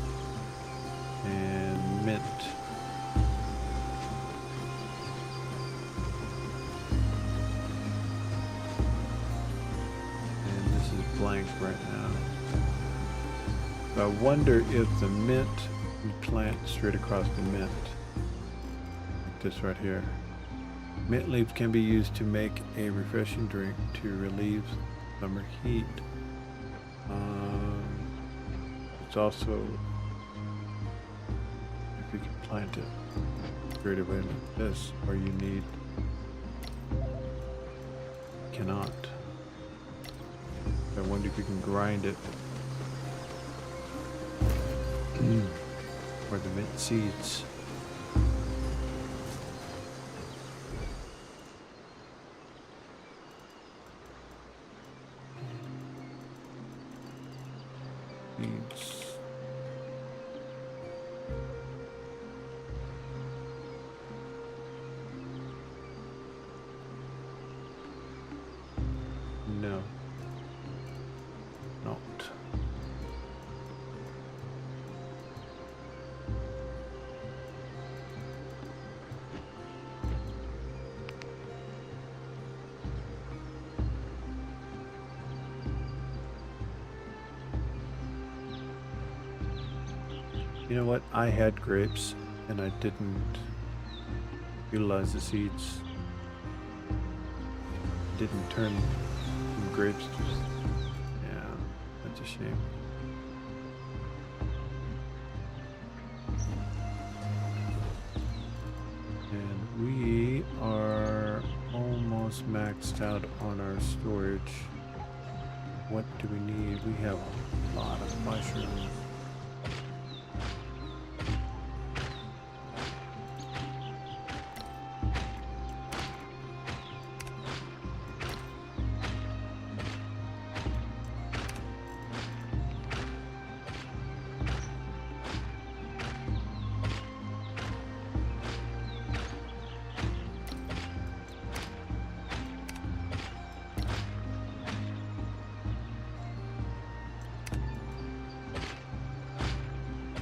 And mint. And this is blank right now. I wonder if the mint we plant straight across the mint. Like this right here. Mint leaves can be used to make a refreshing drink to relieve summer heat. It's also, if you can plant it straight away like this, or you need, cannot. I wonder if you can grind it. Or the mint seeds. No. Not. You know what? I had grapes and I didn't utilize the seeds. Didn't turn from grapes to... Yeah, that's a shame. And we are almost maxed out on our storage. What do we need? We have a lot of mushrooms.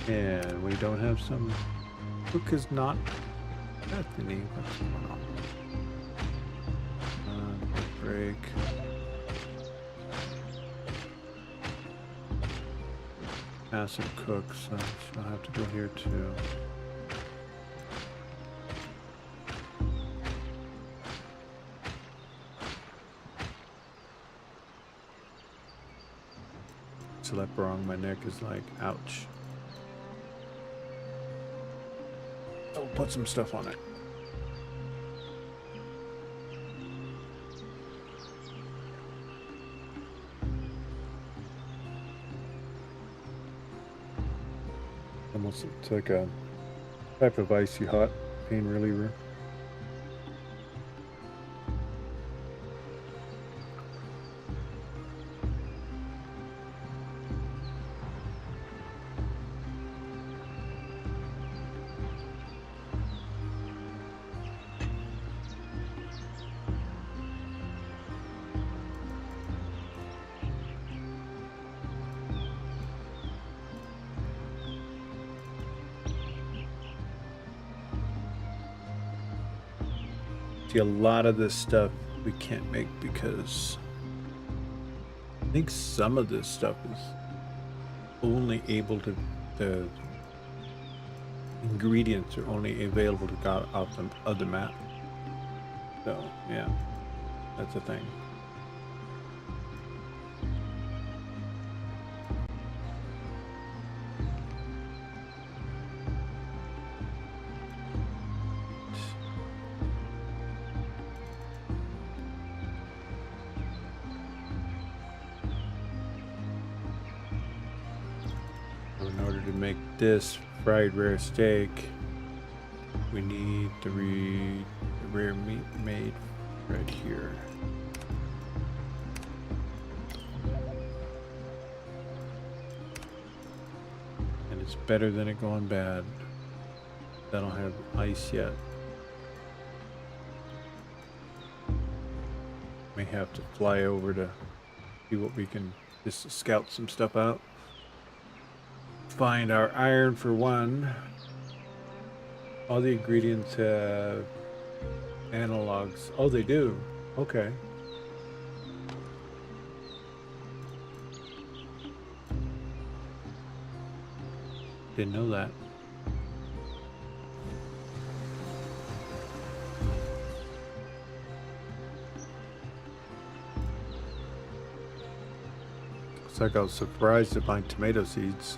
And we don't have some... Cook is not happening. What's going on? Break. Acid cook, so she'll have to go here too. Slap around my neck is like, ouch. put some stuff on it. Almost it's like a type of icy hot pain reliever. See, a lot of this stuff we can't make because I think some of this stuff is only able to, the ingredients are only available to go out of the map. So yeah, that's a thing. In order to make this fried rare steak, we need the rare meat made right here. And it's better than it going bad. I don't have ice yet. May have to fly over to see what we can just scout some stuff out. Find our iron for one. All the ingredients have analogs. Oh, they do. Okay. Didn't know that. Looks like I was surprised to find tomato seeds.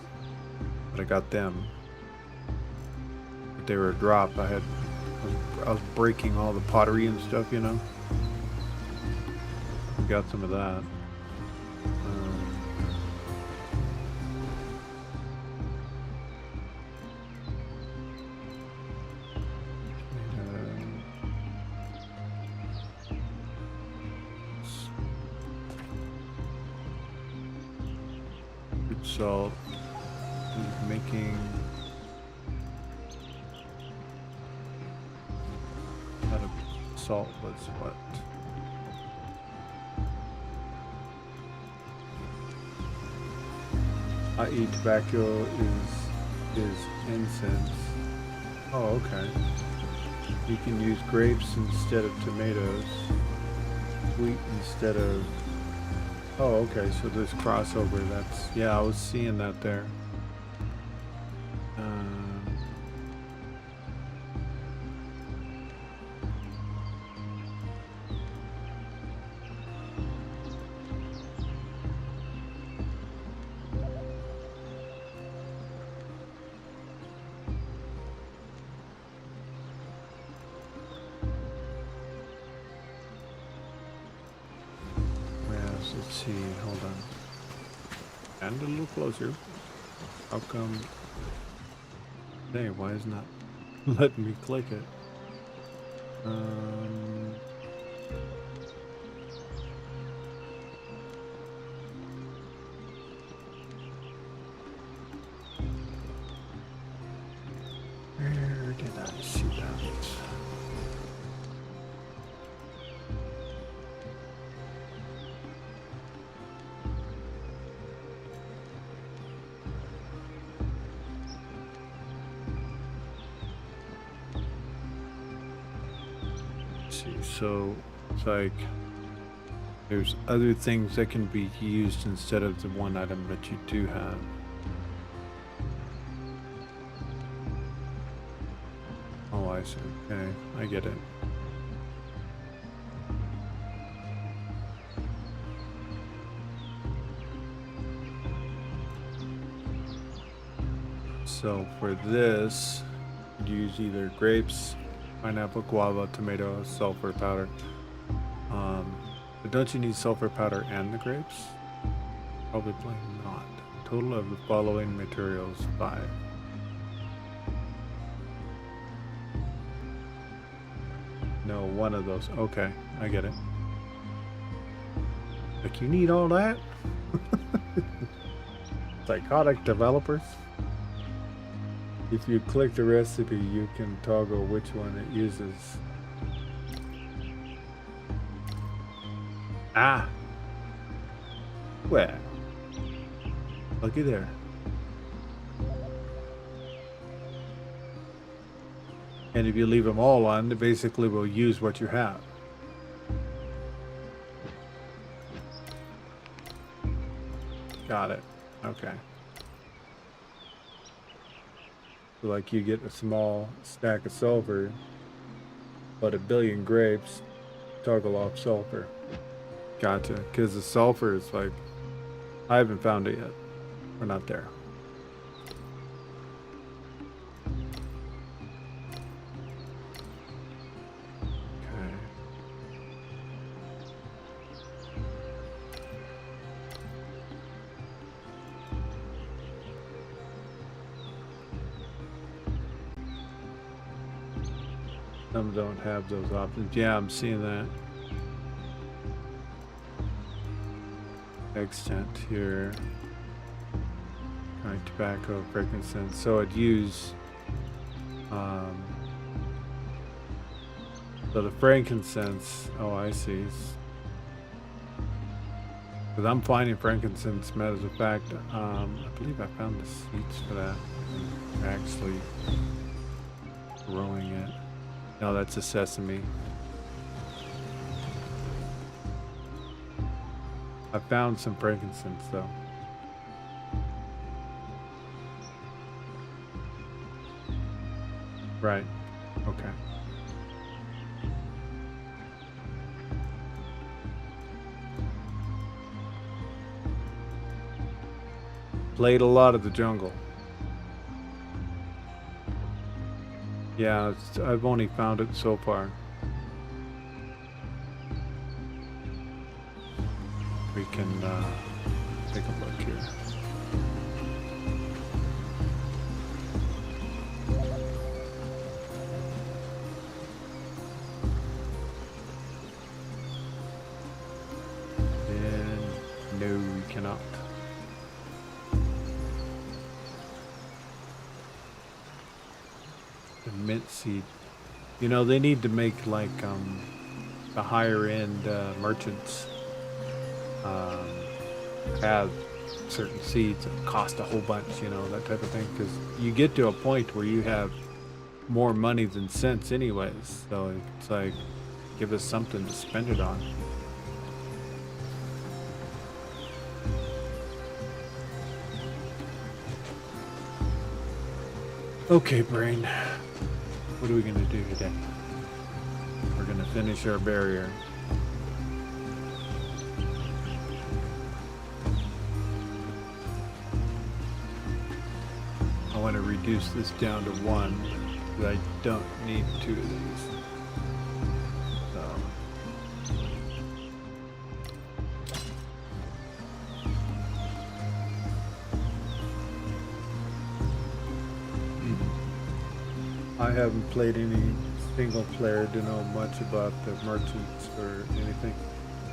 But I got them. But they were a drop. I was breaking all the pottery and stuff, you know. Got some of that. Good salt. Making out of salt was what? I.e. tobacco is incense. Oh, okay. You can use grapes instead of tomatoes. Wheat instead of. Oh, okay. So this crossover. That's yeah. I was seeing that there. Let's see, hold on. And a little closer. How come? Hey, why is not letting me click it? Where did I see that? So it's like there's other things that can be used instead of the one item that you do have. Oh, I see. Okay, I get it. So for this, you'd use either grapes, pineapple, guava, tomato, sulfur powder. But don't you need sulfur powder and the grapes? Probably not. Total of the following materials, 5. No, one of those. Okay, I get it. Like, you need all that? Psychotic developers. If you click the recipe, you can toggle which one it uses. Ah! Well, looky there. And if you leave them all on, it basically will use what you have. Got it. Okay. So like you get a small stack of sulfur, but a billion grapes, toggle off sulfur. Gotcha. Because the sulfur is like, I haven't found it yet. We're not there. Okay. Some don't have those options. Yeah, I'm seeing that. Extent here. Right, tobacco, frankincense. So I'd use so the frankincense, oh I see. Because I'm finding frankincense, matter of fact, I believe I found the seeds for that. I'm actually growing it. No, that's a sesame. I found some frankincense though. Right. Okay. Played a lot of the jungle. Yeah, I've only found it so far. We can take a look here. And no, we cannot. The mint seed. You know, they need to make like the higher end merchants have certain seeds that cost a whole bunch, you know, that type of thing, because you get to a point where you have more money than sense anyways, so it's like, give us something to spend it on. Okay, brain, what are we gonna do today? We're gonna finish our barrier. I want to reduce this down to 1, but I don't need 2 of these. So. I haven't played any single player to know much about the merchants or anything.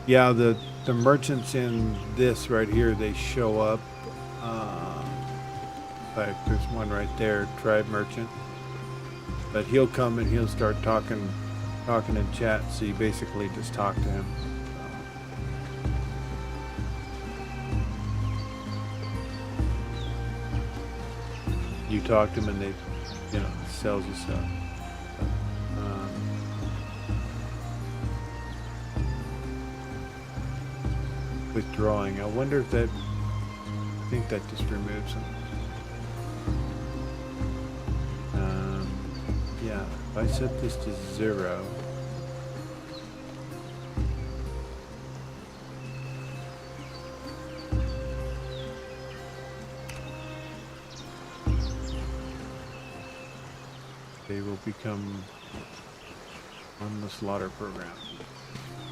Yeah, the merchants in this right here, they show up. Like there's one right there, tribe merchant. But he'll come and he'll start talking in chat, so you basically just talk to him. You talk to him and they, you know, sells you stuff. Withdrawing. I wonder if that, I think that just removes them. Yeah, if I set this to 0. they will become on the slaughter program.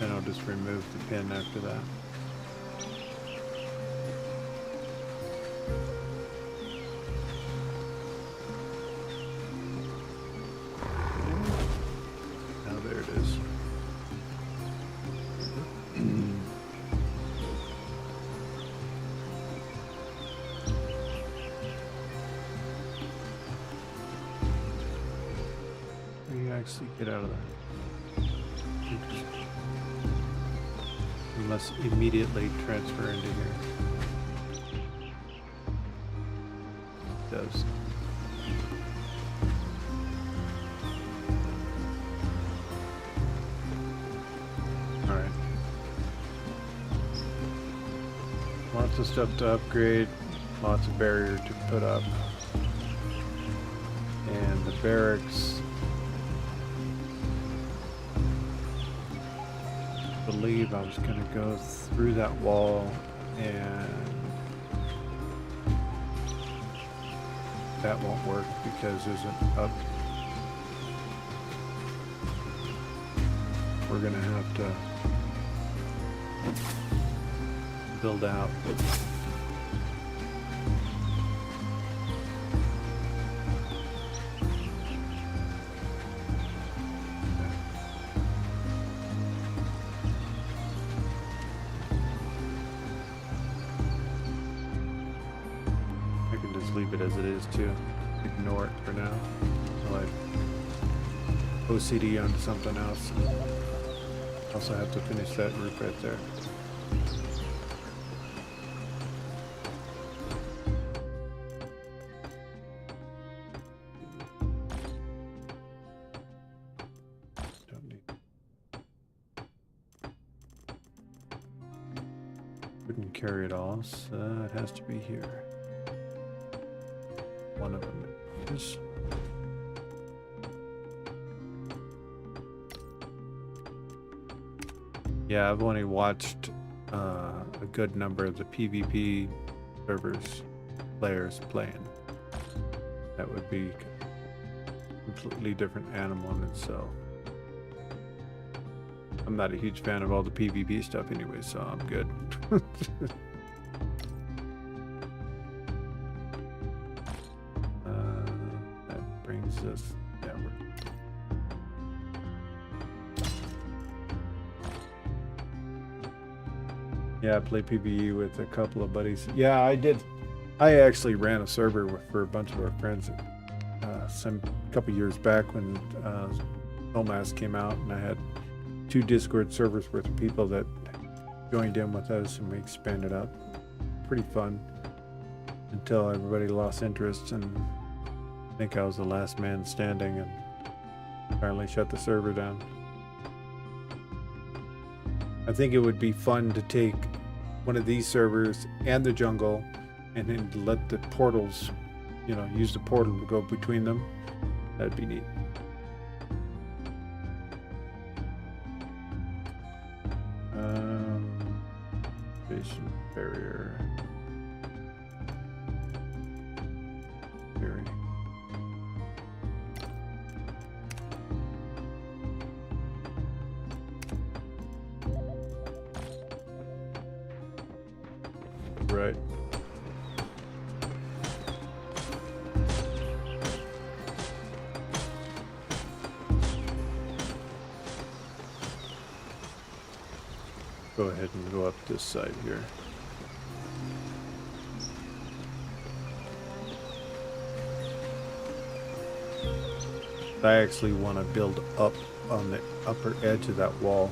And I'll just remove the pin after that. Now there it is. We actually get out of there. We must immediately transfer into here. It does. Alright. Lots of stuff to upgrade, lots of barrier to put up. And the barracks, I believe I was going to go through that wall, and that won't work because there's an up. We're going to have to build out. Leave it as it is too. Ignore it for now. I'll like OCD onto something else. Also have to finish that roof right there. Don't need. Couldn't carry it all, so it has to be here. One of them is. Yeah, I've only watched a good number of the PvP servers, players playing. That would be a completely different animal in itself. I'm not a huge fan of all the PvP stuff anyway, so I'm good. This network. Yeah, I play PvE with a couple of buddies. Yeah, I did. I actually ran a server for a bunch of our friends some couple years back when Soulmask came out, and I had 2 Discord servers worth of people that joined in with us, and we expanded out. Pretty fun until everybody lost interest, and I think I was the last man standing and finally shut the server down. I think it would be fun to take one of these servers and the jungle and then let the portals, you know, use the portal to go between them. That'd be neat. Vision barrier. Right. Go ahead and go up this side here. I actually want to build up on the upper edge of that wall.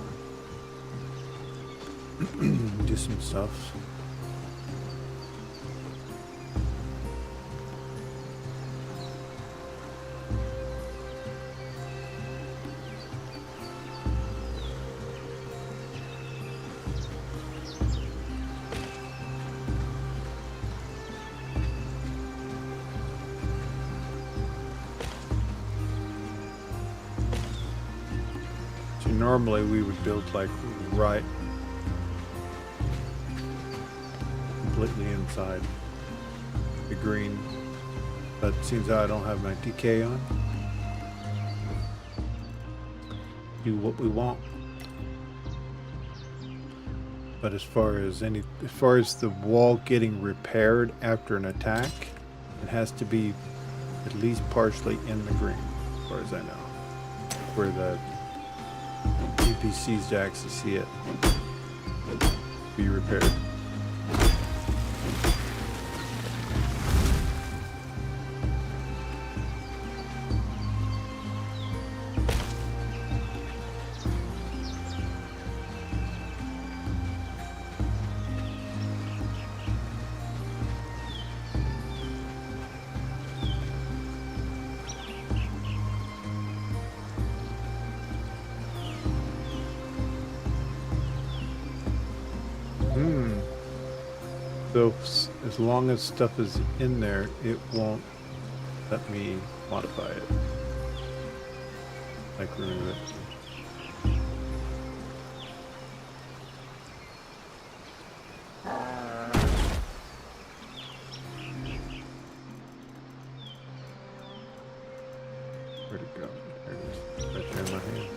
Do some stuff. Normally we would build like right completely inside the green, but seems I don't have my DK on. do what we want. But as far as the wall getting repaired after an attack, it has to be at least partially in the green, as far as I know, where the NPCs to actually see it be repaired. So as long as stuff is in there, it won't let me modify it. Like remove it. Where'd it go? There it is. Right there in my hand.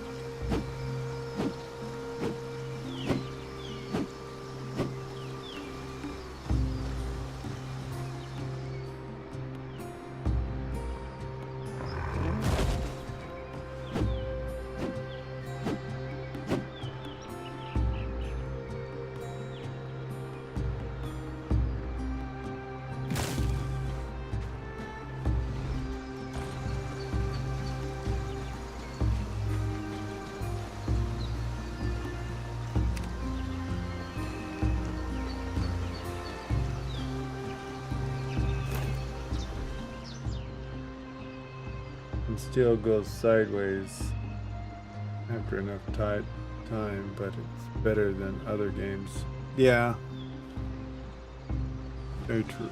Still goes sideways after enough time, but it's better than other games. Yeah, very true.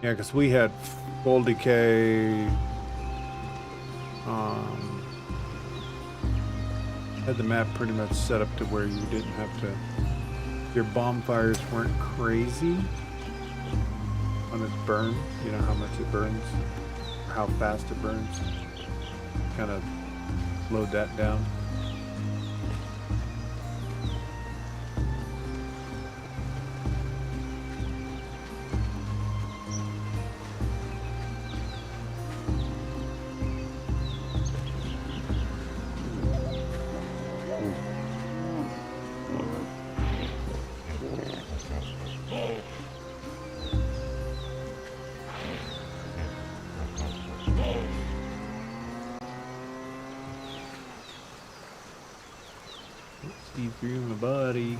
Yeah, because we had full decay. Had the map pretty much set up to where you didn't have to. Your bonfires weren't crazy on its burn. You know how much it burns, or how fast it burns. Kind of load that down. See through my body.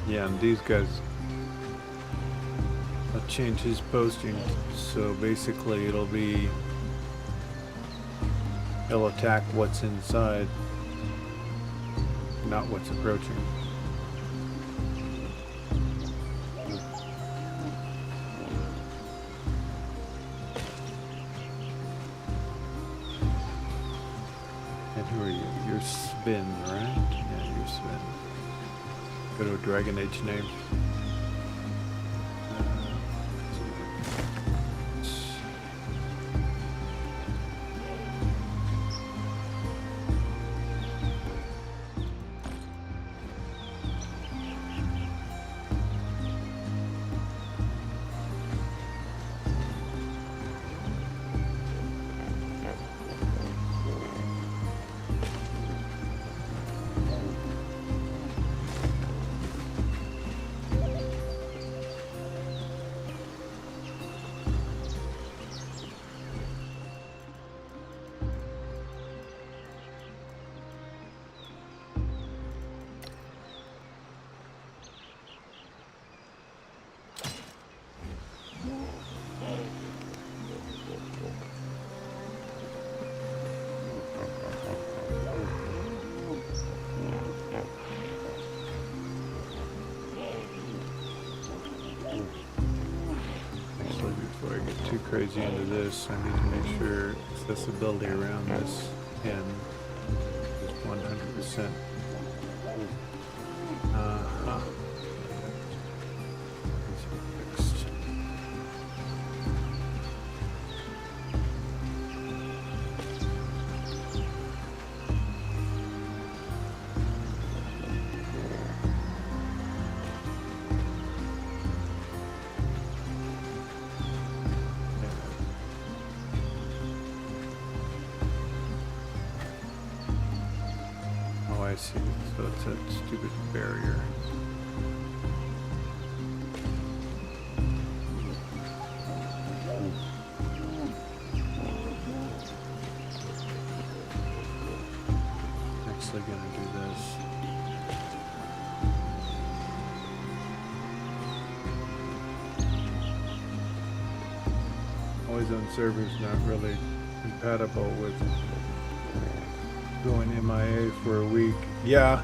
Yeah, and these guys, I'll change his posting, so basically it'll attack what's inside, not what's approaching. And who are you? You're Spin, right? Yeah, you're Spin. Go to a Dragon Age name. crazy into this. I need to make sure accessibility around this end is 100%. Uh-huh. Fixed. Oh, I see. So it's a stupid barrier. Actually gonna do this. Always on servers not really compatible with going MIA for a week. Yeah.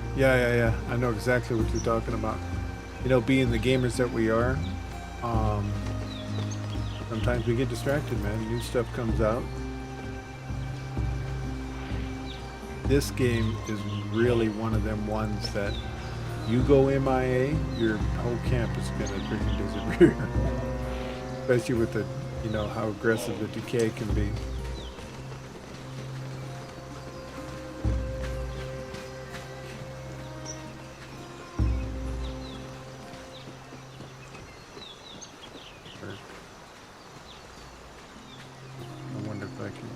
I know exactly what you're talking about. You know, being the gamers that we are, sometimes we get distracted, man. New stuff comes out. This game is really one of them ones that you go MIA, your whole camp is gonna freaking disappear. Especially with the, you know, how aggressive the decay can be. I wonder if I can.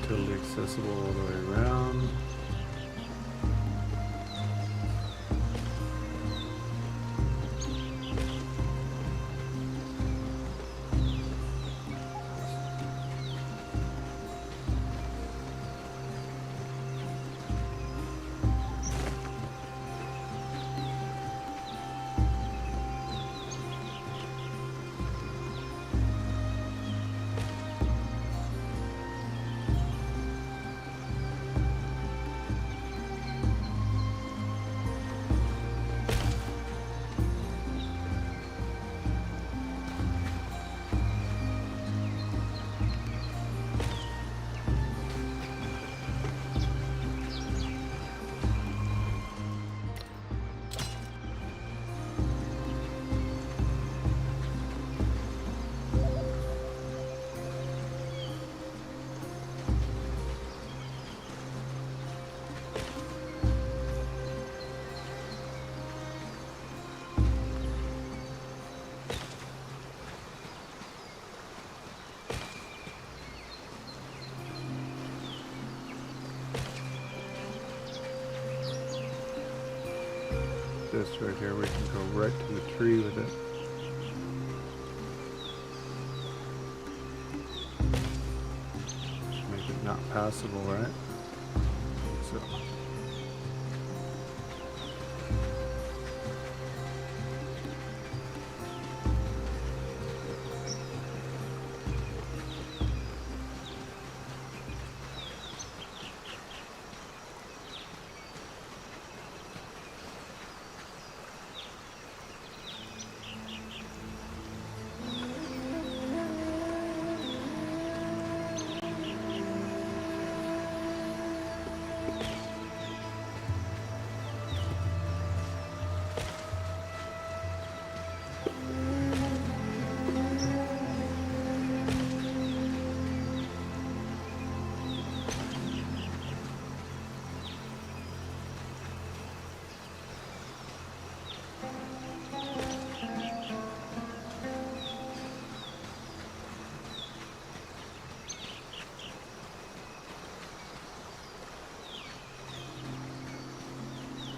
Totally accessible all the way around. This right here, we can go right to the tree with it. Make it not passable, right? So.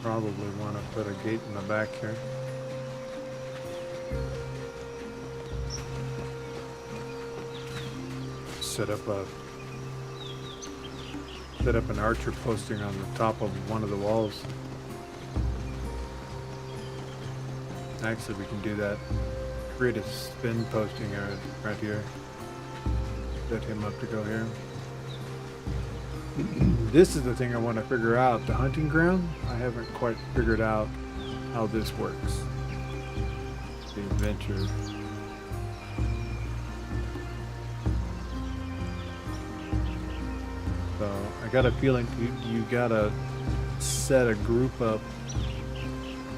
Probably want to put a gate in the back here. Set up an archer posting on the top of one of the walls. Actually, we can do that. Create a spin posting right here. Set him up to go here. This is the thing I want to figure out. The hunting ground, I haven't quite figured out how this works. The adventure. So I got a feeling you gotta set a group up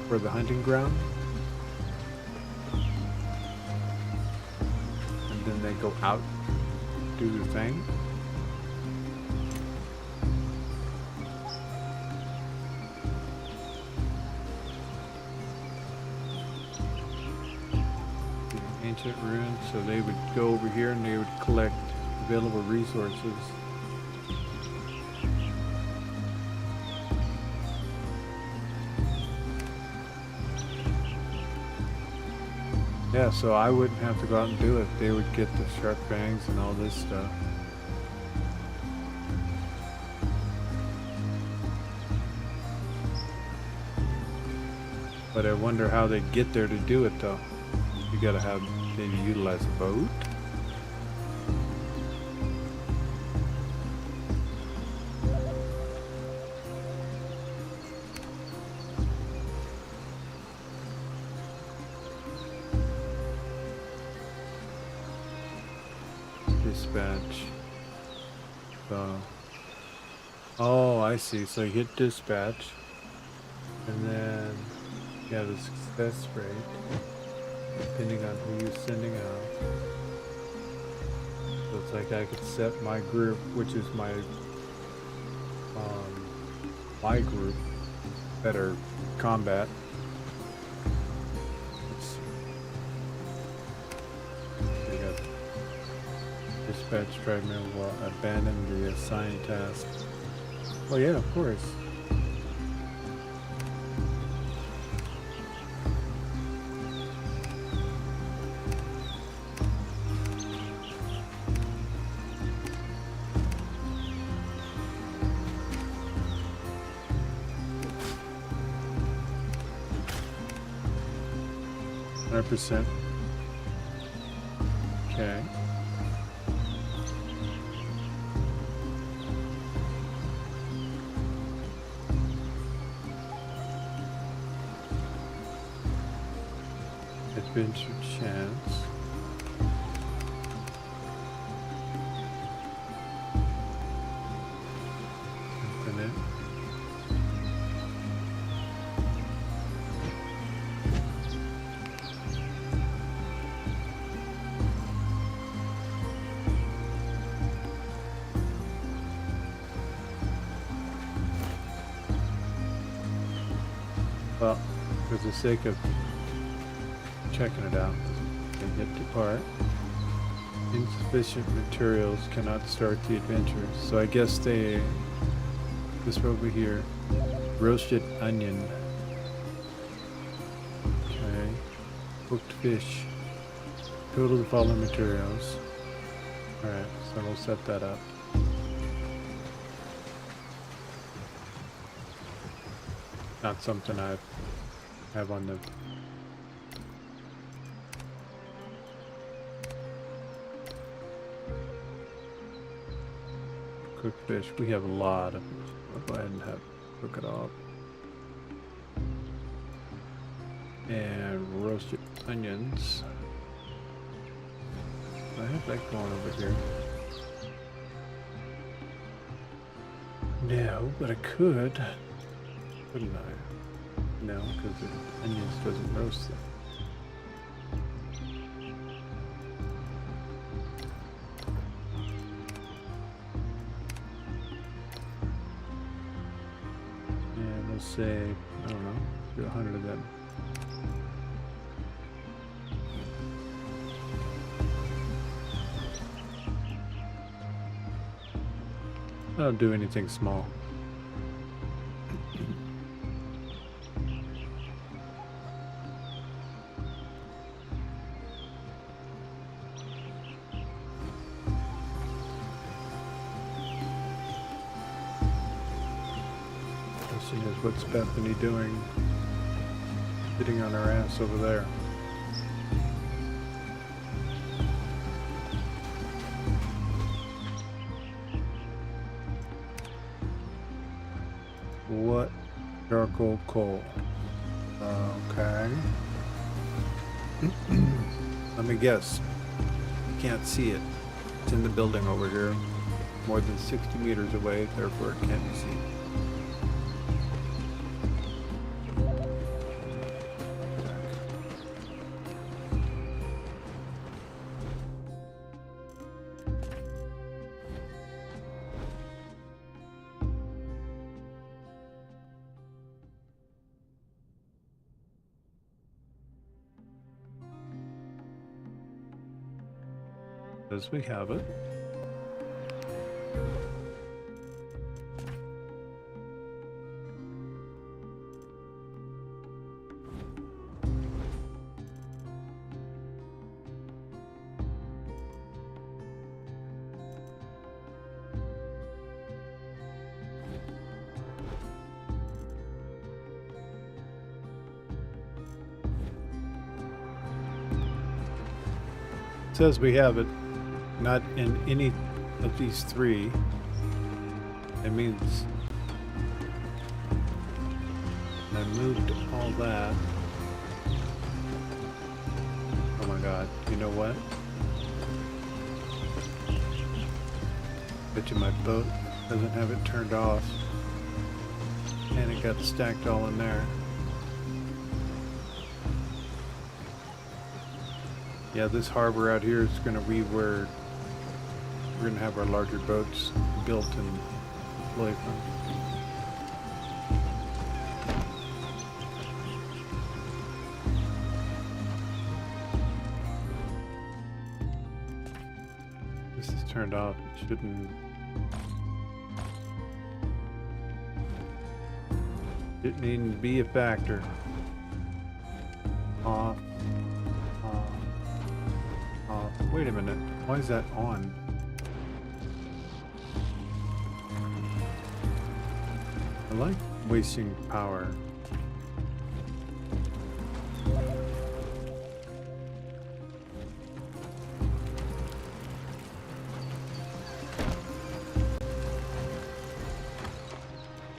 for the hunting ground. And then they go out, do the thing. Ancient ruins, so they would go over here and they would collect available resources. Yeah, so I wouldn't have to go out and do it. They would get the sharp fangs and all this stuff. But I wonder how they get there to do it though. You gotta have, maybe utilize a boat. Dispatch. So, oh, I see. So you hit dispatch, and then you have a success rate depending on who you're sending out. So it's like I could set my group, which is my group that are combat. They got dispatch treadmill will abandon the assigned task. Oh yeah, of course. %. Okay. Adventure chance. Infinite. Well, for the sake of checking it out, and hit depart. Insufficient materials cannot start the adventure. So I guess this over here, roasted onion. Okay, cooked fish. Total the following materials. All right, so we'll set that up. Not something I have on the cooked fish. We have a lot of it. I'll go ahead and cook it off. And roasted onions. I have that going over here. No, but I could. Couldn't I? No, because the onions doesn't roast them. And we'll say, I don't know, do 100 of them. I don't do anything small. is what's Bethany doing? Sitting on her ass over there. What? Charcoal coal. Okay. Let me guess. You can't see it. It's in the building over here. More than 60 meters away, therefore it can't be seen. As we have it. It says we have it. Not in any of these three. It means I moved all that. Oh my god, you know what? Bet you my boat doesn't have it turned off. And it got stacked all in there. Yeah, this harbor out here is going to be where we're going to have our larger boats built and deployed from. This is turned off. It shouldn't. Didn't even be a factor. Off. Off. Off. Wait a minute. Why is that on? I like wasting power.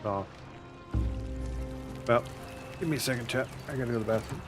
Off. Well, give me a second, chat. I gotta go to the bathroom.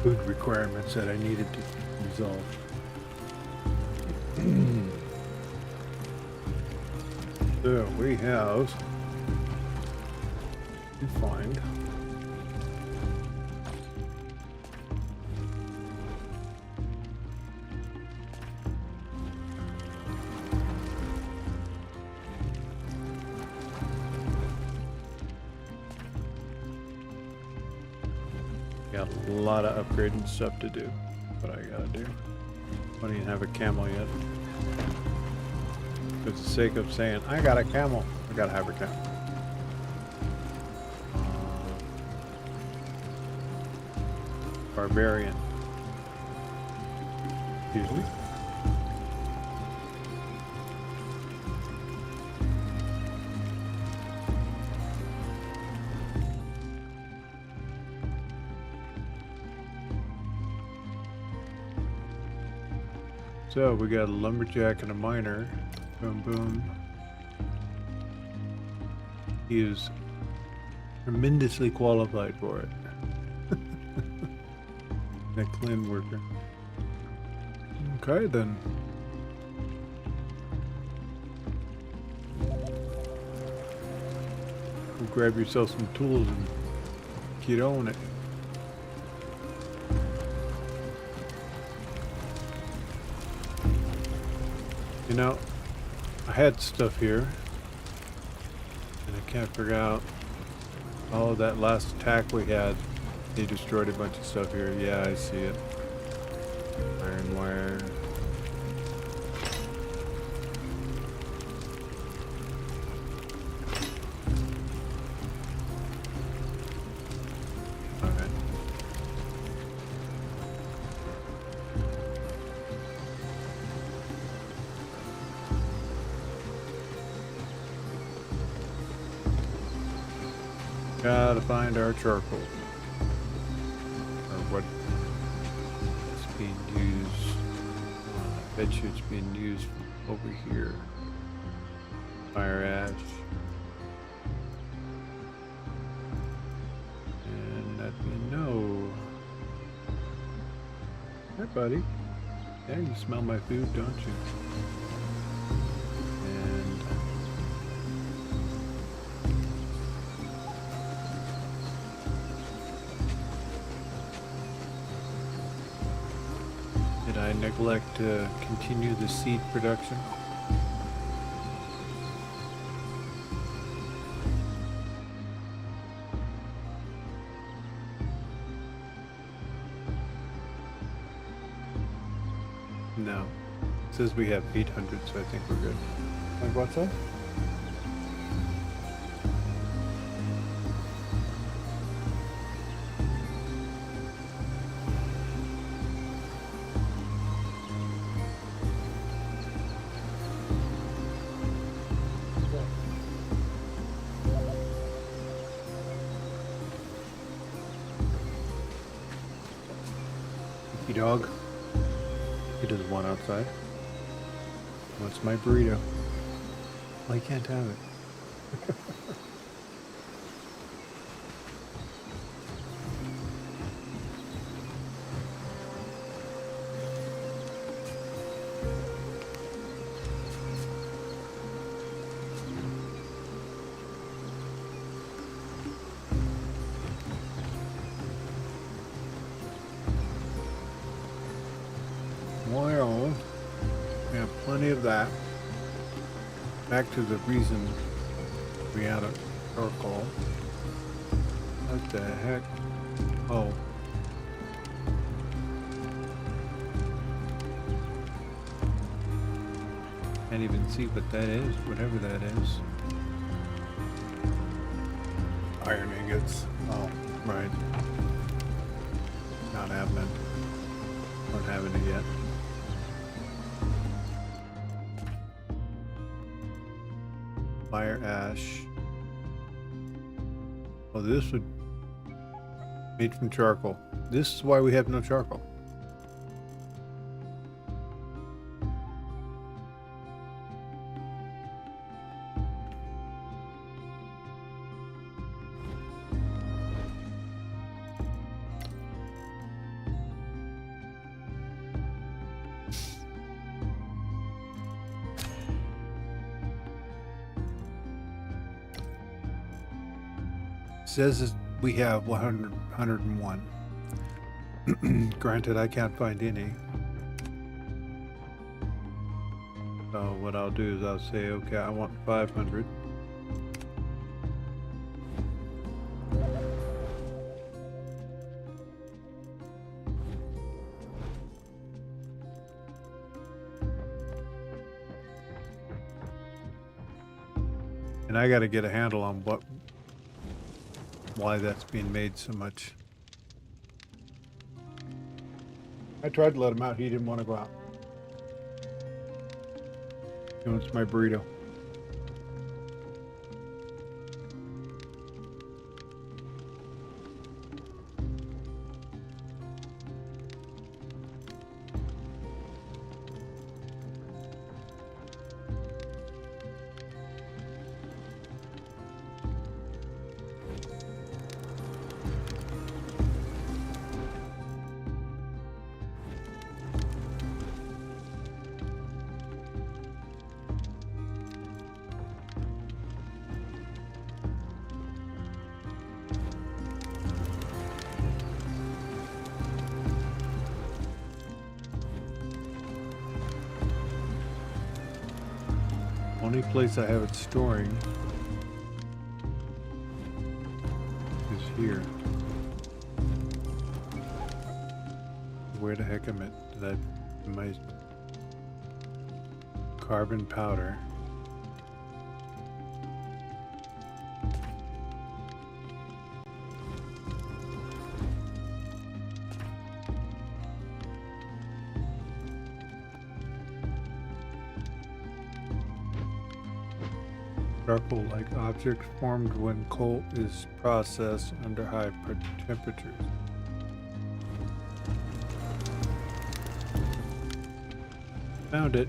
food requirements that I needed to resolve. So we have to find got a lot of upgrading stuff to do. What I gotta do. I don't even have a camel yet. For the sake of saying, I got a camel, I gotta have a camel. Barbarian. Excuse me. So we got a lumberjack and a miner. Boom, boom. He is tremendously qualified for it. A clean worker. Okay, then. Go grab yourself some tools and get on it. You know, I had stuff here, and I can't figure out. Oh, that last attack we had, they destroyed a bunch of stuff here. Yeah, I see it. Iron wire. Alright. Gotta find our charcoal. Or what it's being used. I bet you it's being used over here. Fire ash. And let me know. Hi, buddy. Yeah, you smell my food, don't you? And did I neglect to continue the seed production? No. It says we have 800, so I think we're good. Like what's that? Dog. He doesn't want outside. What's my burrito? Well, he can't have it. Well, we have plenty of that. Back to the reason we had a charcoal. What the heck? Oh. Can't even see what that is, whatever that is. Iron ingots. Oh, right. Not happening. Not having it yet. Fire ash. Oh, this would made from charcoal. This is why we have no charcoal. Says we have 100, 101. Granted, I can't find any. So what I'll do is I'll say, okay, I want 500. And I got to get a handle on why that's being made so much. I tried to let him out. He didn't want to go out. He wants my burrito. Only place I have it storing is here. Where the heck am I? My carbon powder. Charcoal-like object formed when coal is processed under high temperatures. Found it.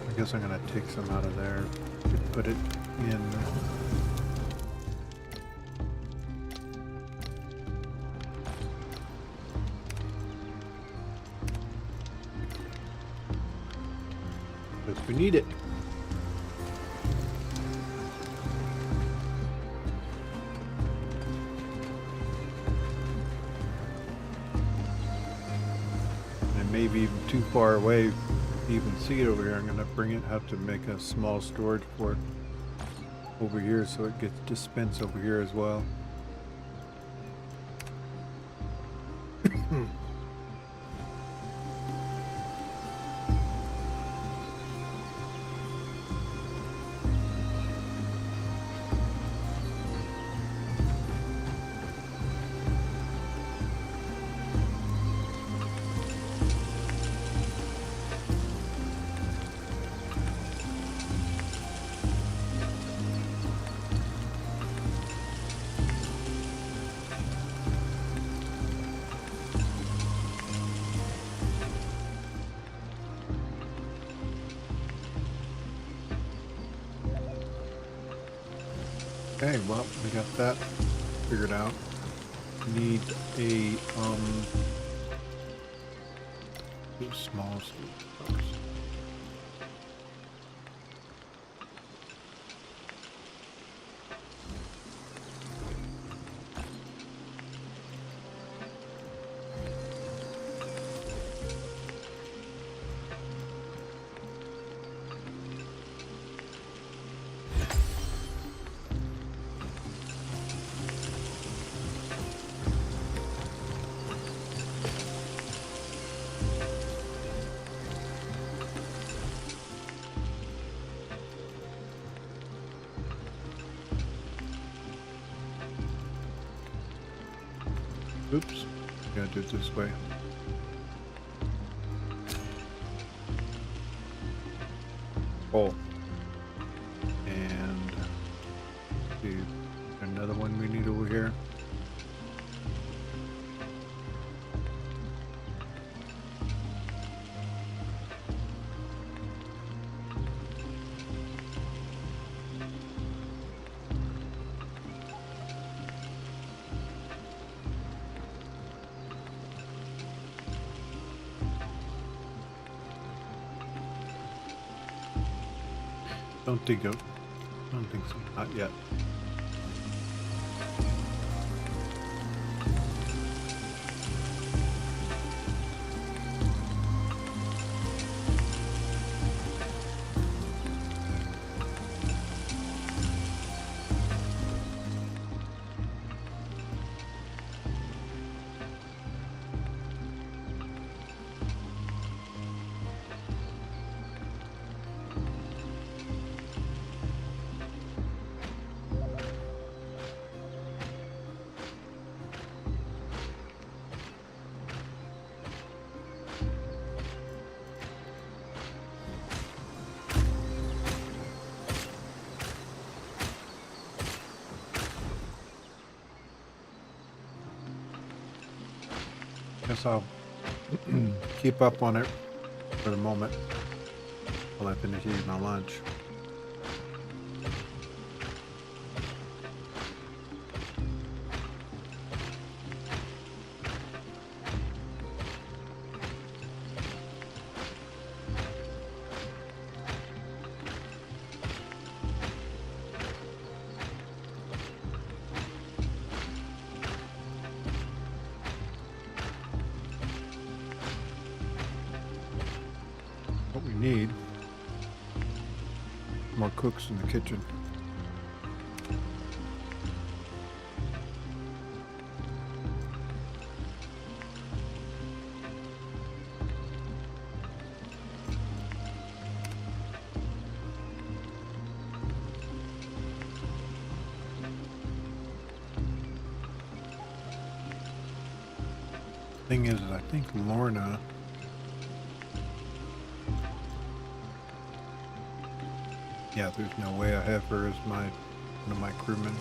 I guess I'm gonna take some out of there to put it in. Because we need it. And maybe even too far away to even see it over here. I'm gonna have to make a small storage for it over here so it gets dispensed over here as well. Okay, well, we got that figured out. Need a small first. Oops. Gotta do it this way. Oh. And do another one we need over here. Don't think so. Not yet. Guess I'll keep up on it for the moment while I finish eating my lunch. What we need, more cooks in the kitchen. Thing is, I think Lorna yeah, there's no way I have her as one of my crewmen.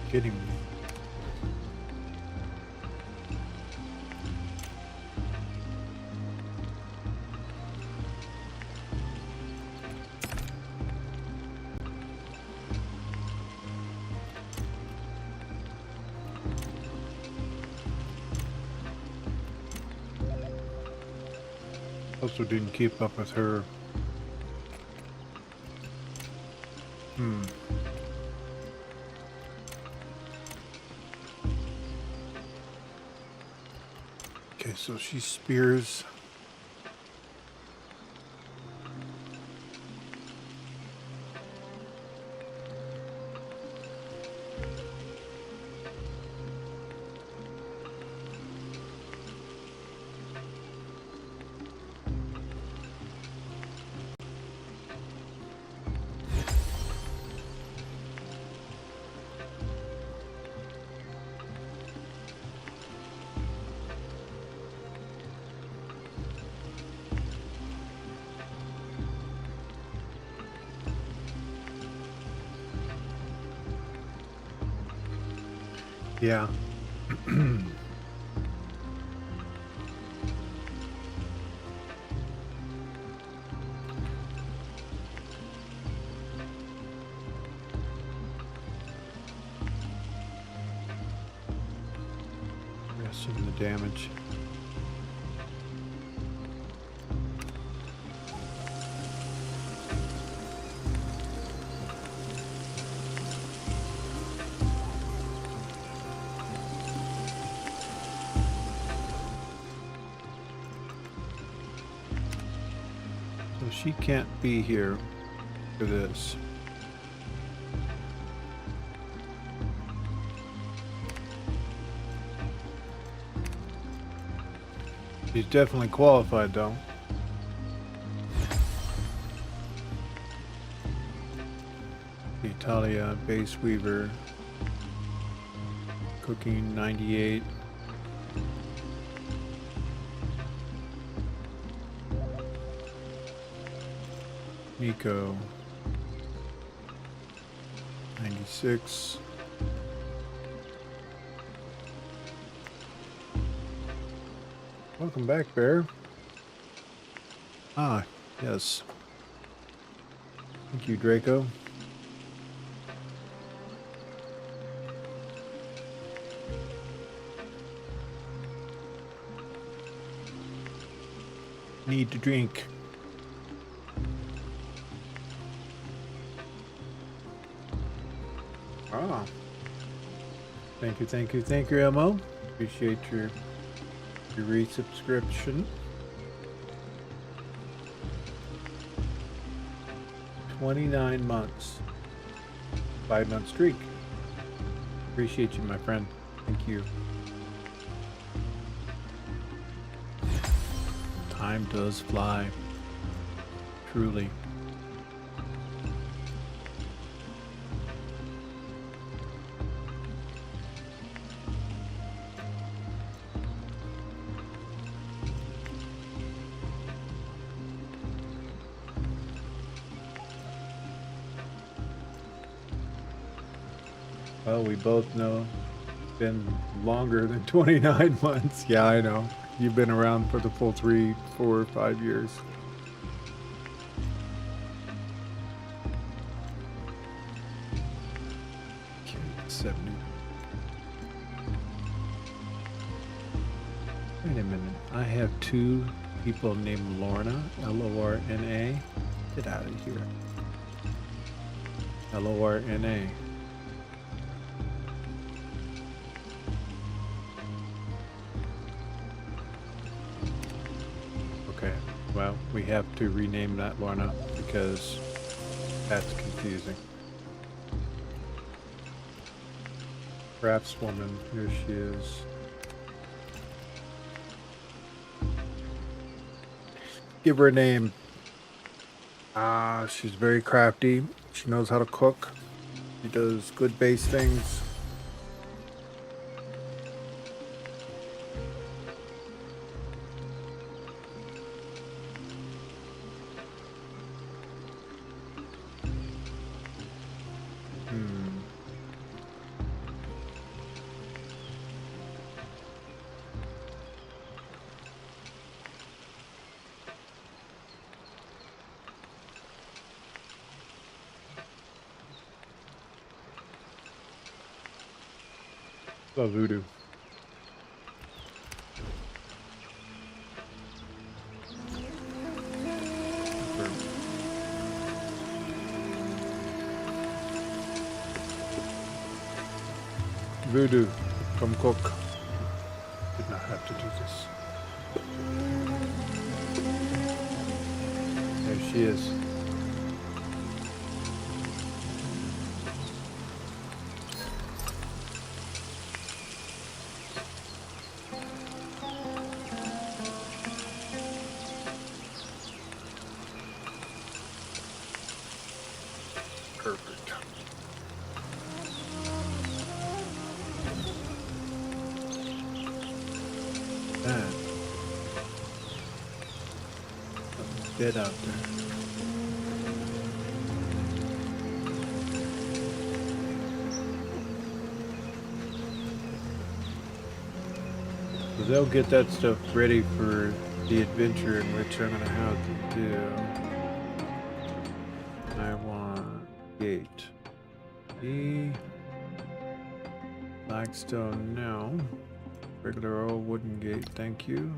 Kidding me. Also didn't keep up with her. Okay, so she spears. Yeah. Rest of the damage. So she can't be here for this. She's definitely qualified though. Italia base weaver. Cooking 98. Nico 96. Welcome back, Bear. Ah, yes. Thank you, Draco. Need to drink. Ah. Thank you, Elmo. Appreciate your resubscription. 29 months. 5-month streak. Appreciate you, my friend. Thank you. Time does fly. Truly. Well, we both know it's been longer than 29 months. Yeah, I know. You've been around for the full 3, 4, 5 years. Okay, 70. Wait a minute. I have 2 people named Lorna, Lorna. Get out of here. Lorna. Okay, well, we have to rename that Lorna because that's confusing. Craftswoman, here she is. Give her a name. She's very crafty. She knows how to cook. She does good base things. Love voodoo. Voodoo, come cook. Did not have to do this. There she is. Perfect. Man. Something's dead out there. So they'll get that stuff ready for the adventure in which I'm gonna have to do. I want gate. E. Blackstone, no. Regular old wooden gate, thank you.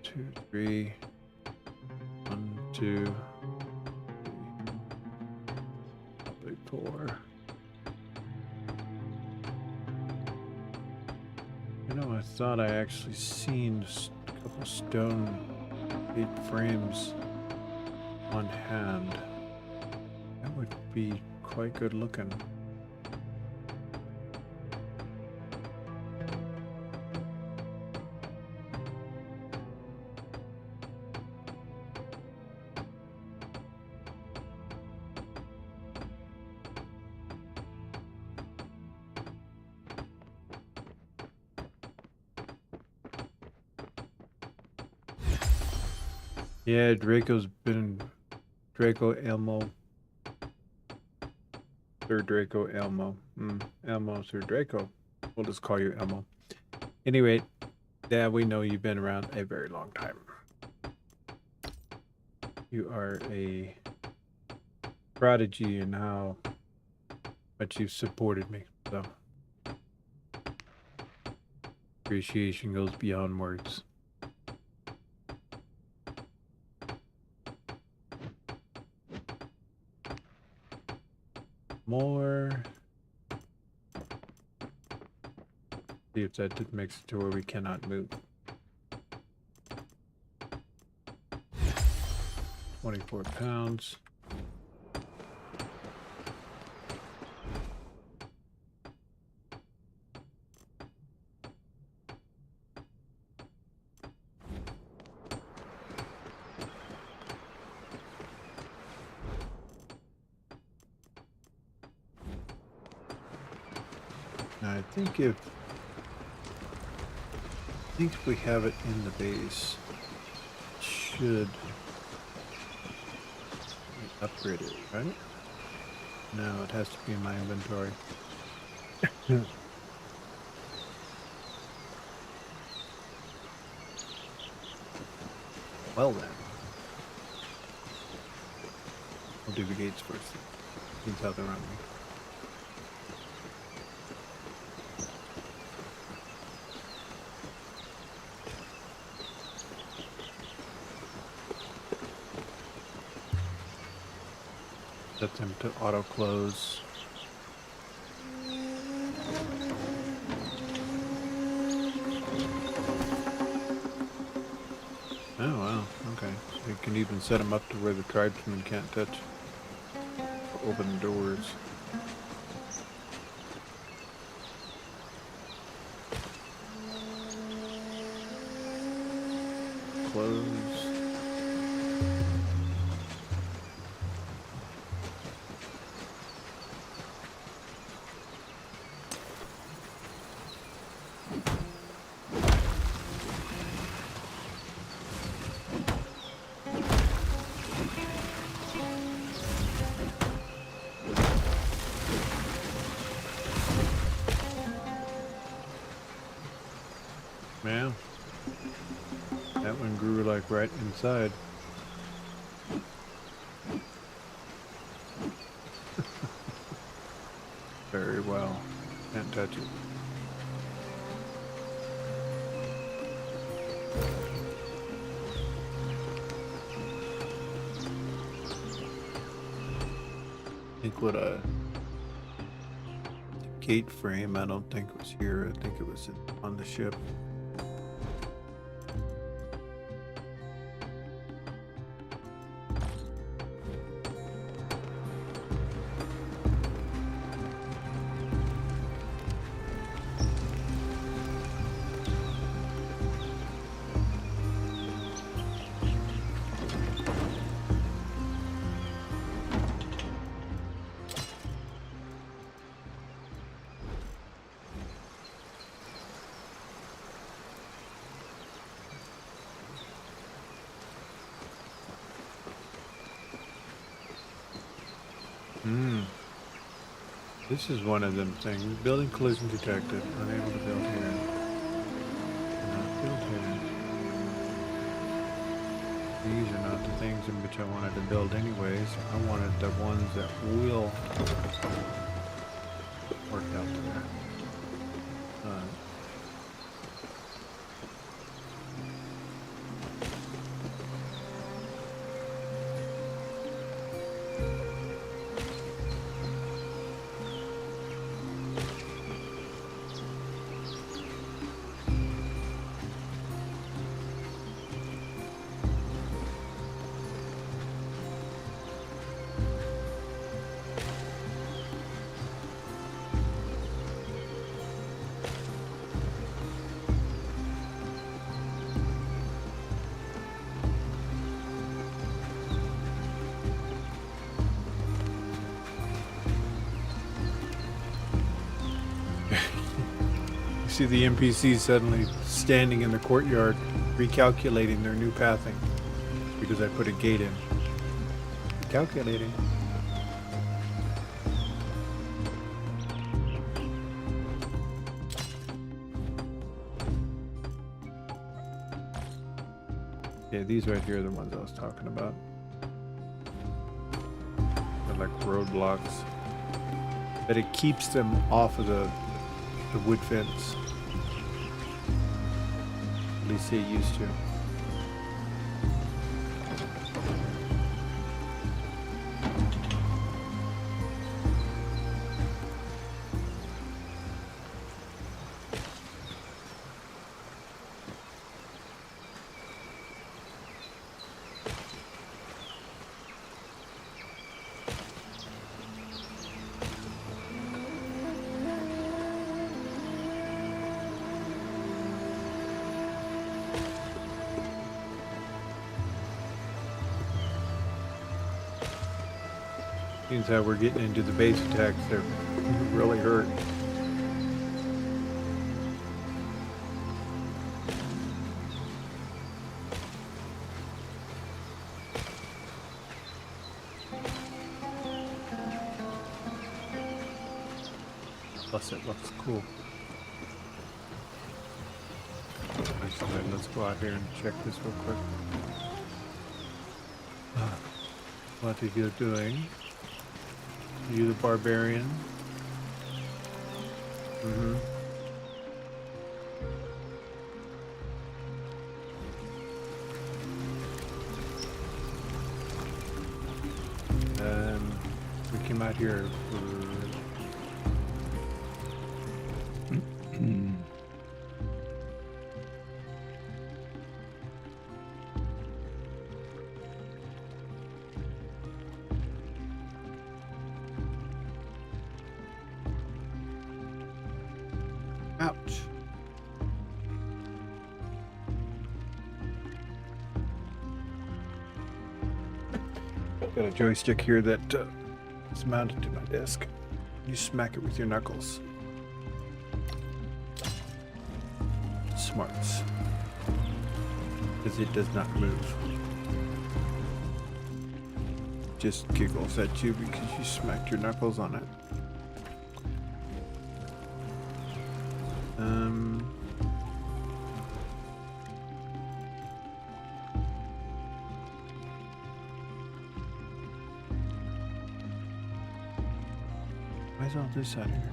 2, 3. 1, 2. 3. 4. You know, I thought I actually seen a couple stone gate frames on hand. That would be quite good looking. Yeah, Draco Elmo. Sir Draco Elmo. Elmo, Sir Draco. We'll just call you Elmo. Anyway, yeah, we know you've been around a very long time. You are a prodigy in how much you've supported me. So appreciation goes beyond words. More. See if that makes it to where we cannot move. 24 pounds. Now, I think if we have it in the base, it should upgrade it, right? No, it has to be in my inventory. Well then, I'll do the gates first. Seems how they're around me. Set them to auto close. Oh wow, okay. So you can even set them up to where the tribesmen can't touch or open the doors. Close. Yeah. That one grew like right inside. Very well. Can't touch it. I think what a gate frame, I don't think it was here. I think it was on the ship. This is one of them things. Building collision detected. Unable to build here. Cannot build here. These are not the things in which I wanted to build anyways. I wanted the ones that will work out there. See the NPCs suddenly standing in the courtyard, recalculating their new pathing. because I put a gate in. Calculating. Yeah, these right here are the ones I was talking about. They're like roadblocks. But it keeps them off of the wood fence. At least they used to. Seems how we're getting into the base attacks that really hurt. Plus it looks cool. Let's go out here and check this real quick. What are you doing? You the barbarian? Mm-hmm. We came out here for... Ouch. Got a joystick here that is mounted to my desk. You smack it with your knuckles. Smarts. Because it does not move. Just giggles at you because you smacked your knuckles on it. Why is all this out here?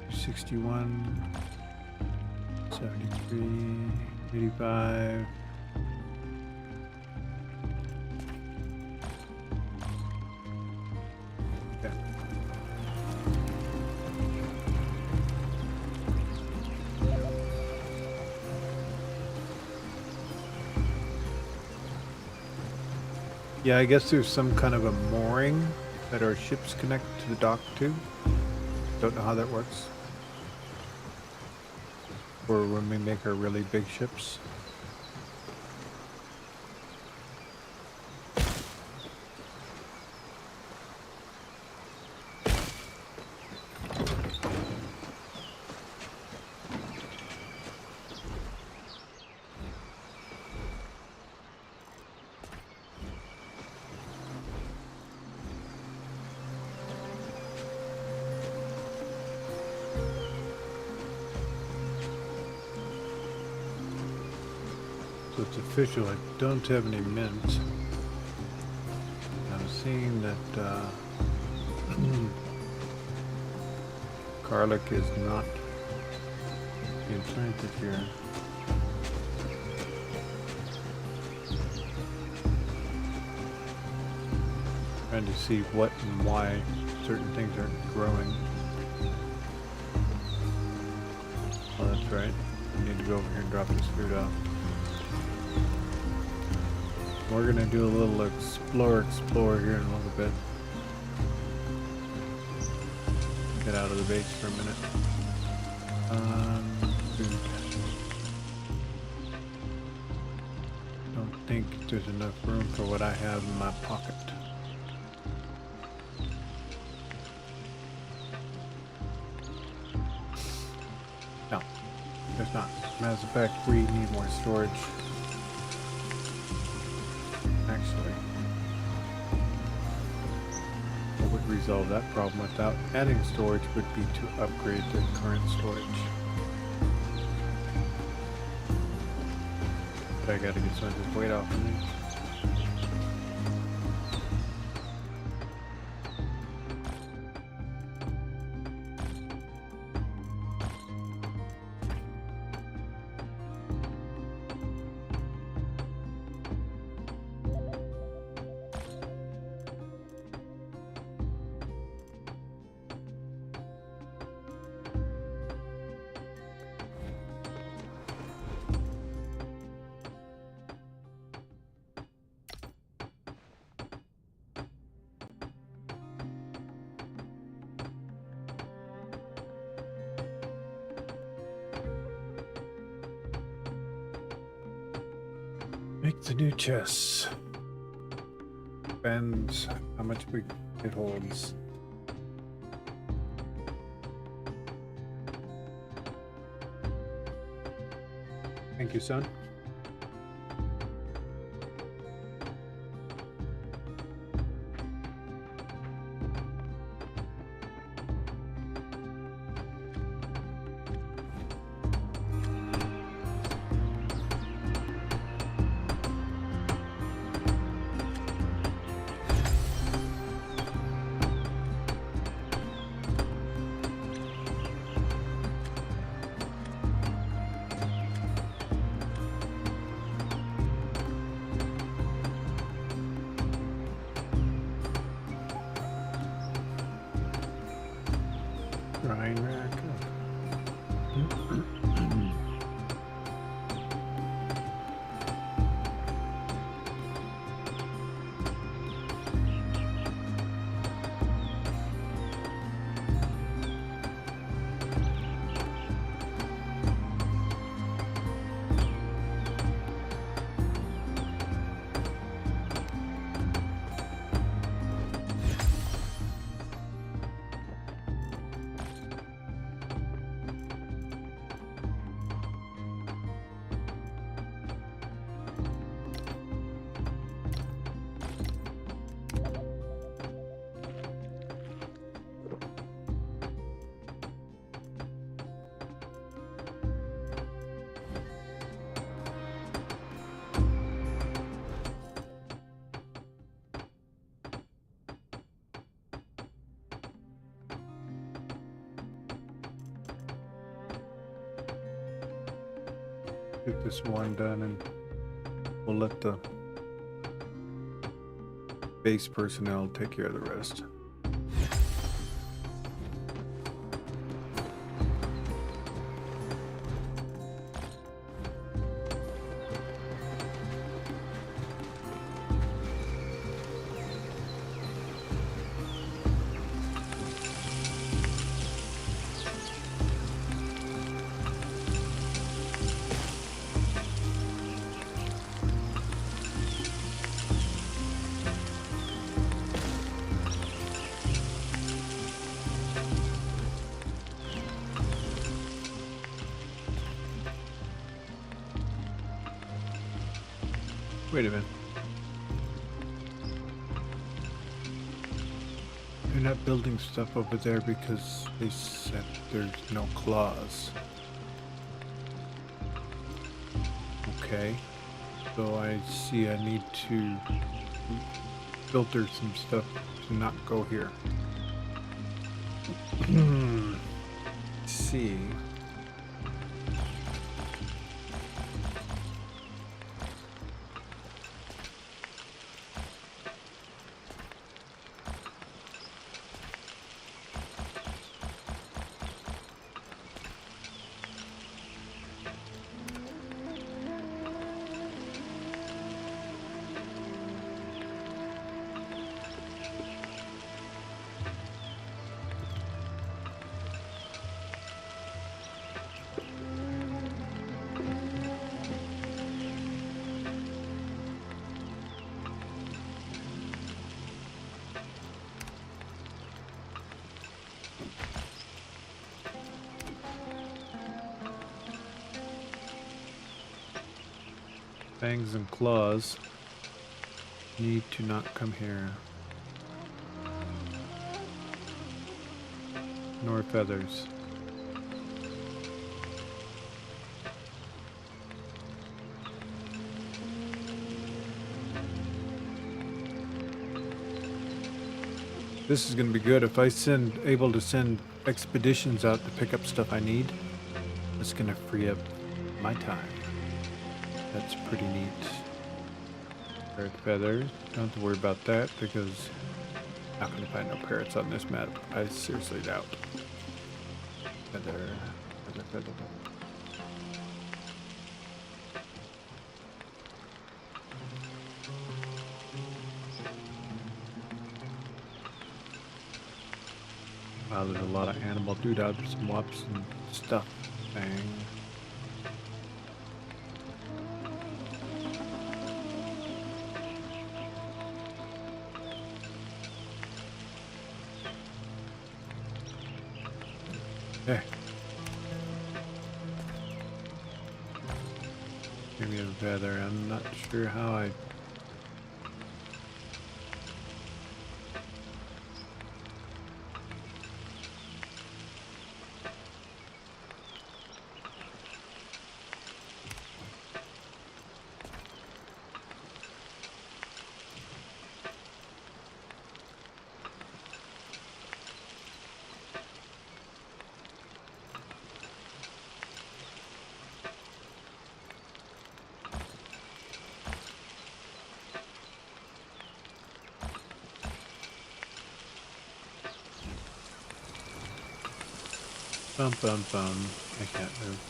$61, 73, 85. Okay. Yeah, I guess there's some kind of a mooring that our ships connect to the dock to. Don't know how that works. Or when we make our really big ships. So it's official, I don't have any mint. I'm seeing that garlic is not being planted here. Trying to see what and why certain things aren't growing. Oh, that's right. I need to go over here and drop this fruit off. We're gonna do a little explore here in a little bit. Get out of the base for a minute. Food. Don't think there's enough room for what I have in my pocket. No, there's not. Matter of fact, we need more storage. Actually, what would resolve that problem without adding storage would be to upgrade the current storage. But I gotta get some of this weight off of me. Make the new chests. Depends how much it holds. Thank you, son. Drying rack. Get this one done and we'll let the base personnel take care of the rest. Wait a minute. They're not building stuff over there because they said there's no claws. Okay. So I see I need to filter some stuff to not go here. See. Fangs and claws need to not come here. Nor feathers. This is going to be good. If I able to send expeditions out to pick up stuff I need, it's going to free up my time. That's pretty neat. Parrot feathers. Don't have to worry about that because I'm not going to find no parrots on this map. I seriously doubt. Feather. Wow, there's a lot of animal doodads and wops and stuff. Bang. Hey. Give me a feather. I'm not sure how I... Bum bum bum. I can't move.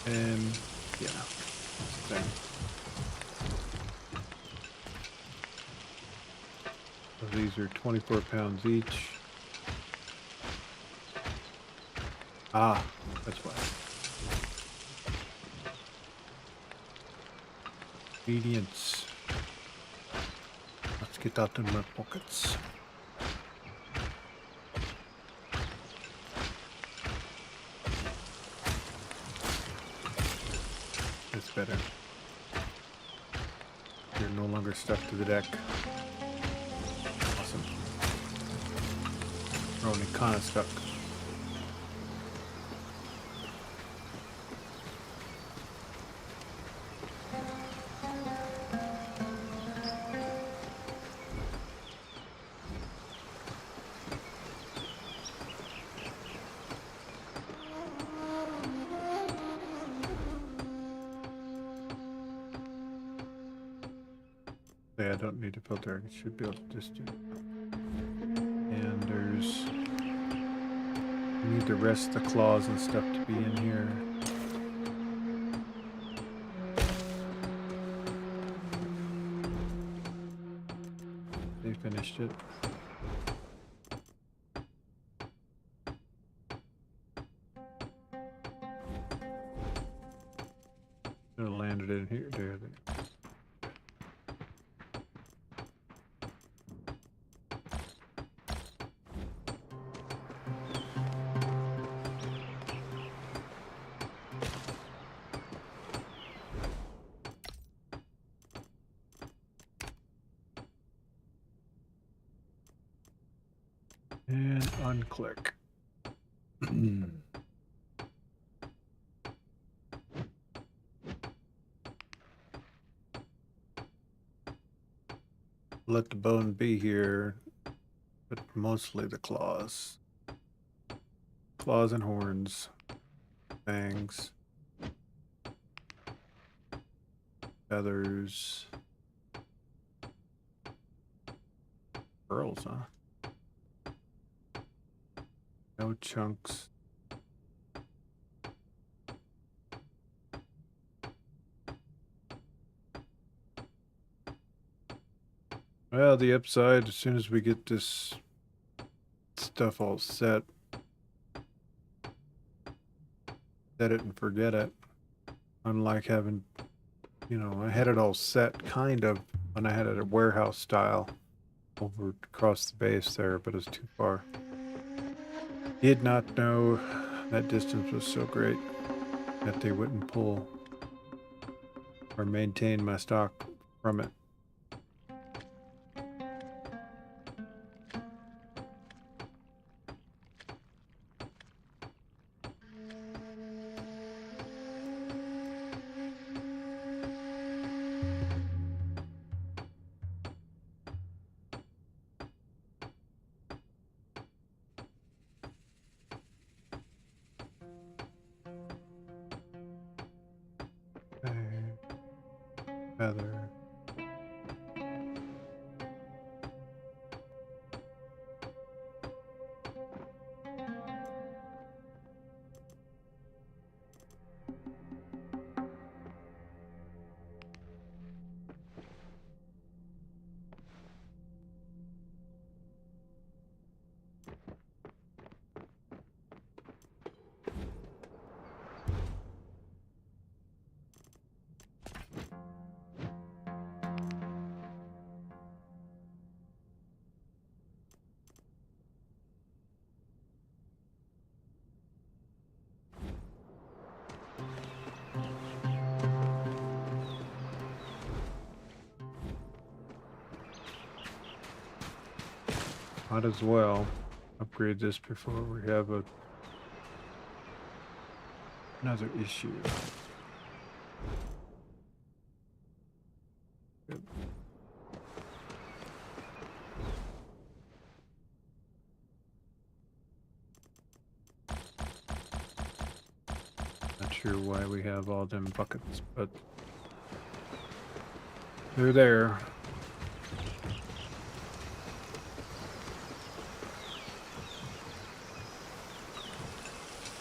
And yeah, that's the thing. So these are 24 pounds each. Ah, that's why. Obedience. Let's get out in my pockets. That's better. You're no longer stuck to the deck. Awesome. We're only kind of stuck. Yeah, I don't need to filter. I should be able to just do it. And there's... I need the rest of the claws and stuff to be in here. They finished it. Should have landed in here. There. And unclick. Let the bone be here, but mostly the claws. Claws and horns. Fangs. Feathers. Pearls, huh? No chunks. Well, the upside, as soon as we get this stuff all set, set it and forget it. Unlike having, you know, I had it all set kind of when I had it at warehouse style over across the base there, but it's too far. Did not know that distance was so great that they wouldn't pull. or maintain my stock from it. Feather. Might as well upgrade this before we have another issue. Good. Not sure why we have all them buckets, but they're there.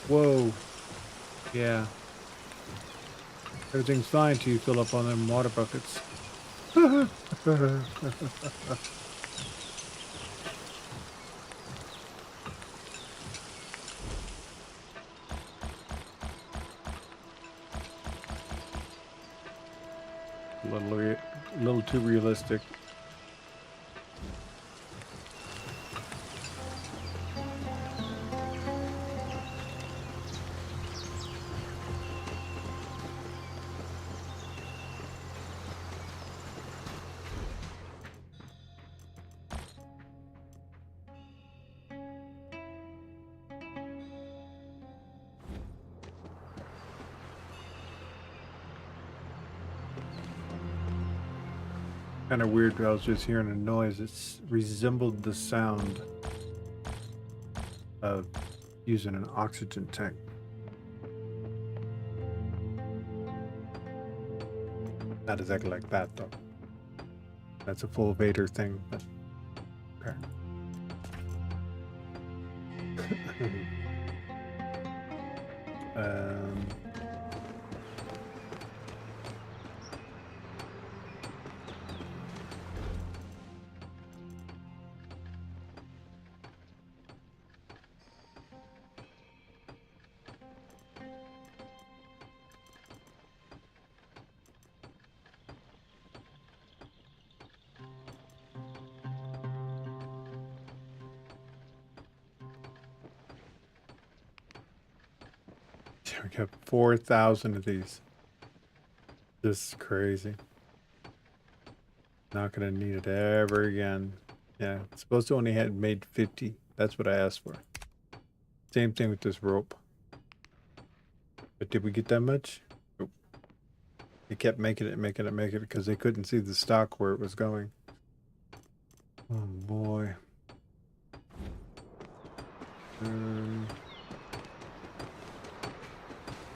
Whoa. Yeah. Everything's fine till you fill up on them water buckets. A little too realistic. Kind of weird, but I was just hearing a noise. It resembled the sound of using an oxygen tank. Not exactly like that, though. That's a full Vader thing, but okay. We got 4,000 of these. This is crazy. Not gonna need it ever again. Yeah, it's supposed to only had made 50. That's what I asked for. Same thing with this rope. But did we get that much? Nope. They kept making it because they couldn't see the stock where it was going. Oh boy.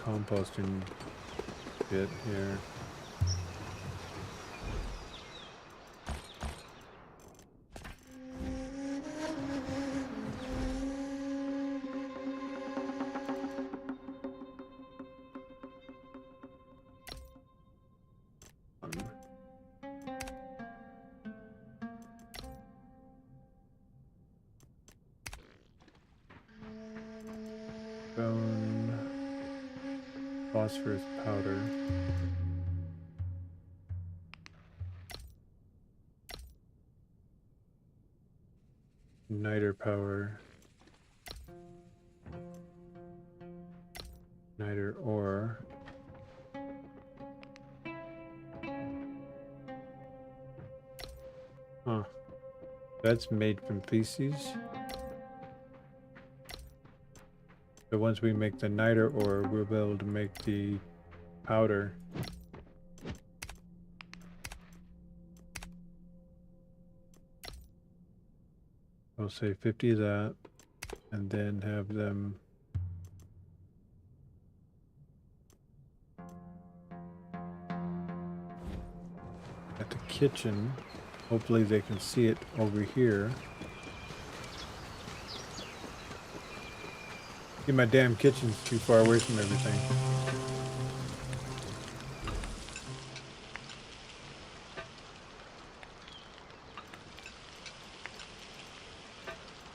Composting bit here. Bone, phosphorus powder. Niter power. Niter ore. Huh. That's made from feces. So once we make the niter ore, we'll be able to make the powder. We'll say 50 of that, and then have them at the kitchen. Hopefully they can see it over here. See, my damn kitchen's too far away from everything.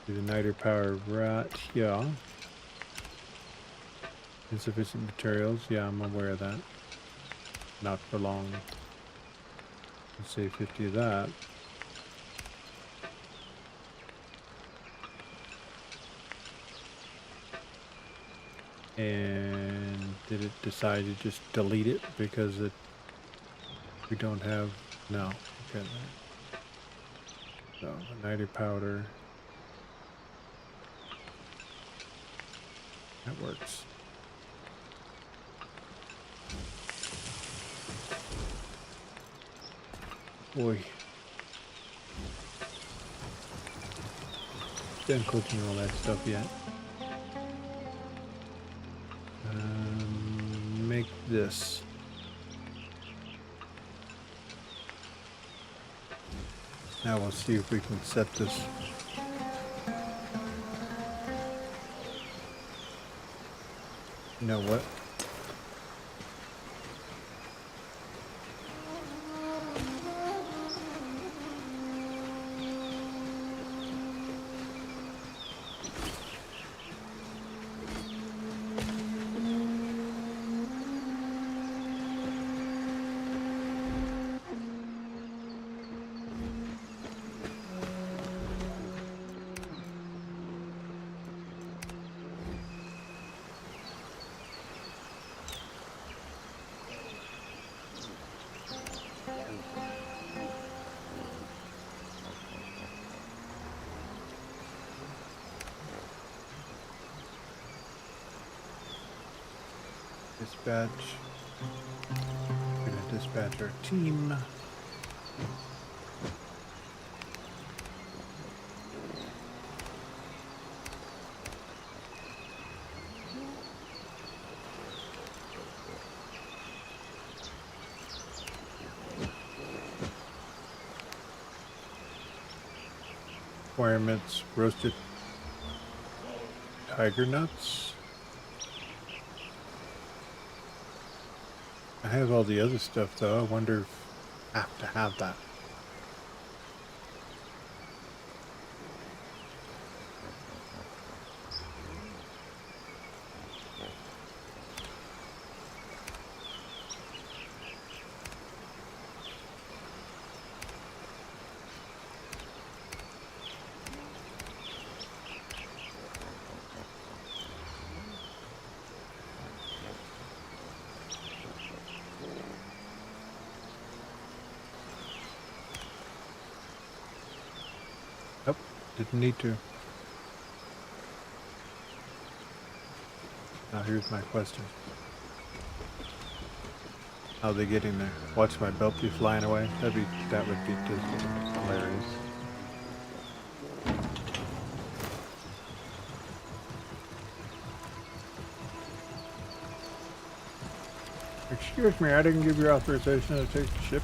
The niter power right here. Insufficient materials. Yeah, I'm aware of that. Not for long. Let's say 50 of that. And did it decide to just delete it because we don't have, no. Okay. So niter powder. That works. Boy. Didn't cooking all that stuff yet. Make this. Now we'll see if we can set this. You know what? Dispatch. We're gonna dispatch our team. Requirements: roasted tiger nuts. I have all the other stuff though. I wonder if I have to have that. Nope, didn't need to. Now here's my question. How are they getting there? Watch my belt be flying away? That would be just hilarious. Excuse me, I didn't give you authorization to take the ship.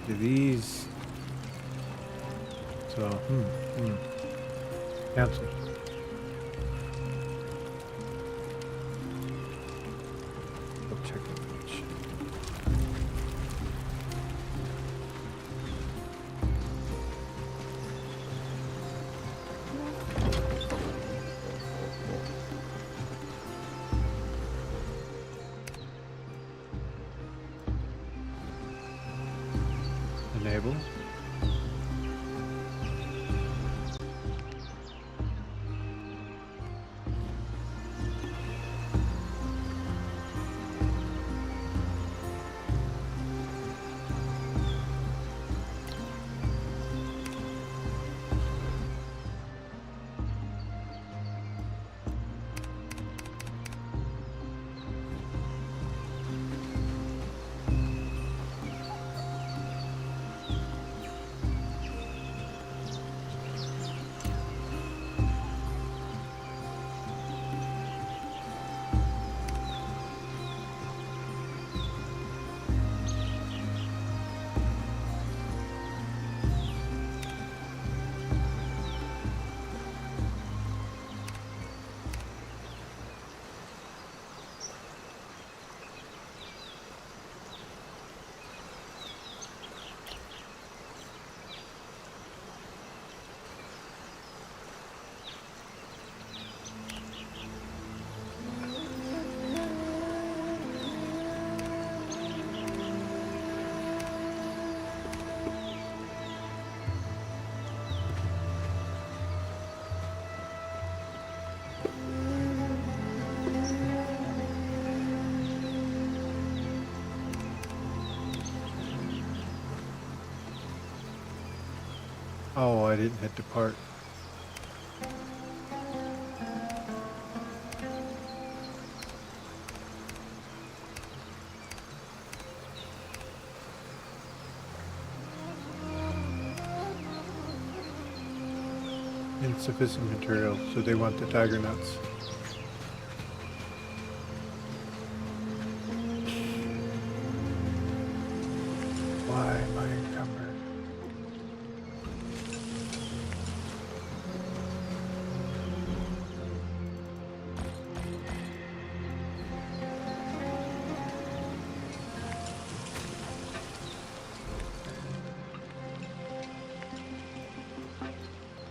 Do these... So, cancel. I'll check it. Enable. Oh, I didn't hit depart. Insufficient material, so they want the tiger nuts. Why am I encumbered?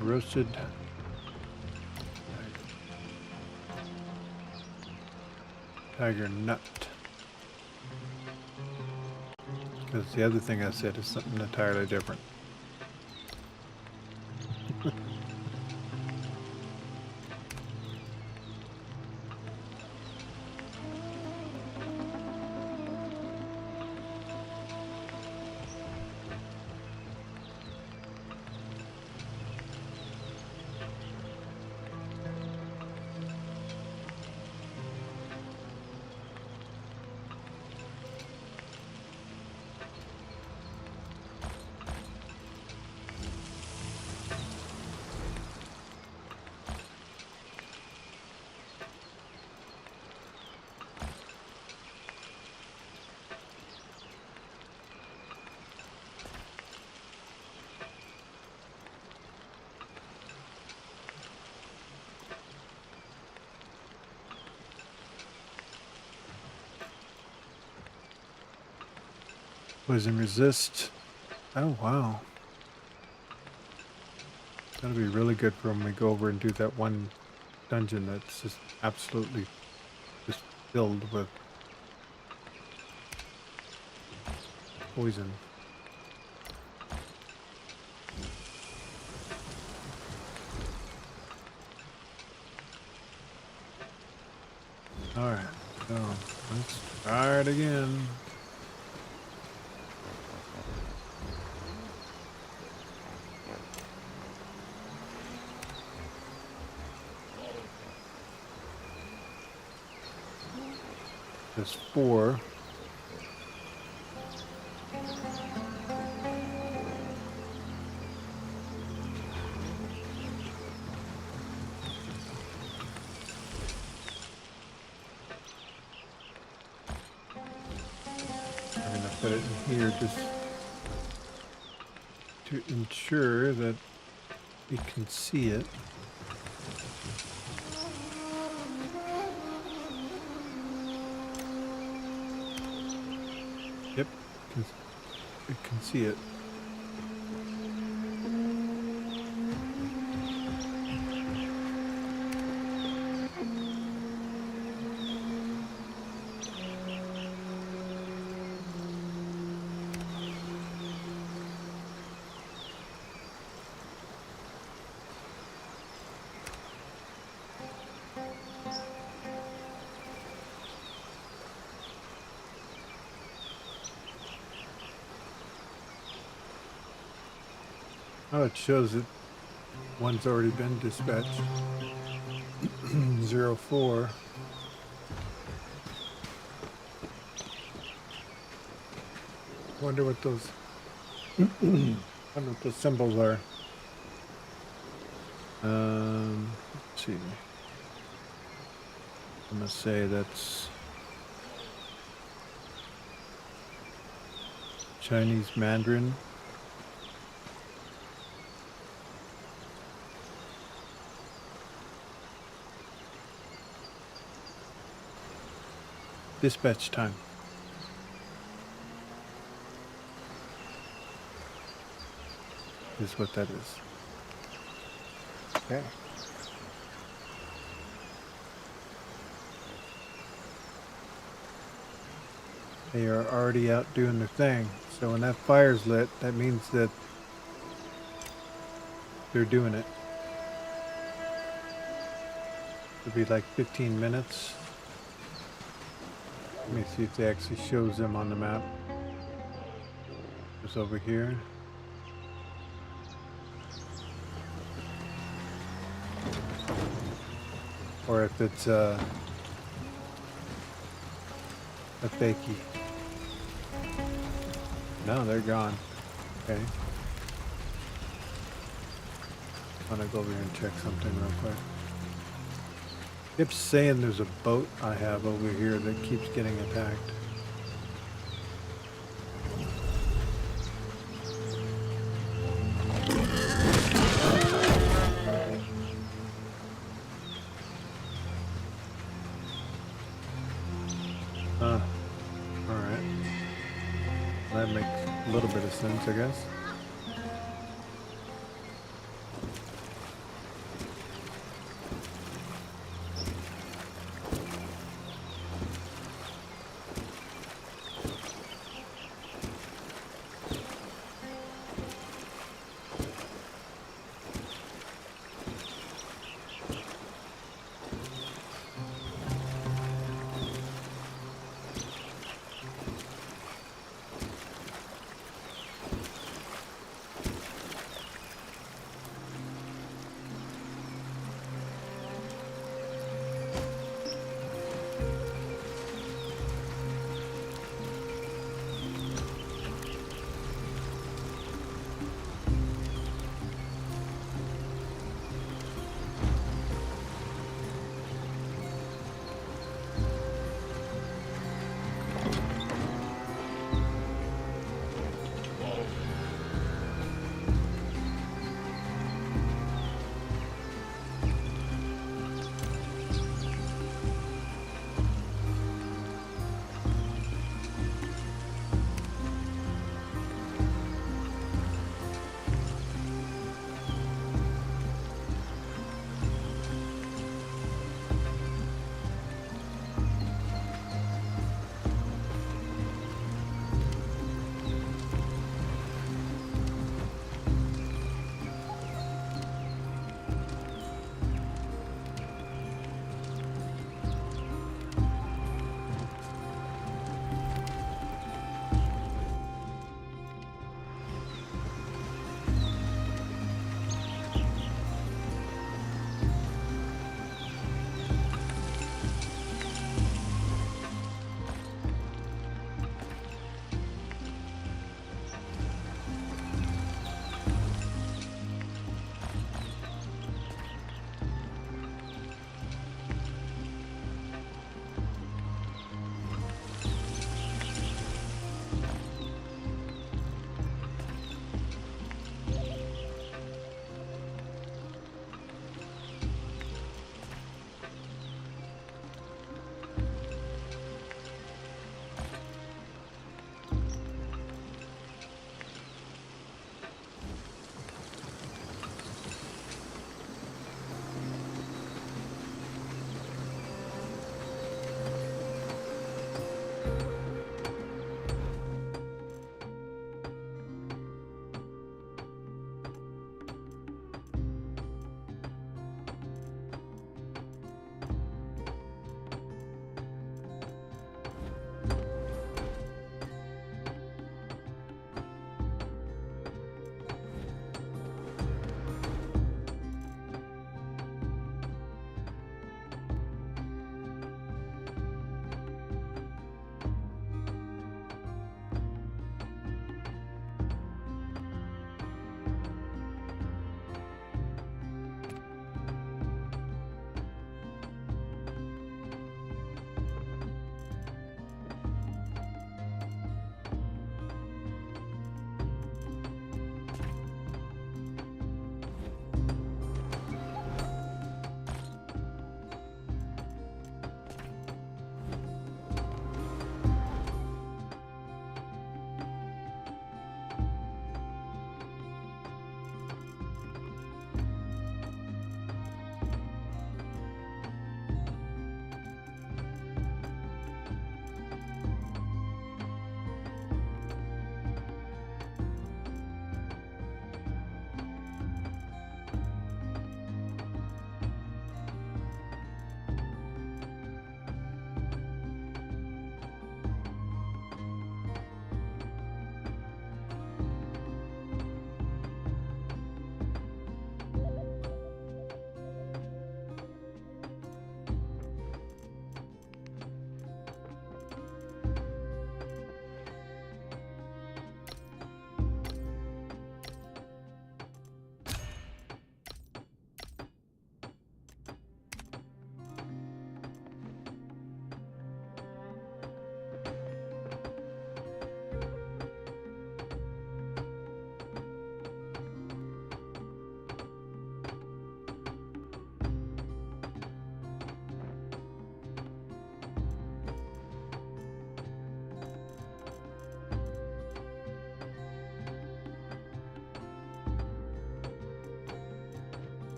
Roasted tiger nut. Because the other thing I said is something entirely different. Poison resist. Oh, wow. That'll be really good for when we go over and do that one dungeon that's just absolutely just filled with poison. Alright, so let's try it again. There's 4. I'm gonna put it in here just to ensure that we can see it. Yep, we can see it. Oh, it shows that one's already been dispatched. 04. Wonder what those wonder what those symbols are. Let's see. I'm gonna say that's Chinese Mandarin. Dispatch time. Is what that is. Okay. They are already out doing their thing. So when that fire's lit, that means that they're doing it. It'll be like 15 minutes. Let me see if it actually shows them on the map. It's over here. or if it's a fakie. No, they're gone. Okay. I'm gonna go over here and check something real quick. Keeps saying there's a boat I have over here that keeps getting attacked. Alright. That makes a little bit of sense, I guess.